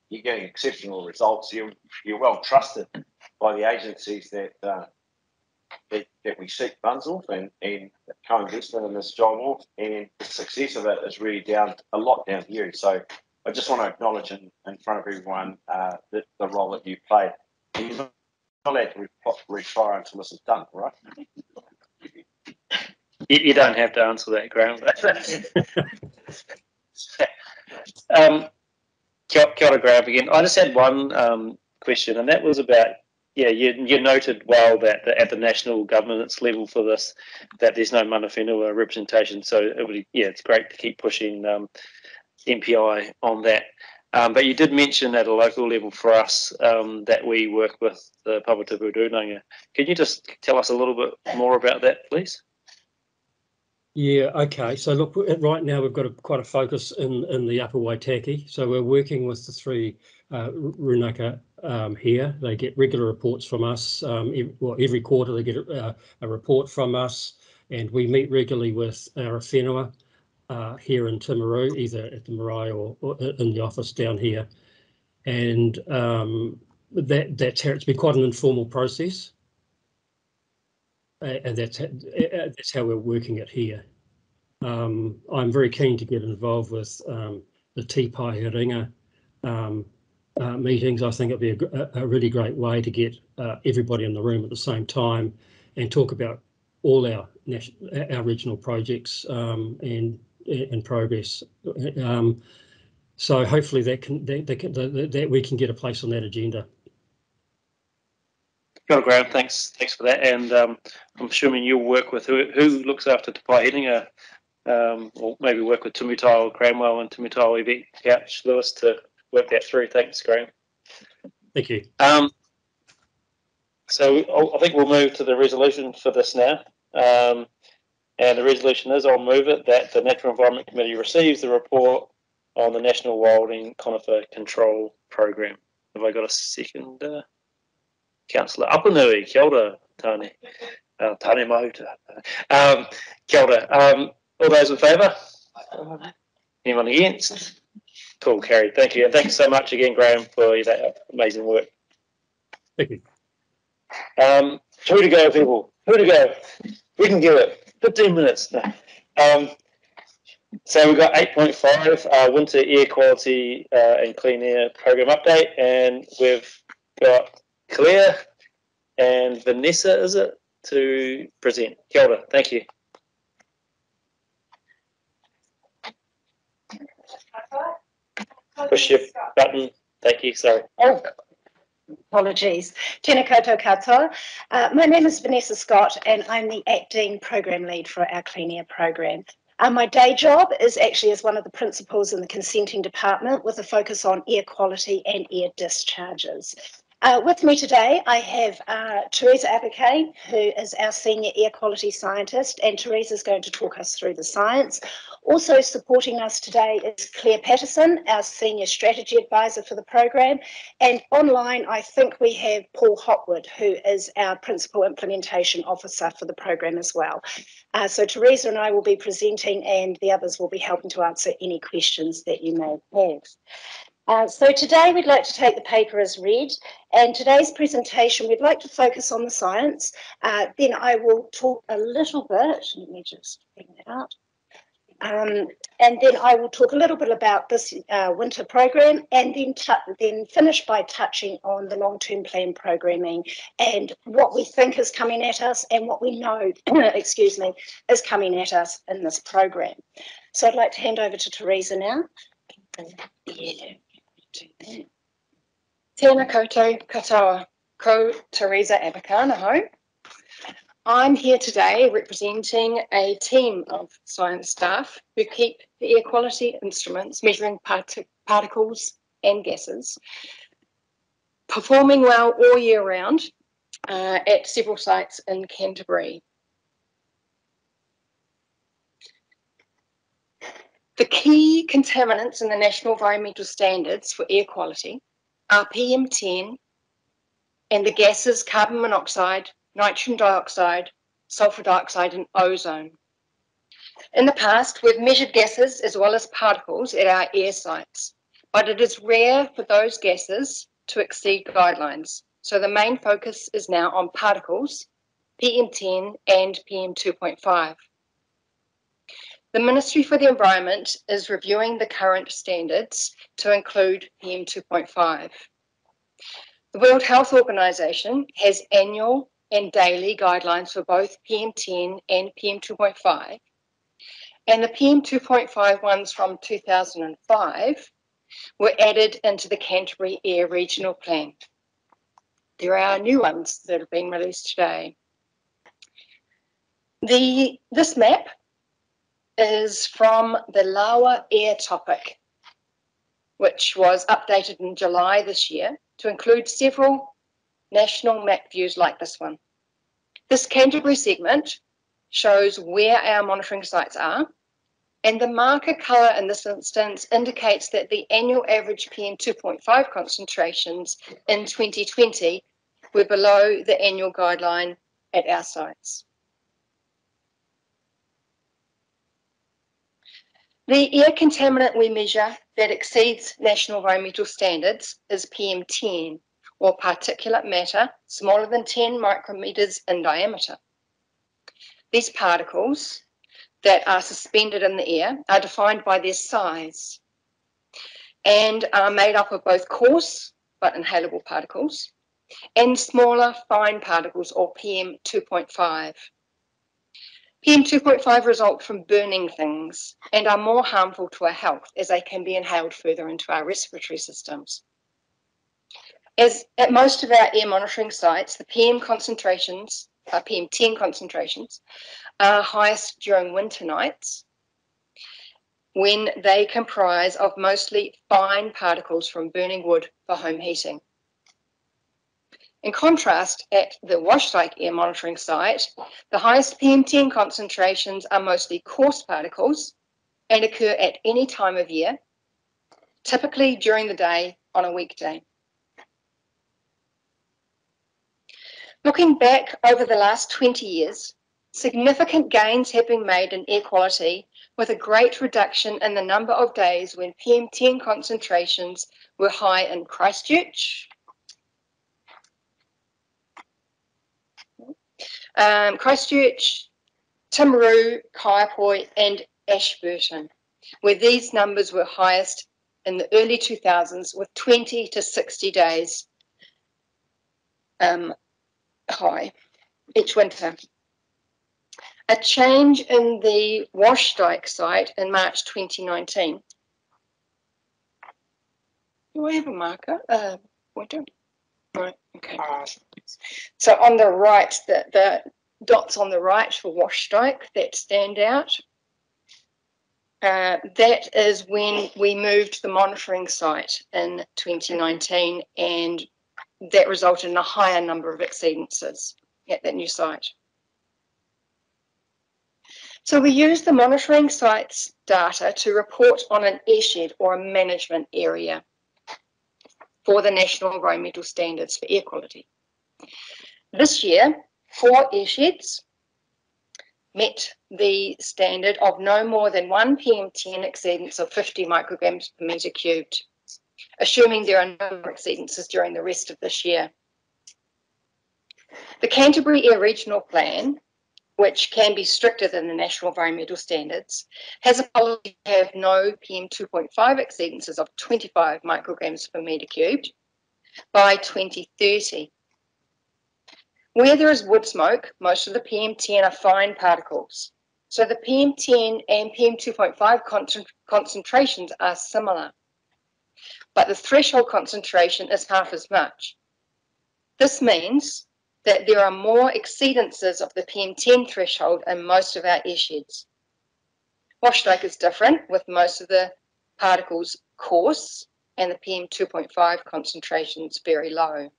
you're getting exceptional results. You're well trusted by the agencies that we seek funds off and co-investment in this job off, and the success of it is really a lot down to you. So I just want to acknowledge in front of everyone the role that you played. You're not allowed to retire until this is done, right? You don't have to answer that, Graham. Kia ora, Graham, again. I just had one question, and that was about, yeah, you noted well that at the national governance level for this, that there's no mana whenua representation. So it's great to keep pushing MPI on that. But you did mention at a local level for us that we work with the Pāwhata Rūranga. Can you just tell us a little bit more about that, please? Yeah, okay. So look, right now we've got quite a focus in the Upper Waitaki. So we're working with the three Runaka here. They get regular reports from us. Every quarter they get a report from us, and we meet regularly with our whenua here in Timaru, either at the marae or in the office down here. And that's how it's been quite an informal process. And that's how we're working it here. I'm very keen to get involved with the Te Pahiringa meetings. I think it'd be a really great way to get everybody in the room at the same time and talk about all our regional projects and progress. So hopefully that we can get a place on that agenda. Well, Graham, thanks for that. And I'm assuming you'll work with who looks after Te Pahiringa, or maybe work with Tumitau Cranwell and Tumitau Event Couch Lewis to work that through. Thanks, Graham. Thank you. So I think we'll move to the resolution for this now. And the resolution is, I'll move it, that the Natural Environment Committee receives the report on the National Wilding Conifer Control Program. Have I got a second? Councillor Apanui, kia ora, Tane. Tane Mahuta. Kia ora. All those in favour? Anyone against? Cool, carried. Thank you. And thanks so much again, Graham, for that amazing work. Thank you. Who to go, people? Who to go? We can give it 15 minutes. So we've got 8.5, Winter Air Quality and Clean Air Program Update, and we've got Claire and Vanessa, is it, to present. Kia ora, thank you. Push your button. Thank you, sorry. Oh, apologies. Tēnā koutou katoa. My name is Vanessa Scott and I'm the acting program lead for our Clean Air program. My day job is actually as one of the principals in the consenting department with a focus on air quality and air discharges. With me today, I have Teresa Apicay, who is our senior air quality scientist, and Teresa is going to talk us through the science. Also supporting us today is Claire Patterson, our senior strategy advisor for the program, and online I think we have Paul Hopwood, who is our principal implementation officer for the program as well. So Teresa and I will be presenting, and the others will be helping to answer any questions that you may have. So today we'd like to take the paper as read, and today's presentation we'd like to focus on the science. Then I will talk a little bit, let me just bring that out, and then I will talk a little bit about this winter program, and then finish by touching on the long-term plan programming and what we think is coming at us and what we know, excuse me, is coming at us in this program. So I'd like to hand over to Teresa now. Yeah. Tēnā koutou katoa, ko Teresa Apicay. I'm here today representing a team of science staff who keep the air quality instruments measuring particles and gases performing well all year round at several sites in Canterbury. The key contaminants in the National Environmental Standards for air quality are PM10 and the gases carbon monoxide, nitrogen dioxide, sulfur dioxide and ozone. In the past, we've measured gases as well as particles at our air sites, but it is rare for those gases to exceed guidelines. So the main focus is now on particles, PM10 and PM2.5. The Ministry for the Environment is reviewing the current standards to include PM2.5. The World Health Organization has annual and daily guidelines for both PM10 and PM2.5, and the PM2.5 ones from 2005 were added into the Canterbury Air Regional Plan. There are new ones that have been released today. This map is from the Lawa Air Topic, which was updated in July this year to include several national map views like this one. This Canterbury segment shows where our monitoring sites are, and the marker colour in this instance indicates that the annual average PM2.5 concentrations in 2020 were below the annual guideline at our sites. The air contaminant we measure that exceeds national environmental standards is PM10, or particulate matter smaller than 10 micrometers in diameter. These particles that are suspended in the air are defined by their size and are made up of both coarse but inhalable particles and smaller fine particles, or PM2.5. PM2.5 result from burning things and are more harmful to our health as they can be inhaled further into our respiratory systems. As at most of our air monitoring sites, the PM10 concentrations are highest during winter nights when they comprise of mostly fine particles from burning wood for home heating. In contrast, at the Washtenae air monitoring site, the highest PM10 concentrations are mostly coarse particles and occur at any time of year, typically during the day on a weekday. Looking back over the last 20 years, significant gains have been made in air quality, with a great reduction in the number of days when PM10 concentrations were high in Christchurch, Timaru, Kaiapoi and Ashburton, where these numbers were highest in the early 2000s with 20 to 60 days high each winter. A change in the wash dike site in March 2019. Do I have a marker? Pointer? Right, okay. So on the right, the dots on the right for wash dike that stand out. That is when we moved the monitoring site in 2019, and that resulted in a higher number of exceedances at that new site. So we use the monitoring site's data to report on an airshed or a management area for the National Environmental Standards for Air Quality. This year, 4 airsheds met the standard of no more than 1 PM10 exceedance of 50 micrograms per metre cubed, assuming there are no exceedances during the rest of this year. The Canterbury Air Regional Plan, which can be stricter than the National Environmental Standards, has a policy to have no PM2.5 exceedances of 25 micrograms per metre cubed by 2030. Where there is wood smoke, most of the PM10 are fine particles. So the PM10 and PM2.5 concentrations are similar, but the threshold concentration is half as much. This means that there are more exceedances of the PM10 threshold in most of our airsheds. Wash dike is different, with most of the particles coarse and the PM2.5 concentrations very low.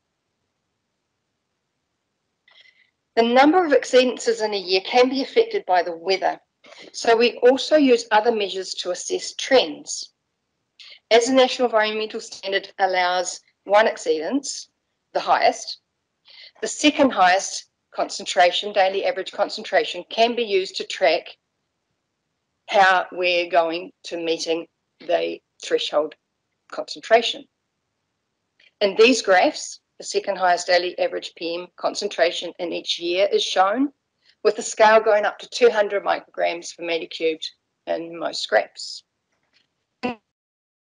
The number of exceedances in a year can be affected by the weather, so we also use other measures to assess trends. As the National Environmental Standard allows 1 exceedance, the highest, the second highest concentration, daily average concentration, can be used to track how we're going to meeting the threshold concentration. In these graphs, the second highest daily average PM concentration in each year is shown, with the scale going up to 200 micrograms per metre cubed in most graphs.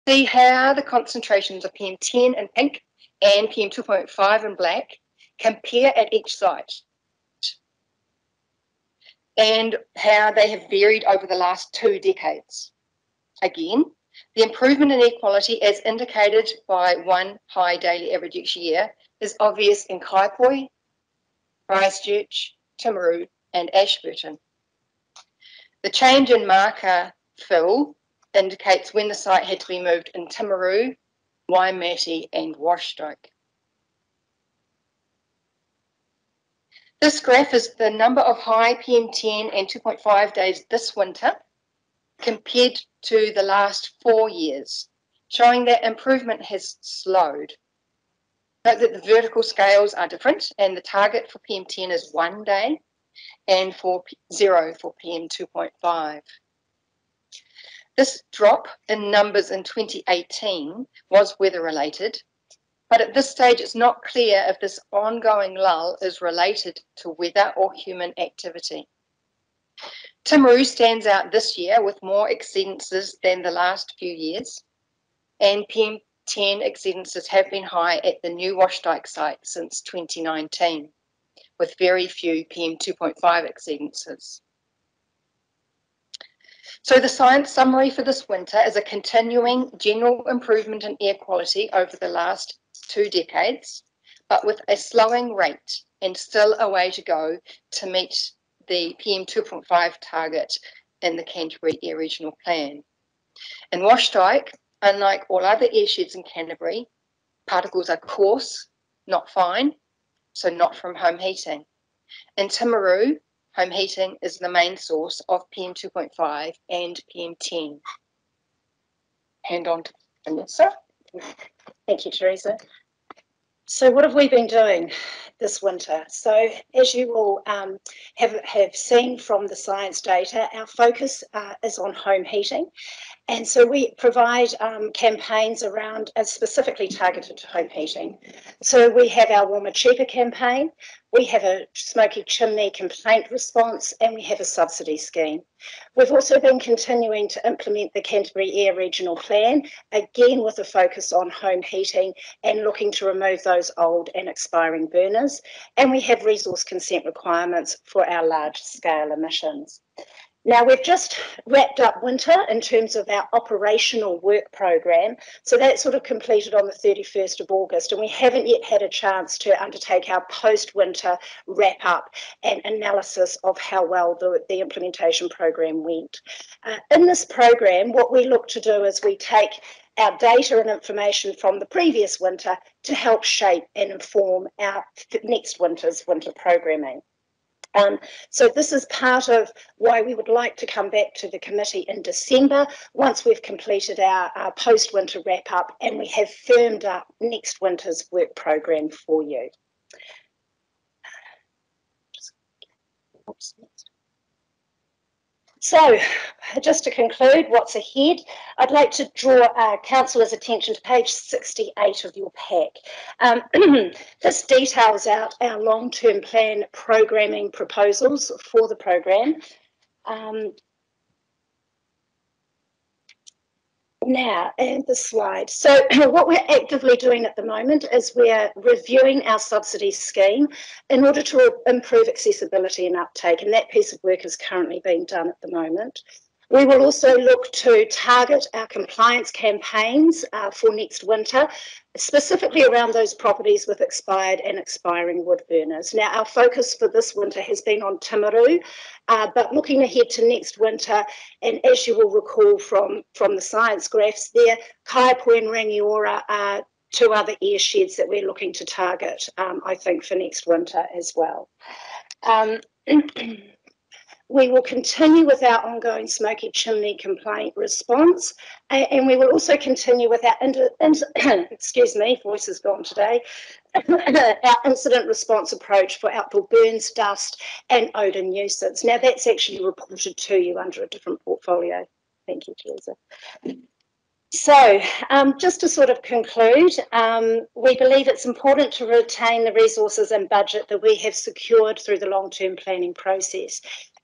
See how the concentrations of PM10 in pink and PM2.5 in black compare at each site, and how they have varied over the last 2 decades. Again, the improvement in air quality, as indicated by 1 high daily average each year, is obvious in Kaipoi, Christchurch, Timaru and Ashburton. The change in marker fill indicates when the site had to be moved in Timaru, Waimate and Wash dike. This graph is the number of high PM10 and 2.5 days this winter compared to the last 4 years, showing that improvement has slowed. Note that the vertical scales are different, and the target for PM10 is 1 day and 0 for PM2.5. This drop in numbers in 2018 was weather related, but at this stage it's not clear if this ongoing lull is related to weather or human activity. Timaru stands out this year with more exceedances than the last few years, and PM10 exceedances have been high at the new Wash dike site since 2019, with very few PM2.5 exceedances. So the science summary for this winter is a continuing general improvement in air quality over the last 2 decades, but with a slowing rate and still a way to go to meet the PM2.5 target in the Canterbury Air Regional Plan. In Wash dike, unlike all other airsheds in Canterbury, particles are coarse, not fine, so not from home heating. In Timaru, home heating is the main source of PM2.5 and PM10. Hand on to Vanessa. Thank you, Teresa. So what have we been doing this winter? So as you will have seen from the science data, our focus is on home heating, And so we provide campaigns around specifically targeted to home heating. So we have our Warmer Cheaper campaign, we have a smoky chimney complaint response, and we have a subsidy scheme. We've also been continuing to implement the Canterbury Air Regional Plan, again with a focus on home heating and looking to remove those old and expiring burners. And we have resource consent requirements for our large scale emissions. Now, we've just wrapped up winter in terms of our operational work program. So that sort of completed on the 31st of August, and we haven't yet had a chance to undertake our post-winter wrap up and analysis of how well the implementation program went. In this program, what we look to do is we take our data and information from the previous winter to help shape and inform our next winter's winter programming. So this is part of why we would like to come back to the committee in December once we've completed our post-winter wrap-up and we have firmed up next winter's work program for you. So, just to conclude, what's ahead, I'd like to draw Councillors' attention to page 68 of your pack. This details out our long-term plan programming proposals for the program. Now, and the slide. So what we're actively doing at the moment is we're reviewing our subsidy scheme in order to improve accessibility and uptake, and that piece of work is currently being done at the moment. We will also look to target our compliance campaigns for next winter, specifically around those properties with expired and expiring wood burners. Now, our focus for this winter has been on Timaru, but looking ahead to next winter, and as you will recall from the science graphs there, Kaiapoi and Rangiora are two other air sheds that we're looking to target, I think, for next winter as well. We will continue with our ongoing smoky chimney complaint response, and we will also continue with our, excuse me, voice is gone today, our incident response approach for outdoor burns, dust, and odour nuisance. Now, that's actually reported to you under a different portfolio. Thank you, Teresa. So, just to sort of conclude, we believe it's important to retain the resources and budget that we have secured through the long-term planning process.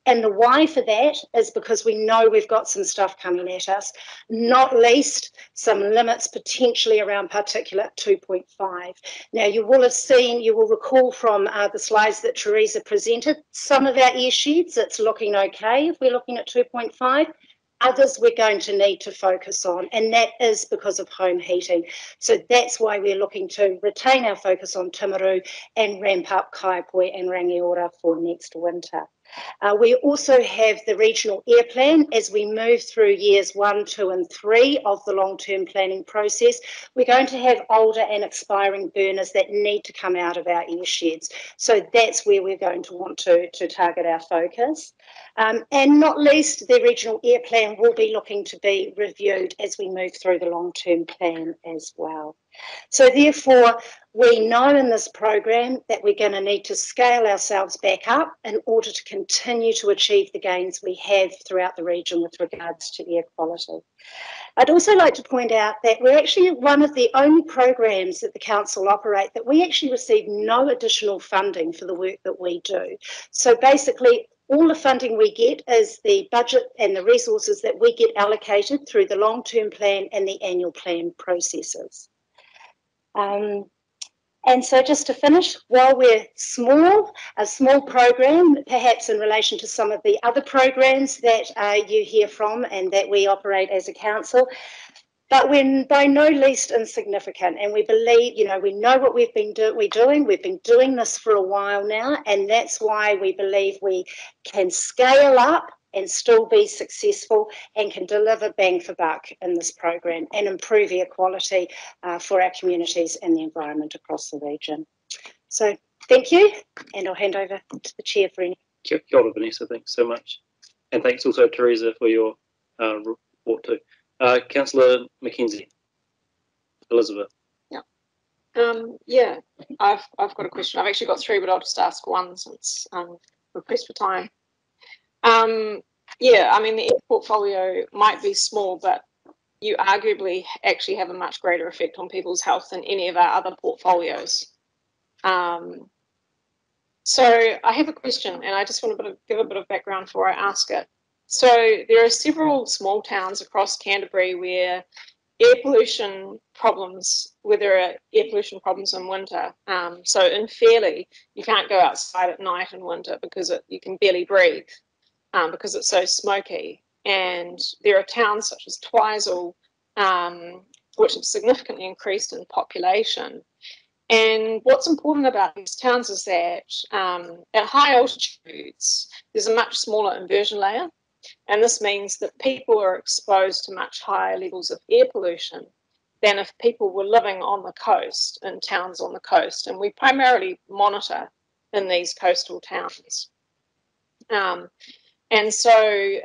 And the why for that is because we know we've got some stuff coming at us, not least some limits potentially around particulate 2.5. Now, you will have seen, you will recall from the slides that Teresa presented, some of our air sheds, it's looking okay if we're looking at 2.5. Others we're going to need to focus on, and that is because of home heating. So that's why we're looking to retain our focus on Timaru and ramp up Kaiapoi and Rangiora for next winter. We also have the regional air plan as we move through years 1, 2 and 3 of the long-term planning process. We're going to have older and expiring burners that need to come out of our air sheds. So that's where we're going to want to target our focus. And not least, the regional air plan will be looking to be reviewed as we move through the long-term plan as well. So therefore, we know in this program that we're going to need to scale ourselves back up in order to continue to achieve the gains we have throughout the region with regards to air quality. I'd also like to point out that we're actually one of the only programs that the council operate that we actually receive no additional funding for the work that we do. So basically, all the funding we get is the budget and the resources that we get allocated through the long-term plan and the annual plan processes. And so just to finish, while we're small, a small program, perhaps in relation to some of the other programs that you hear from and that we operate as a council, but we're by no least insignificant, and we believe, you know, we know what we've been doing. We've been doing this for a while now, and that's why we believe we can scale up and still be successful and can deliver bang for buck in this program and improve air quality for our communities and the environment across the region. So thank you, and I'll hand over to the chair for any. Kia ora, Vanessa, thanks so much. And thanks also, Teresa, for your report too. Councillor Mackenzie. Elizabeth. Yeah. Yeah, I've got a question. I've actually got three, but I'll just ask one since we're pressed for time. Yeah, I mean, the air portfolio might be small, but you arguably actually have a much greater effect on people's health than any of our other portfolios. So I have a question, and I just want to give a bit of background before I ask it. So there are several small towns across Canterbury where there are air pollution problems in winter. So in Fairleigh, you can't go outside at night in winter because you can barely breathe because it's so smoky. And there are towns such as Twizel, which have significantly increased in population. And what's important about these towns is that at high altitudes, there's a much smaller inversion layer. And this means that people are exposed to much higher levels of air pollution than if people were living on the coast, in towns on the coast. And we primarily monitor in these coastal towns. And so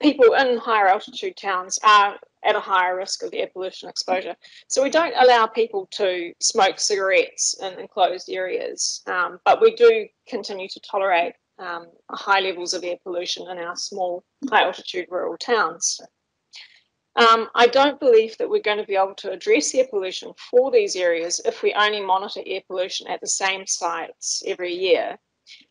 people in higher altitude towns are at a higher risk of air pollution exposure. So we don't allow people to smoke cigarettes in enclosed areas, but we do continue to tolerate high levels of air pollution in our small high altitude rural towns. I don't believe that we're going to be able to address air pollution for these areas if we only monitor air pollution at the same sites every year.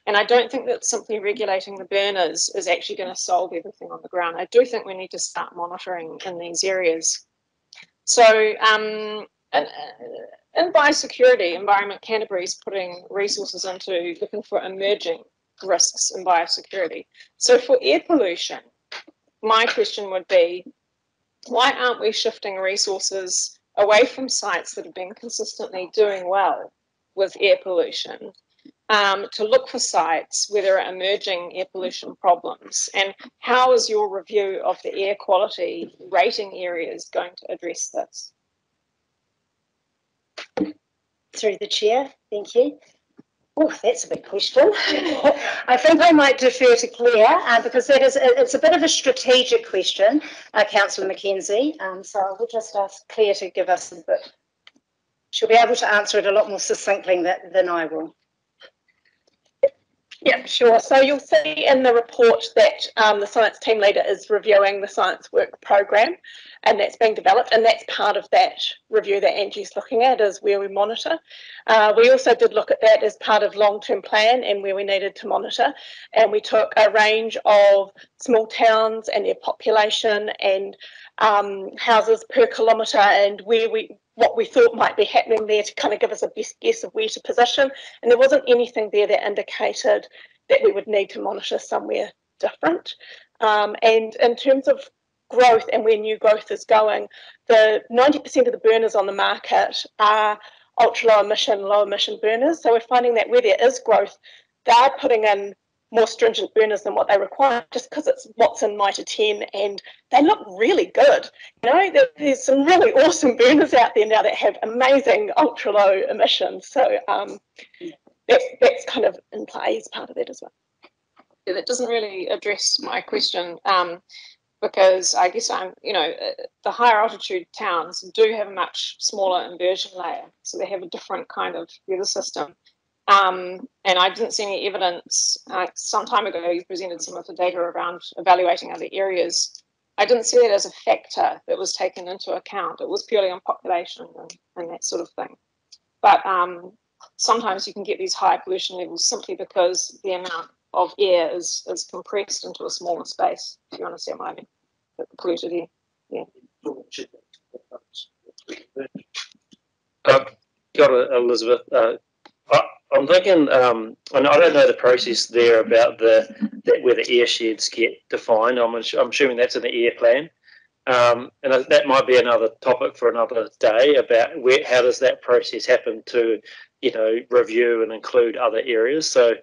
And I don't think that simply regulating the burners is actually going to solve everything on the ground. I do think we need to start monitoring in these areas. So in biosecurity, Environment Canterbury is putting resources into looking for emerging risks in biosecurity. So for air pollution, my question would be, why aren't we shifting resources away from sites that have been consistently doing well with air pollution to look for sites where there are emerging air pollution problems? And how is your review of the air quality rating areas going to address this? Through the chair, thank you. Oh, that's a big question. I think I might defer to Claire because it's a bit of a strategic question, Councillor Mackenzie. So I would just ask Claire to give us a bit. She'll be able to answer it a lot more succinctly than I will. Yeah, sure. So you'll see in the report that the science team leader is reviewing the science work program, and that's being developed, and that's part of that review that Angie's looking at, is where we monitor. We also did look at that as part of long-term plan and where we needed to monitor, and we took a range of small towns and their population and houses per kilometre and what we thought might be happening there to kind of give us a best guess of where to position. And there wasn't anything there that indicated that we would need to monitor somewhere different. And in terms of growth and where new growth is going, the 90% of the burners on the market are ultra low emission burners. So we're finding that where there is growth, they're putting in more stringent burners than what they require, just because it's what's in MITRE 10, and they look really good. You know, there's some really awesome burners out there now that have amazing ultra low emissions. So that's kind of in play as part of that as well. Yeah, that doesn't really address my question because I guess the higher altitude towns do have a much smaller inversion layer, so they have a different kind of weather system. And I didn't see any evidence. Some time ago, you presented some of the data around evaluating other areas. I didn't see that as a factor that was taken into account. It was purely on population and that sort of thing. But sometimes you can get these high pollution levels simply because the amount of air is compressed into a smaller space, if you understand what I mean. The polluted air. Yeah. Got it, Elizabeth. I'm thinking, I don't know the process there about where the air sheds get defined. I'm assuming that's in the air plan. And that might be another topic for another day about how does that process happen to, review and include other areas. So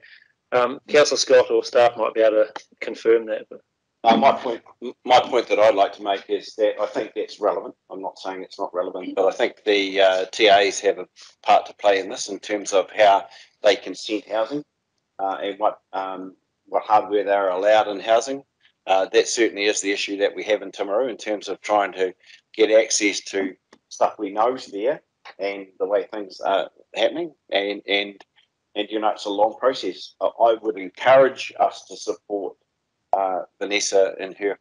Councillor Scott or staff might be able to confirm that. My point that I'd like to make is that I think that's relevant. I'm not saying it's not relevant, but I think the TAs have a part to play in this in terms of how they consent housing and what hardware they're allowed in housing. That certainly is the issue that we have in Timaru in terms of trying to get access to stuff we know is there and the way things are happening. And it's a long process. I would encourage us to support Vanessa in her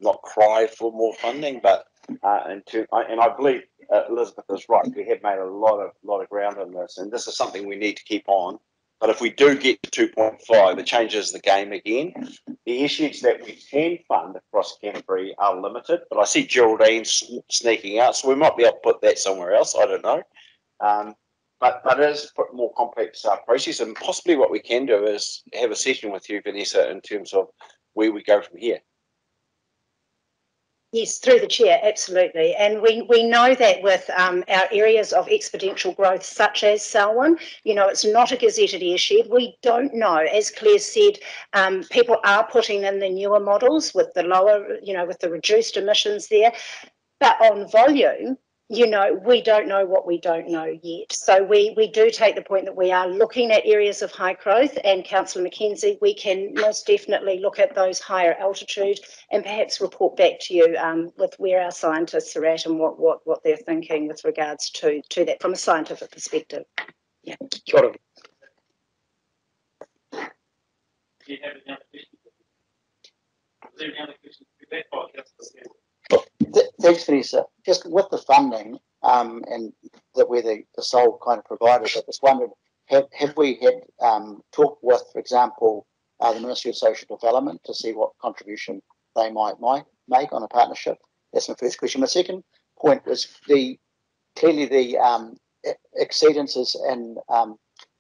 not cry for more funding, but and I believe Elizabeth is right. We have made a lot of ground on this, and this is something we need to keep on. But if we do get to 2.5, it changes the game again. The issues that we can fund across Canterbury are limited, but I see Geraldine sneaking out, so we might be able to put that somewhere else. I don't know. But it is a more complex process, and possibly what we can do is have a session with you, Vanessa, in terms of where we go from here. Yes, through the chair, absolutely. And we know that with our areas of exponential growth, such as Selwyn, it's not a gazetted airshed. We don't know, as Claire said, people are putting in the newer models with the lower, with the reduced emissions there. But on volume, we don't know what we don't know yet. So we do take the point that we are looking at areas of high growth, and Councillor Mackenzie, we can most definitely look at those higher altitude and perhaps report back to you with where our scientists are at and what they're thinking with regards to that from a scientific perspective. Yeah. Kia ora. Do you have any other questions? Is there any other questions? Thanks, Vanessa. Just with the funding and that we're the sole kind of provider, I just wondered, have we had talk with, for example, the Ministry of Social Development to see what contribution they might make on a partnership? That's my first question. My second point was clearly the exceedances in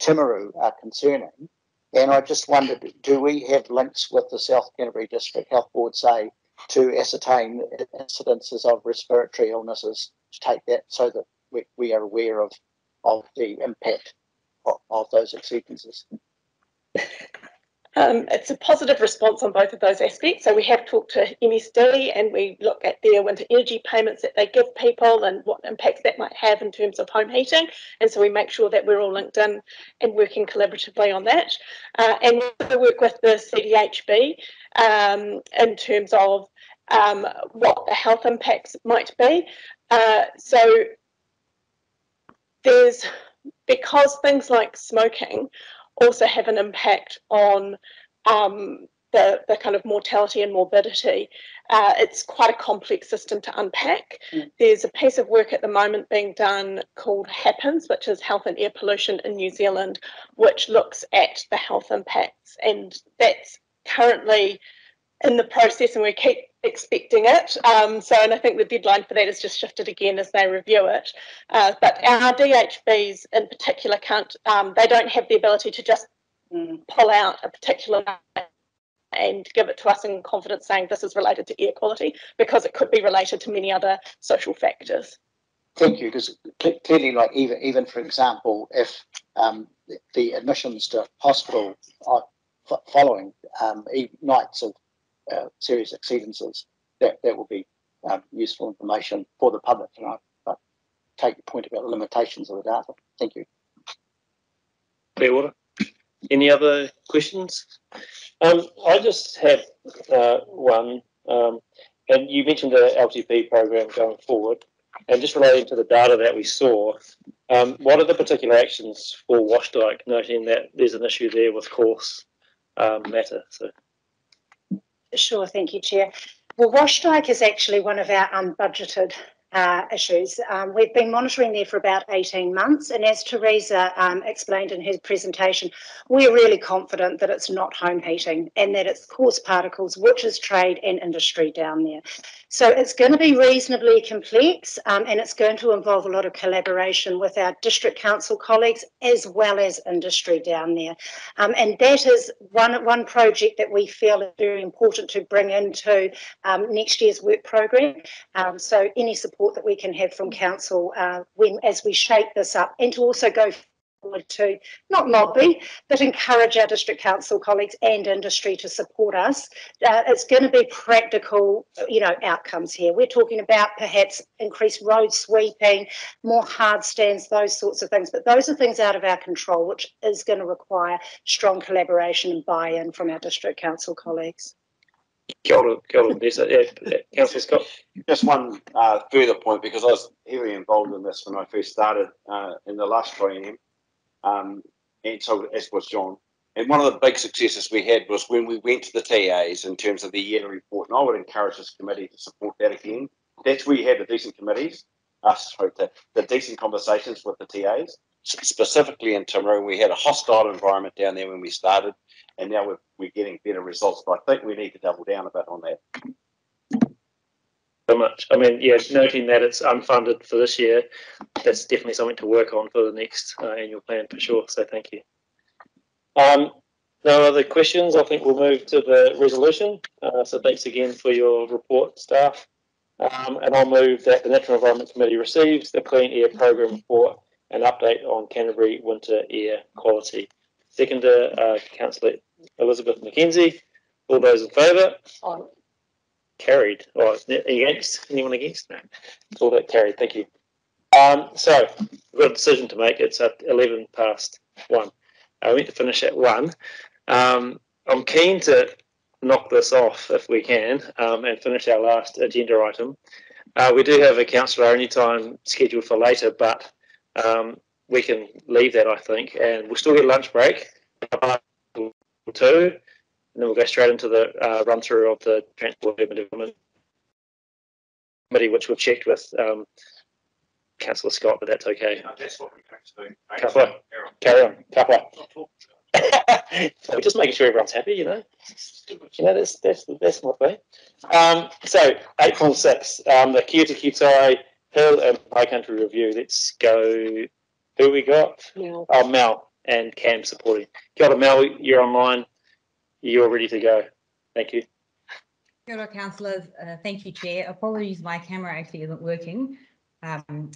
Timaru are concerning, and I just wondered, do we have links with the South Canterbury District Health Board, say, to ascertain incidences of respiratory illnesses, to take that so that we are aware of the impact of those exceedances? It's a positive response on both of those aspects. So we have talked to MSD and we look at their winter energy payments that they give people and what impacts that might have in terms of home heating. And so we make sure that we're all linked in and working collaboratively on that. And we work with the CDHB in terms of what the health impacts might be. So because things like smoking also have an impact on the kind of mortality and morbidity, it's quite a complex system to unpack. There's a piece of work at the moment being done called HAPPENS, which is Health and Air Pollution in New Zealand, which looks at the health impacts, and that's currently in the process and we keep expecting it. And I think the deadline for that has just shifted again as they review it. But our DHBs in particular they don't have the ability to just pull out a particular and give it to us in confidence saying this is related to air quality, because it could be related to many other social factors. Thank you, because clearly, like even for example, if the admissions to hospital are following nights of serious exceedances, that will be useful information for the public. But take your point about the limitations of the data. Thank you. Clear water. Any other questions? I just have one, and you mentioned the LTP program going forward, and just relating to the data that we saw, what are the particular actions for Washdyke, noting that there's an issue there with coarse matter? So. Sure, thank you, Chair. Well, Washdyke is actually one of our unbudgeted issues. We've been monitoring there for about 18 months, and as Teresa explained in her presentation, we're really confident that it's not home heating and that it's coarse particles, which is trade and industry down there. So it's going to be reasonably complex, and it's going to involve a lot of collaboration with our district council colleagues as well as industry down there. And that is one project that we feel is very important to bring into next year's work program. So any support that we can have from council as we shape this up, and to also go forward to not lobby but encourage our district council colleagues and industry to support us. It's going to be practical outcomes here. We're talking about perhaps increased road sweeping, more hard stands, those sorts of things, but those are things out of our control, which is going to require strong collaboration and buy-in from our district council colleagues. Councillor Scott. Just one further point, because I was heavily involved in this when I first started in the last triennium, and so as was John. And one of the big successes we had was when we went to the TAs in terms of the yearly report, and I would encourage this committee to support that again. That's where you had the decent committees, the decent conversations with the TAs, specifically in Timaru. We had a hostile environment down there when we started, and now we're getting better results. But I think we need to double down a bit on that. So much. I mean, yeah, noting that it's unfunded for this year, that's definitely something to work on for the next annual plan for sure. So thank you. No other questions. I think we'll move to the resolution. So thanks again for your report, staff. And I'll move that the Natural Environment Committee receives the Clean Air Program report and update on Canterbury winter air quality. Seconder, Councillor Elizabeth McKenzie. All those in favour? Carried. Or against? Anyone against? No. It's all that carried. Thank you. So we've got a decision to make. It's at 1:11 past 1. I meant to finish at 1. I'm keen to knock this off if we can and finish our last agenda item. We do have a councillor only time scheduled for later, but we can leave that, I think, and we'll still get lunch break. 2, and then we'll go straight into the run through of the Transport and Development Committee, which we've checked with Councillor Scott, but that's okay. That's what we're going to do. Couple. Carry on. Couple. We're just making sure everyone's happy, you know. You know, that's my way. So 8.6, the Kia to Kitai Hill and High Country Review. Let's go. Who we got? Mel. Oh, Mel and Cam supporting. Kia ora, Mel, you're online. You're ready to go. Thank you. Kia ora, councillors. Thank you, Chair. Apologies, my camera actually isn't working.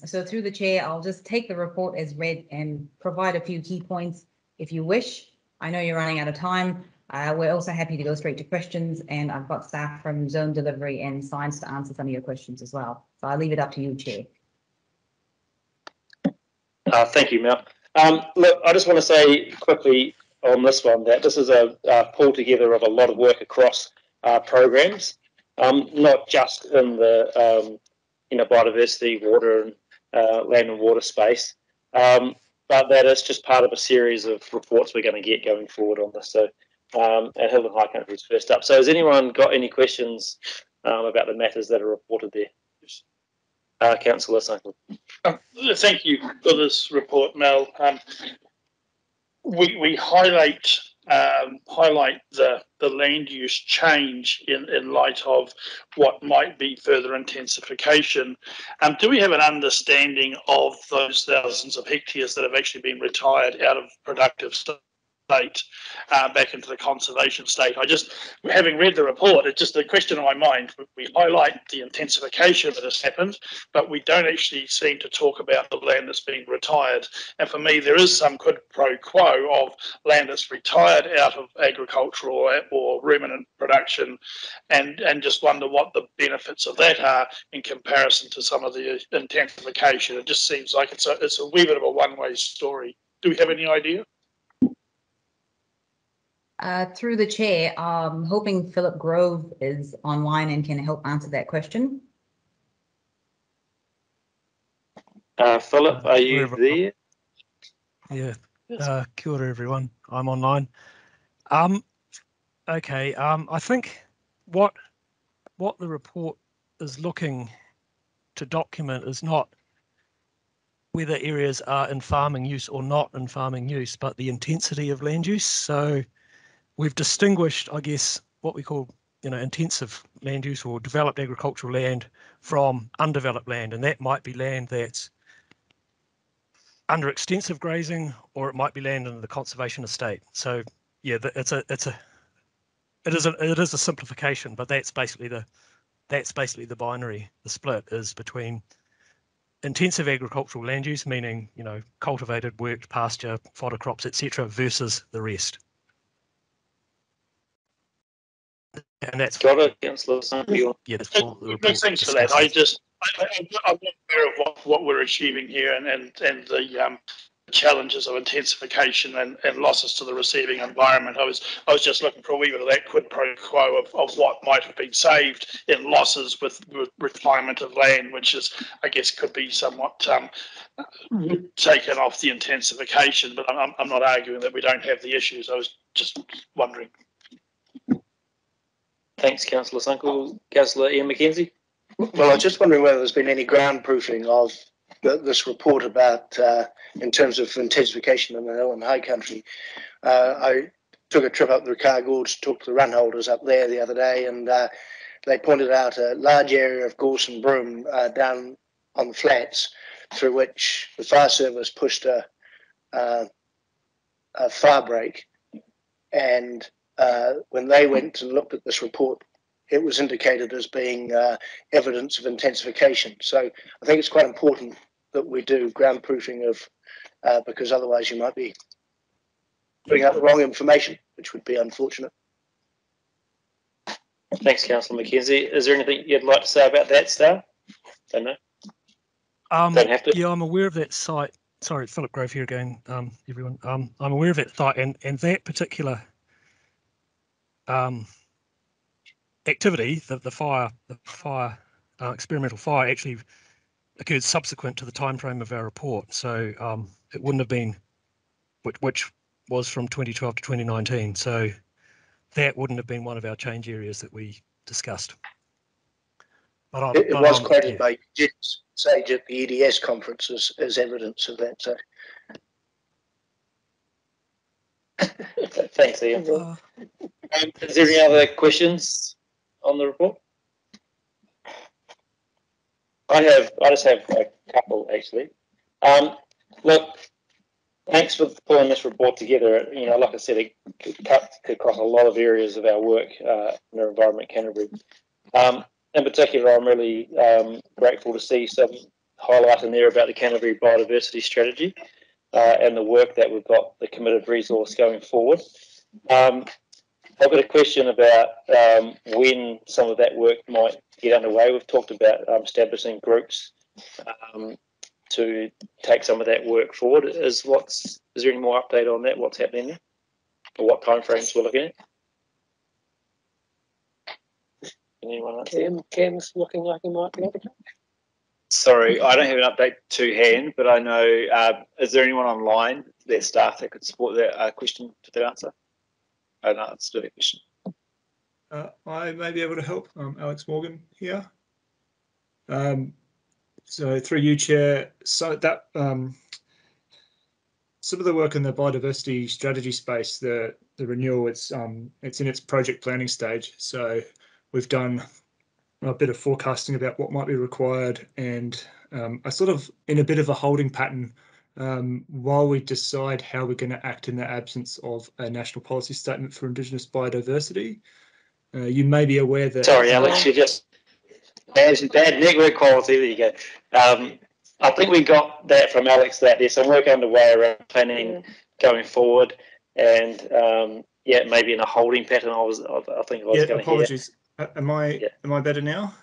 So through the Chair, I'll just take the report as read and provide a few key points if you wish. I know you're running out of time. We're also happy to go straight to questions, and I've got staff from Zone Delivery and Science to answer some of your questions as well. So I'll leave it up to you, Chair. Thank you, Mel. Look, I just want to say quickly on this one that this is a pull together of a lot of work across programs, not just in the biodiversity, water, and land and water space, but that is just part of a series of reports we're going to get going forward on this. So, and Hill and High Country is first up. So, has anyone got any questions about the matters that are reported there? Councillor Sunkel. Thank you for this report, Mel. We highlight the land use change in light of what might be further intensification. Do we have an understanding of those thousands of hectares that have actually been retired out of productive state back into the conservation state? Having read the report, it's just the question on my mind. We highlight the intensification that has happened, but we don't actually seem to talk about the land that's being retired. And for me, there is some quid pro quo of land that's retired out of agricultural or ruminant production, and just wonder what the benefits of that are in comparison to some of the intensification. It just seems like it's a wee bit of a one-way story. Do we have any idea? Through the Chair, I'm hoping Philip Grove is online and can help answer that question. Philip, are you there? Yeah. Kia ora, everyone. I'm online. Okay. I think what the report is looking to document is not whether areas are in farming use or not in farming use, but the intensity of land use. So we've distinguished, I guess, what we call, intensive land use or developed agricultural land from undeveloped land, and that might be land that's under extensive grazing, or it might be land in the conservation estate. So, yeah, it is a simplification, but that's basically the binary. The split is between intensive agricultural land use, meaning cultivated, worked, pasture, fodder crops, etc., versus the rest. And that's got it, Councillor. Yeah, that's all the report. Thanks for that. I'm not aware of what we're achieving here and the challenges of intensification and losses to the receiving environment. I was just looking for a wee bit of that quid pro quo of what might have been saved in losses with retirement of land, which is, I guess, could be somewhat taken off the intensification. But I'm not arguing that we don't have the issues. I was Just wondering. Thanks, Councillor Sunkel. Councillor Ian McKenzie. Well, I was just wondering whether there's been any ground proofing of this report about in terms of intensification in the Hill and High Country. I took a trip up the Ricard Gorge to talk to the run holders up there the other day, and they pointed out a large area of gorse and broom down on the flats through which the fire service pushed a fire break. And when they went and looked at this report, it was indicated as being evidence of intensification. So I think it's quite important that we do ground proofing of, because otherwise you might be putting out the wrong information, which would be unfortunate. Thanks, Councillor McKenzie. Is there anything you'd like to say about that, Star? Don't know. Don't have to. Yeah, I'm aware of that site. Sorry, Philip Grove here again, everyone. I'm aware of that site, and that particular activity, the fire experimental fire, actually occurred subsequent to the time frame of our report. So it wouldn't have been, which was from 2012 to 2019. So that wouldn't have been one of our change areas that we discussed. But it was quoted by Sage at the EDS conference as evidence of that. So. Thanks, Ian. Is there any other questions on the report? I just have a couple actually. Look, thanks for pulling this report together. You know, like I said, it cuts across a lot of areas of our work in the environment Canterbury. In particular, I'm really grateful to see some highlight in there about the Canterbury biodiversity strategy and the work that we've got, the committed resource going forward. I've got a question about when some of that work might get underway. We've talked about establishing groups to take some of that work forward. Is there any more update on that? What's happening there? Or what timeframes we're looking at? Anyone else? Cam's looking like he might be able to. Sorry, I don't have an update to hand, but I know, is there anyone online, their staff, that could support that question to that answer? Oh, no, it's still a question. I may be able to help. Alex Morgan here. So through you, Chair, so that some of the work in the biodiversity strategy space, the renewal, it's in its project planning stage. So we've done a bit of forecasting about what might be required, and I sort of in a bit of a holding pattern while we decide how we're going to act in the absence of a national policy statement for Indigenous biodiversity. You may be aware that. Sorry, Alex, you just bad network quality. There you go. I think we got that from Alex. That there's some work underway around planning going forward, and yeah, maybe in a holding pattern. I think I was going to hear. Apologies. Am I better now?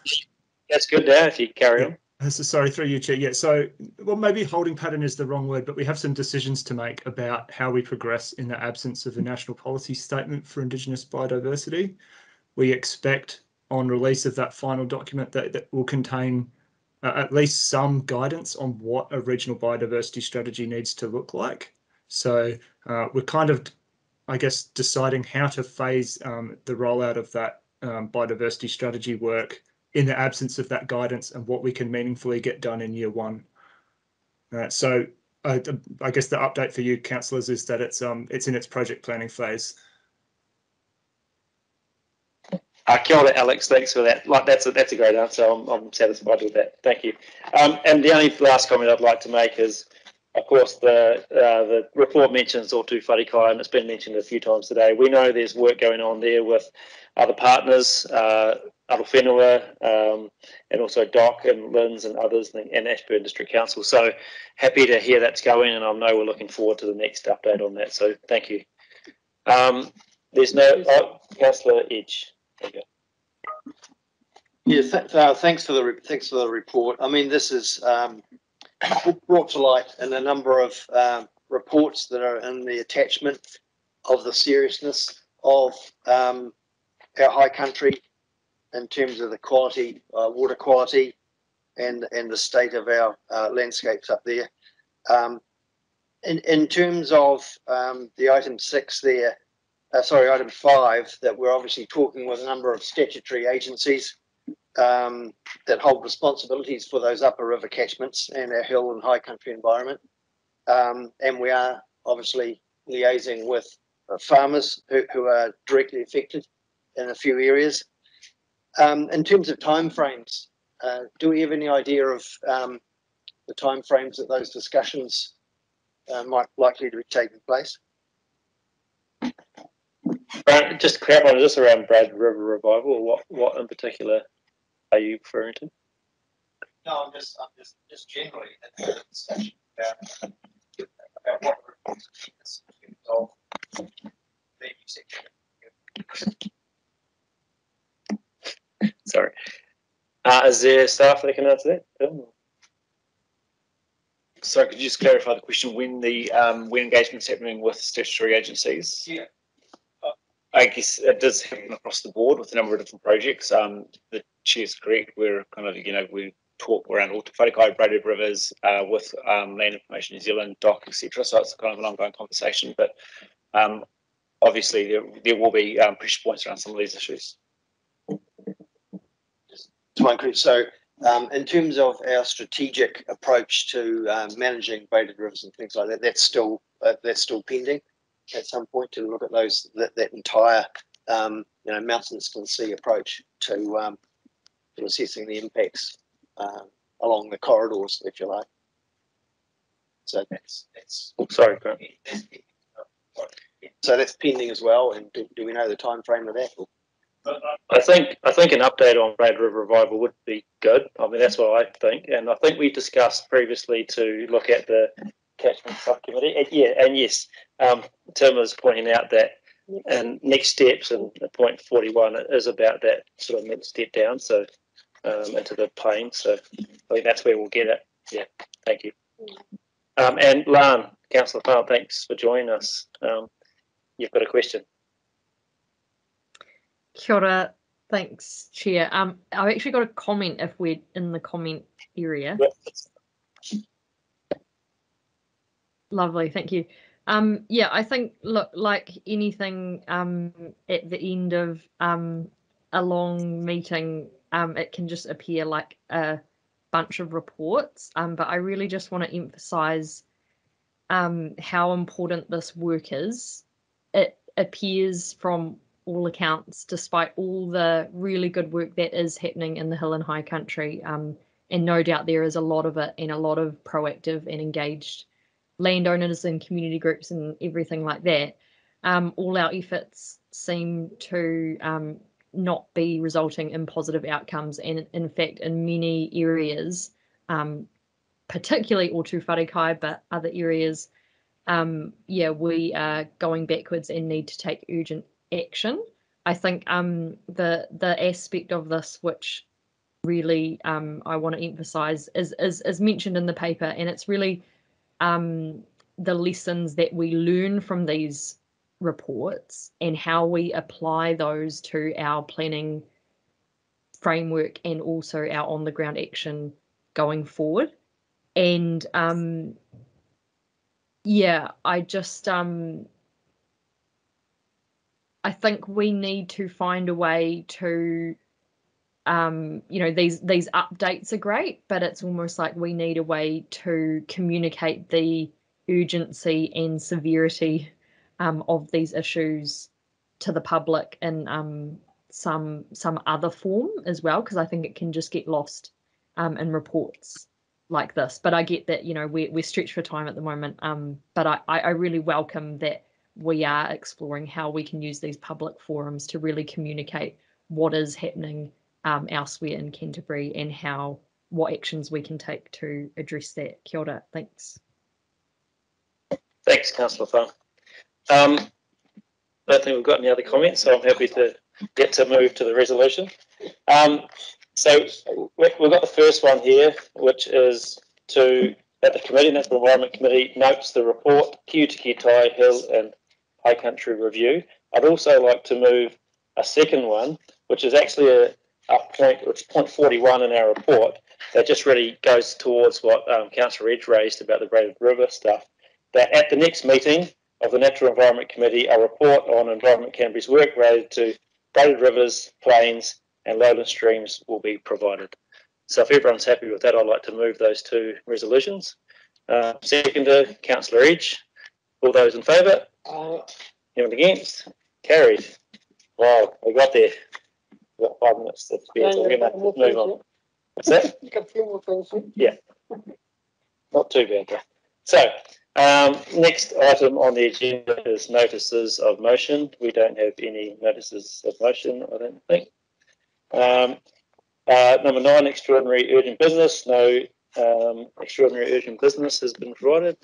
That's good now. If you carry on. So sorry, through you, Chair. Yeah, so well, maybe holding pattern is the wrong word, but we have some decisions to make about how we progress in the absence of a national policy statement for Indigenous biodiversity. We expect on release of that final document that will contain at least some guidance on what a regional biodiversity strategy needs to look like. So we're kind of, I guess, deciding how to phase the rollout of that biodiversity strategy work in the absence of that guidance and what we can meaningfully get done in year one. So I guess the update for you, councillors, is that it's in its project planning phase. Kia ora, Alex. Thanks for that. That's a great answer. I'm satisfied with that. Thank you. And the only last comment I'd like to make is, of course, the report mentions Otu Wharikai, and it's been mentioned a few times today. We know there's work going on there with other partners, Arowhenua, and also DOC and LINZ and others, and Ashburton District Council. So happy to hear that's going, and I know we're looking forward to the next update on that. So thank you. There's no Councillor Edge. Yes, thanks for the report. I mean, this is brought to light in a number of reports that are in the attachment of the seriousness of our high country in terms of the quality, water quality, and the state of our landscapes up there. In terms of the item 6 there, item 5, that we're obviously talking with a number of statutory agencies that hold responsibilities for those upper river catchments and our hill and high country environment. And we are obviously liaising with farmers who are directly affected in a few areas. In terms of timeframes, do we have any idea of the timeframes that those discussions might likely to be taking place? Just to clarify, is this around Brad River Revival, or what in particular are you referring to? No, I'm just generally in the discussion about what is involved. Sorry. Is there staff that can answer that? So could you just clarify the question, when engagement's happening with statutory agencies? Yeah. I guess it does happen across the board with a number of different projects. The chair's correct. We're kind of, we talk around all Wharekai, braided rivers, with Land Information New Zealand, DOC, etc. So it's kind of an ongoing conversation. But obviously there will be pressure points around some of these issues. So in terms of our strategic approach to managing braided rivers and things like that, that's still pending at some point, to look at that entire mountains to the sea approach to assessing the impacts along the corridors, if you like. So that's sorry, Grant. So that's pending as well. And do we know the time frame of that? I think an update on Brad River Revival would be good. I mean, that's what I think, and I think we discussed previously to look at the Catchment subcommittee. And yes, Tim was pointing out that next steps, and point 41 is about that sort of next step down, so into the plain. So I think that's where we'll get it. Yeah, thank you. And Lan, Councillor Farr, thanks for joining us. You've got a question. Kia ora, thanks, Chair. I've actually got a comment if we're in the comment area. Lovely, thank you. Yeah, I think, look, like anything at the end of a long meeting, it can just appear like a bunch of reports, but I really just want to emphasise how important this work is. It appears from all accounts, despite all the really good work that is happening in the hill and high country, and no doubt there is a lot of it, and a lot of proactive and engaged landowners and community groups and everything like that, all our efforts seem to not be resulting in positive outcomes, and in fact in many areas, particularly Otu Wharekai, but other areas, yeah, we are going backwards and need to take urgent action. I think the aspect of this which really I want to emphasise is mentioned in the paper, and it's really the lessons that we learn from these reports and how we apply those to our planning framework and also our on the ground action going forward. And yeah, I just I think we need to find a way to these updates are great, but it's almost like we need a way to communicate the urgency and severity of these issues to the public in some other form as well, because I think it can just get lost in reports like this. But I get that we're stretched for time at the moment, but I really welcome that we are exploring how we can use these public forums to really communicate what is happening elsewhere in Canterbury and what actions we can take to address that. Kia ora, thanks. Thanks, Councillor Farr. I don't think we've got any other comments, so I'm happy to get to move to the resolution. So we've got the first one here, which is that the committee, National Environment Committee, notes the report Q to Kitai Hill and High Country Review. I'd also like to move a second one, which is actually a point, which is point 41 in our report, that just really goes towards what Councillor Edge raised about the braided river stuff, that at the next meeting, of the Natural Environment Committee, a report on Environment Canterbury's work related to braided rivers, plains and lowland streams will be provided. So if everyone's happy with that, I'd like to move those two resolutions. Seconder, Councillor Edge. All those in favour? Anyone against? Carried. Wow, we got there. We've got 5 minutes to spare, so we're going to move on. What's that? Yeah. Not too bad, though. So, next item on the agenda is notices of motion. We don't have any notices of motion, I don't think. Number 9, extraordinary urgent business. No extraordinary urgent business has been provided.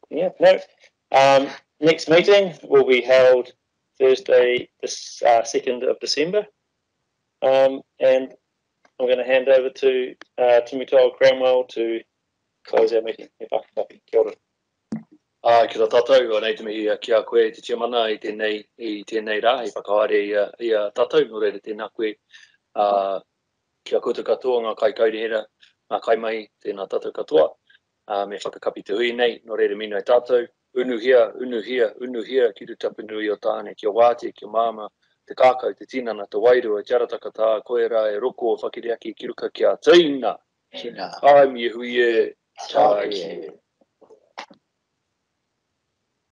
Yeah, no. Next meeting will be held Thursday, the 2nd of December. And I'm going to hand over to Untitled Cranwell to close our meeting. Kia ora. Kia ora tātou, nei te mihi ki a koe te tiamana i tēnei rā, i whakaare i a tātou, no reira tēnā koe kia koutou katoa ngā kai kaurihera, ngā kai mai tēnā tātou katoa, me whakakapi te hui nei, no reira mino i tātou, unuhia, ki tu tapunui o tāne, kia wāte, kia māma, te kākau, te tinana, te wairua, te arataka tā, koe rā e roko o whakireaki ki ruka kia tīna. I'm Yehuye.